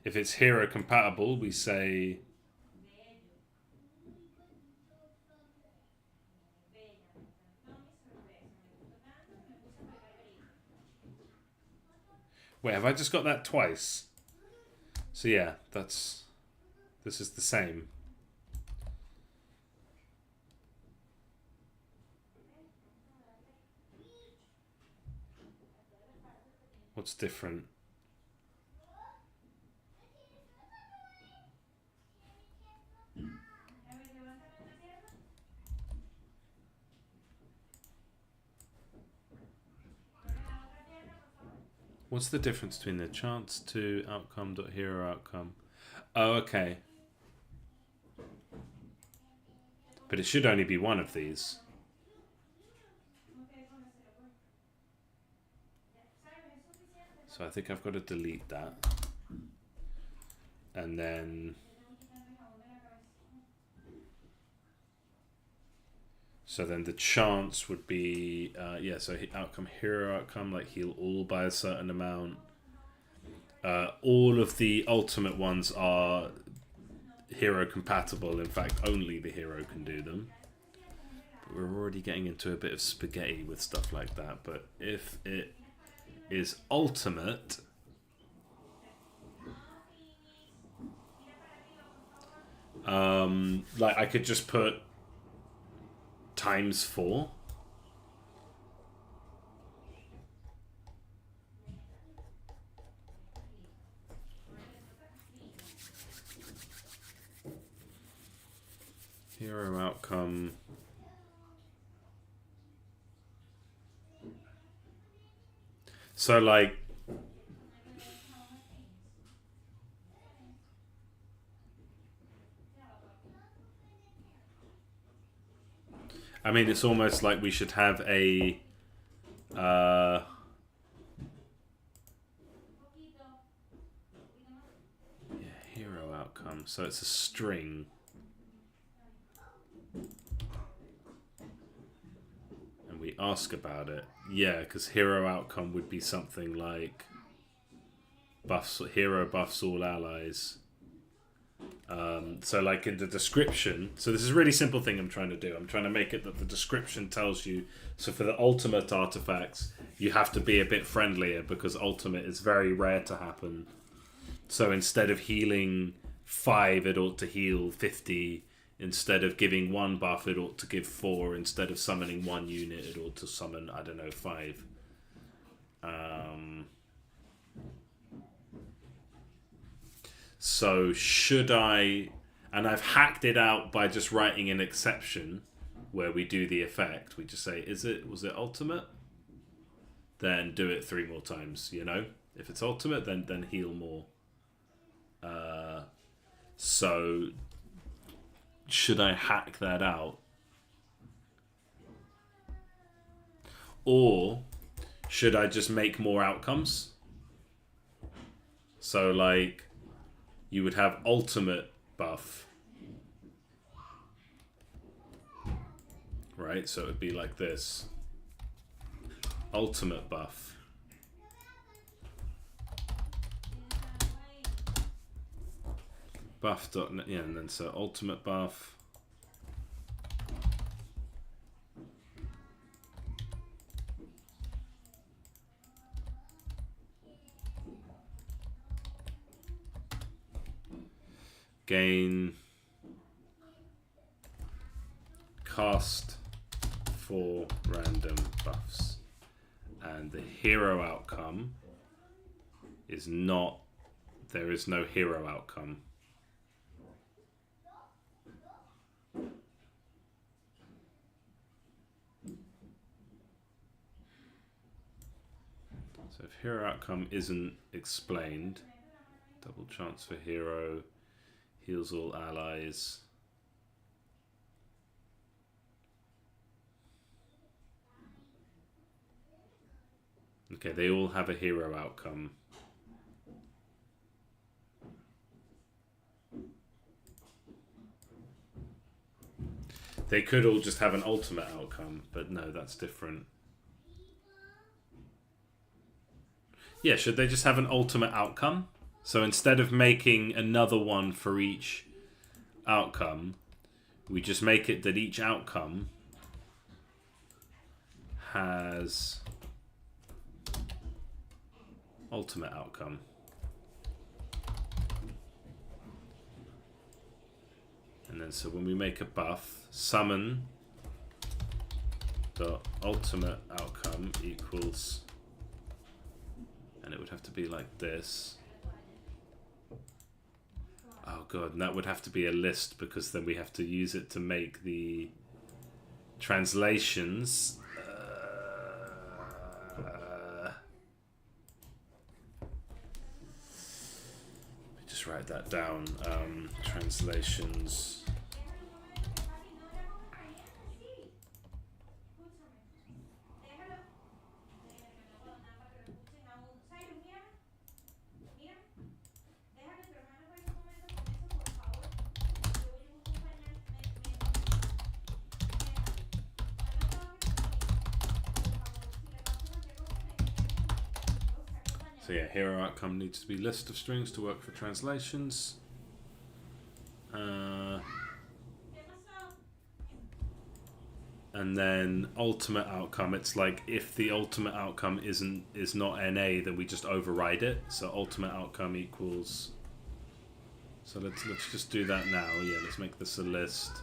A: if it's hero compatible, we say wait, have I just got that twice? So yeah, this is the same. What's different? What's the difference between the chance to outcome.hero outcome? Oh, okay. But it should only be one of these. So I think I've got to delete that. And then... so then the chance would be... yeah, so outcome, hero outcome, like heal all by a certain amount. All of the ultimate ones are hero compatible. In fact, only the hero can do them. But we're already getting into a bit of spaghetti with stuff like that. But if it is ultimate, like I could just put ×4. Hero outcome So like, I mean, it's almost like we should have a hero outcome. So it's a string. And we ask about it. Yeah, because hero outcome would be something like hero buffs all allies. So like in the description, so this is a really simple thing I'm trying to do. I'm trying to make it that the description tells you, so for the ultimate artifacts, you have to be a bit friendlier because ultimate is very rare to happen. So instead of healing 5, it ought to heal 50. Instead of giving 1 buff, it ought to give 4. Instead of summoning 1 unit, it ought to summon, I don't know, 5. So should I... And I've hacked it out by just writing an exception where we do the effect. We just say, was it ultimate? Then do it 3 more times, you know? If it's ultimate, then heal more. So should I hack that out? Or should I just make more outcomes? So like you would have ultimate buff. Right? So it would be like this. Ultimate buff. Buff dot, yeah, and then so ultimate buff. Gain cast 4 random buffs. And the hero outcome is not, there is no hero outcome. So if hero outcome isn't explained, double chance for hero, heals all allies. Okay, they all have a hero outcome. They could all just have an ultimate outcome, but no, that's different. Yeah, should they just have an ultimate outcome? So instead of making another one for each outcome, we just make it that each outcome has ultimate outcome. And then so when we make a buff, summon the ultimate outcome equals, and it would have to be like this. Oh god, and that would have to be a list because then we have to use it to make the translations. Let me just write that down. Translations. So yeah, hero outcome needs to be list of strings to work for translations. And then ultimate outcome, it's like if the ultimate outcome is not NA, then we just override it. So ultimate outcome equals. So let's just do that now. Yeah, let's make this a list.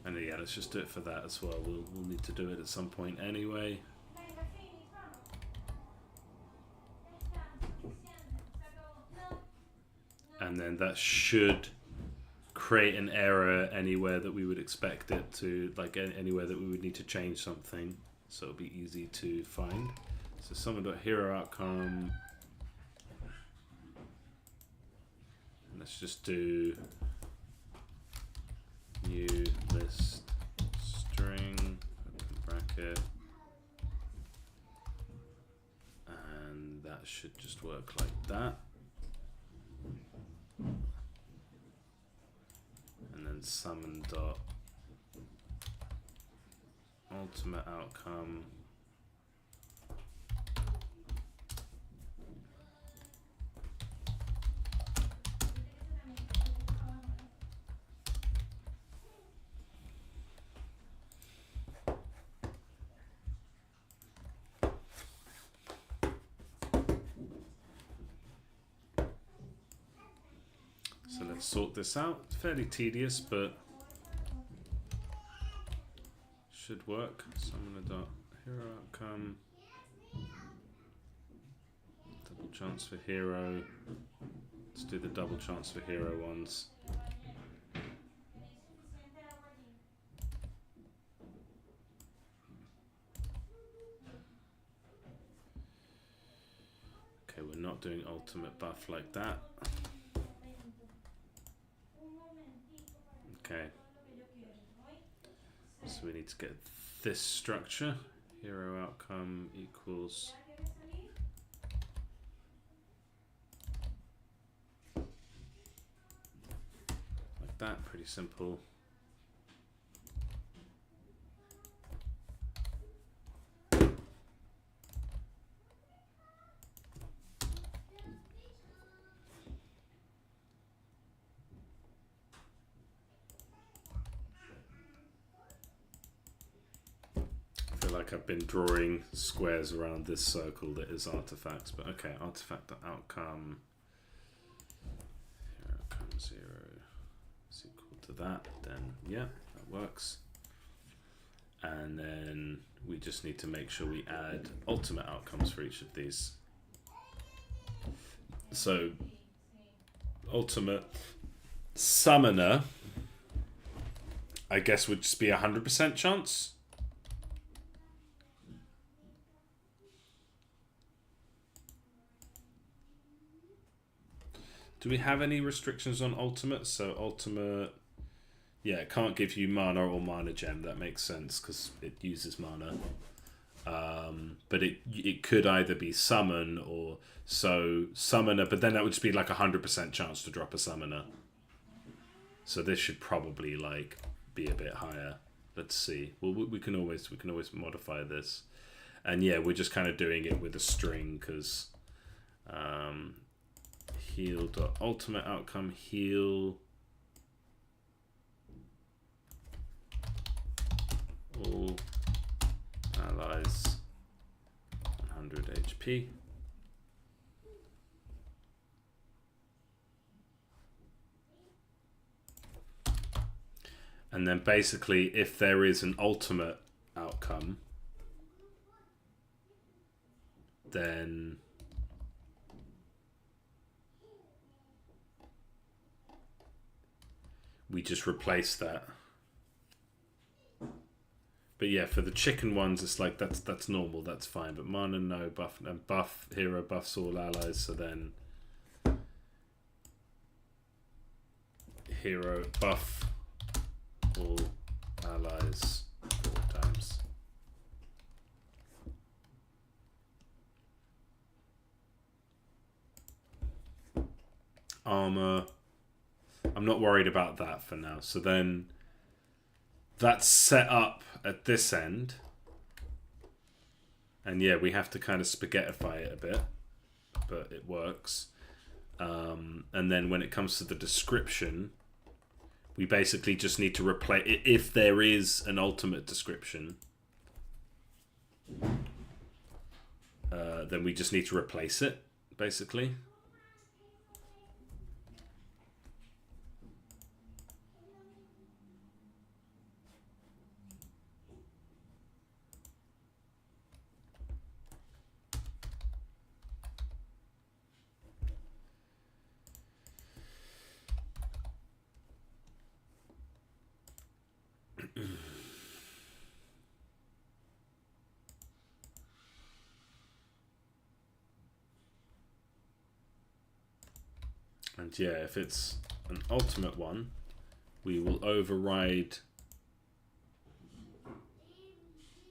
A: And yeah, let's just do it for that as well. We'll need to do it at some point anyway. And then that should create an error anywhere that we would expect it to, like anywhere that we would need to change something. So it'll be easy to find. So summon.heroOutcome. Let's just do new list string, open bracket. And that should just work like that. And then summon dot ultimate outcome. So let's sort this out. It's fairly tedious, but should work. Summon a dot hero outcome. Double chance for hero. Let's do the double chance for hero ones. Okay, we're not doing ultimate buff like that. Okay. So we need to get this structure. Hero outcome equals like that, pretty simple. I feel like I've been drawing squares around this circle that is artifacts, but okay, artifact outcome. Here outcome 0 is equal to that, then yeah, that works. And then we just need to make sure we add ultimate outcomes for each of these. So ultimate summoner, I guess, would just be 100% chance. Do we have any restrictions on ultimate? So ultimate, yeah, it can't give you mana or mana gem. That makes sense because it uses mana. But it could either be summon or so summoner, but then that would just be like 100% chance to drop a summoner. So this should probably like be a bit higher. Let's see. Well, we can always modify this, and yeah, we're just kind of doing it with a string because heal dot ultimate outcome heal all allies 100 HP. And then basically if there is an ultimate outcome, then we just replace that. But yeah, for the chicken ones, it's like that's normal, that's fine. But mana no buff, and buff hero buffs all allies. So then hero buff all allies 4 times. Armor. I'm not worried about that for now. So then that's set up at this end. And yeah, we have to kind of spaghettify it a bit, but it works. And then when it comes to the description, we basically just need to replace it. If there is an ultimate description, then we just need to replace it, basically. And yeah, if it's an ultimate one, we will override.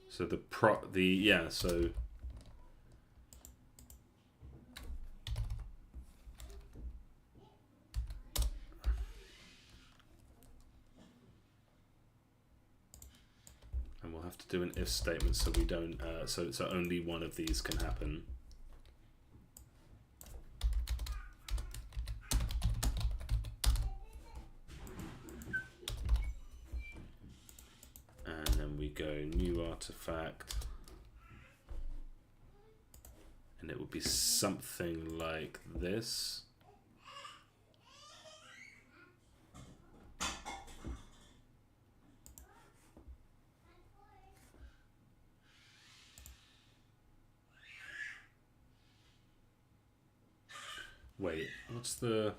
A: So so and we'll have to do an if statement so we don't so only one of these can happen. And then we go new artifact, and it would be something like this. Wait, what's the...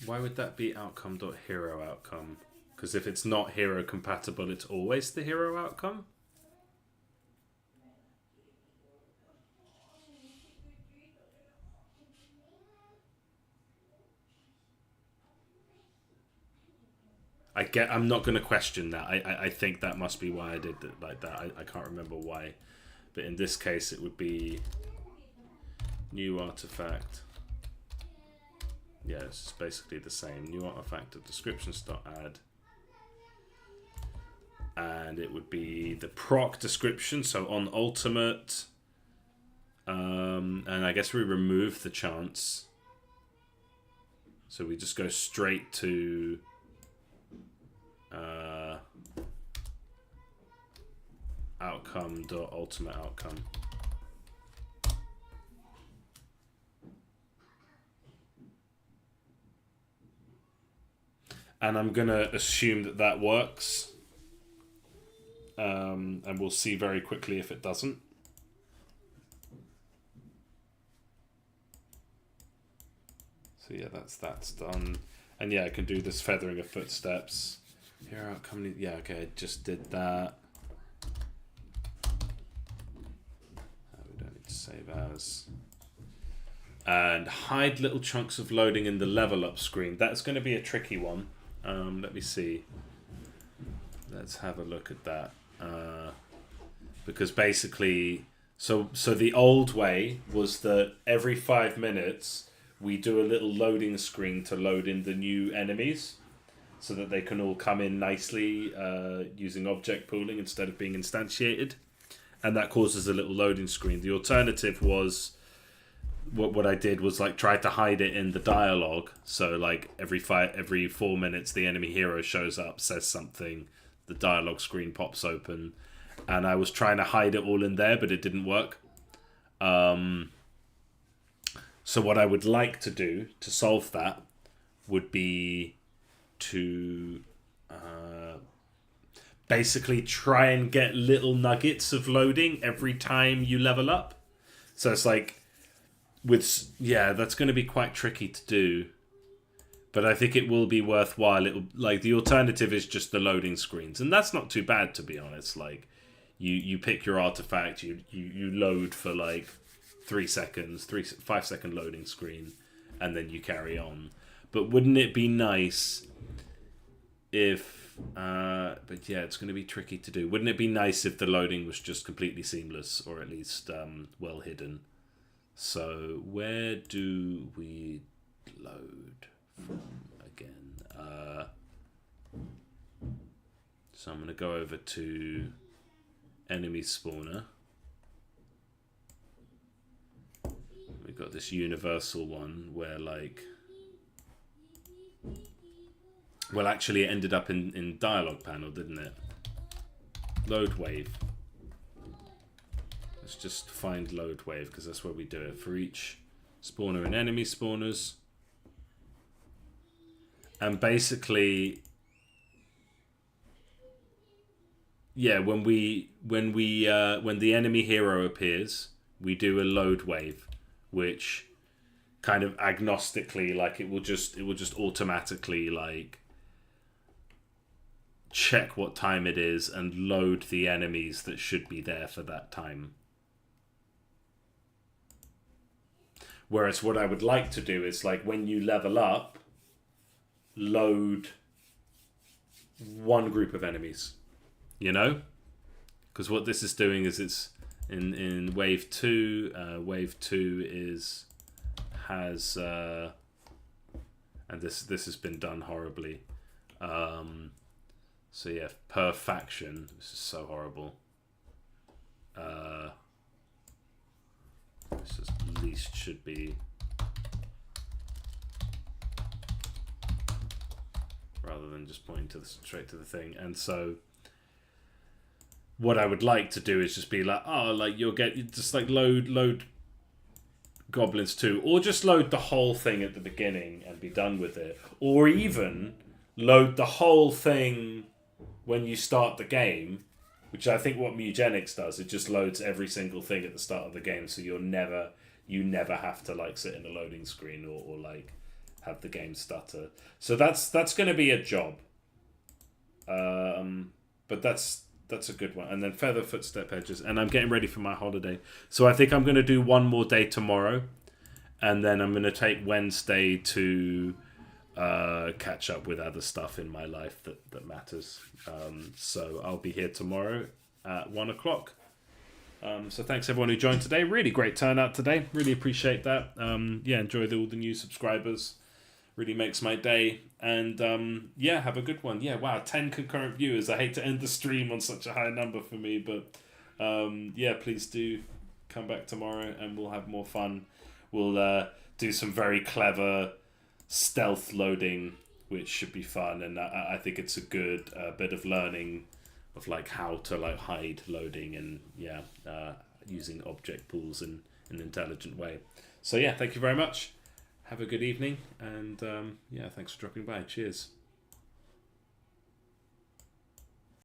A: Why would that be outcome.hero outcome? Because if it's not hero compatible, it's always the hero outcome? I'm not going to question that. I think that must be why I did it like that. I can't remember why. But in this case, it would be new artifact. Yeah, it's basically the same. New artifact of descriptions.add. And it would be the proc description. So on ultimate. And I guess we remove the chance. So we just go straight to... outcome.ultimate outcome. And I'm going to assume that that works. And we'll see very quickly if it doesn't. So yeah, that's done. And yeah, I can do this feathering of footsteps. Here outcome. Yeah, okay, I just did that. We don't need to save as. And hide little chunks of loading in the level up screen. That's going to be a tricky one. Let me see. Let's have a look at that. Because basically, so the old way was that every 5 minutes we do a little loading screen to load in the new enemies, so that they can all come in nicely using object pooling instead of being instantiated, and that causes a little loading screen. The alternative was what I did was like try to hide it in the dialogue. So like every 4 minutes the enemy hero shows up, says something, the dialogue screen pops open, and I was trying to hide it all in there, but it didn't work. So what I would like to do to solve that would be to basically try and get little nuggets of loading every time you level up. So it's like that's going to be quite tricky to do, but I think it will be worthwhile. It'll, like, the alternative is just the loading screens, and that's not too bad, to be honest. Like, you pick your artifact, you load for like 3 seconds, 5 second loading screen, and then you carry on. But wouldn't it be nice if but yeah, it's going to be tricky to do. Wouldn't it be nice if the loading was just completely seamless, or at least well hidden? So where do we load from again? So I'm going to go over to enemy spawner. We've got this universal one where, like, well, actually it ended up in dialogue panel, didn't it? Load wave. Let's just find load wave, because that's where we do it for each spawner and enemy spawners. And basically, yeah, when the enemy hero appears, we do a load wave, which kind of agnostically, like, it will just automatically, like, check what time it is and load the enemies that should be there for that time. Whereas what I would like to do is like when you level up, load one group of enemies, you know? Because what this is doing is it's in wave 2. Wave 2 has and this has been done horribly. So yeah, per faction, this is so horrible. This is at least should be, rather than just pointing to straight to the thing. And so what I would like to do is just be like, oh, like you just like load goblins too, or just load the whole thing at the beginning and be done with it, or even load the whole thing when you start the game, which I think what Mugenics does. It just loads every single thing at the start of the game, so you never have to like sit in a loading screen or like have the game stutter. So that's going to be a job, but that's a good one. And then feather footstep edges, and I'm getting ready for my holiday, so I think I'm going to do one more day tomorrow, and then I'm going to take Wednesday to catch up with other stuff in my life that matters. So I'll be here tomorrow at 1 o'clock. So thanks everyone who joined today. Really great turnout today. Really appreciate that. Yeah, enjoy all the new subscribers. Really makes my day. And yeah, have a good one. Yeah, wow, 10 concurrent viewers. I hate to end the stream on such a high number for me, but yeah, please do come back tomorrow and we'll have more fun. We'll do some very clever stealth loading, which should be fun, and I think it's a good bit of learning of like how to like hide loading and using object pools in an intelligent way. So yeah, thank you very much. Have a good evening, and yeah, thanks for dropping by. Cheers.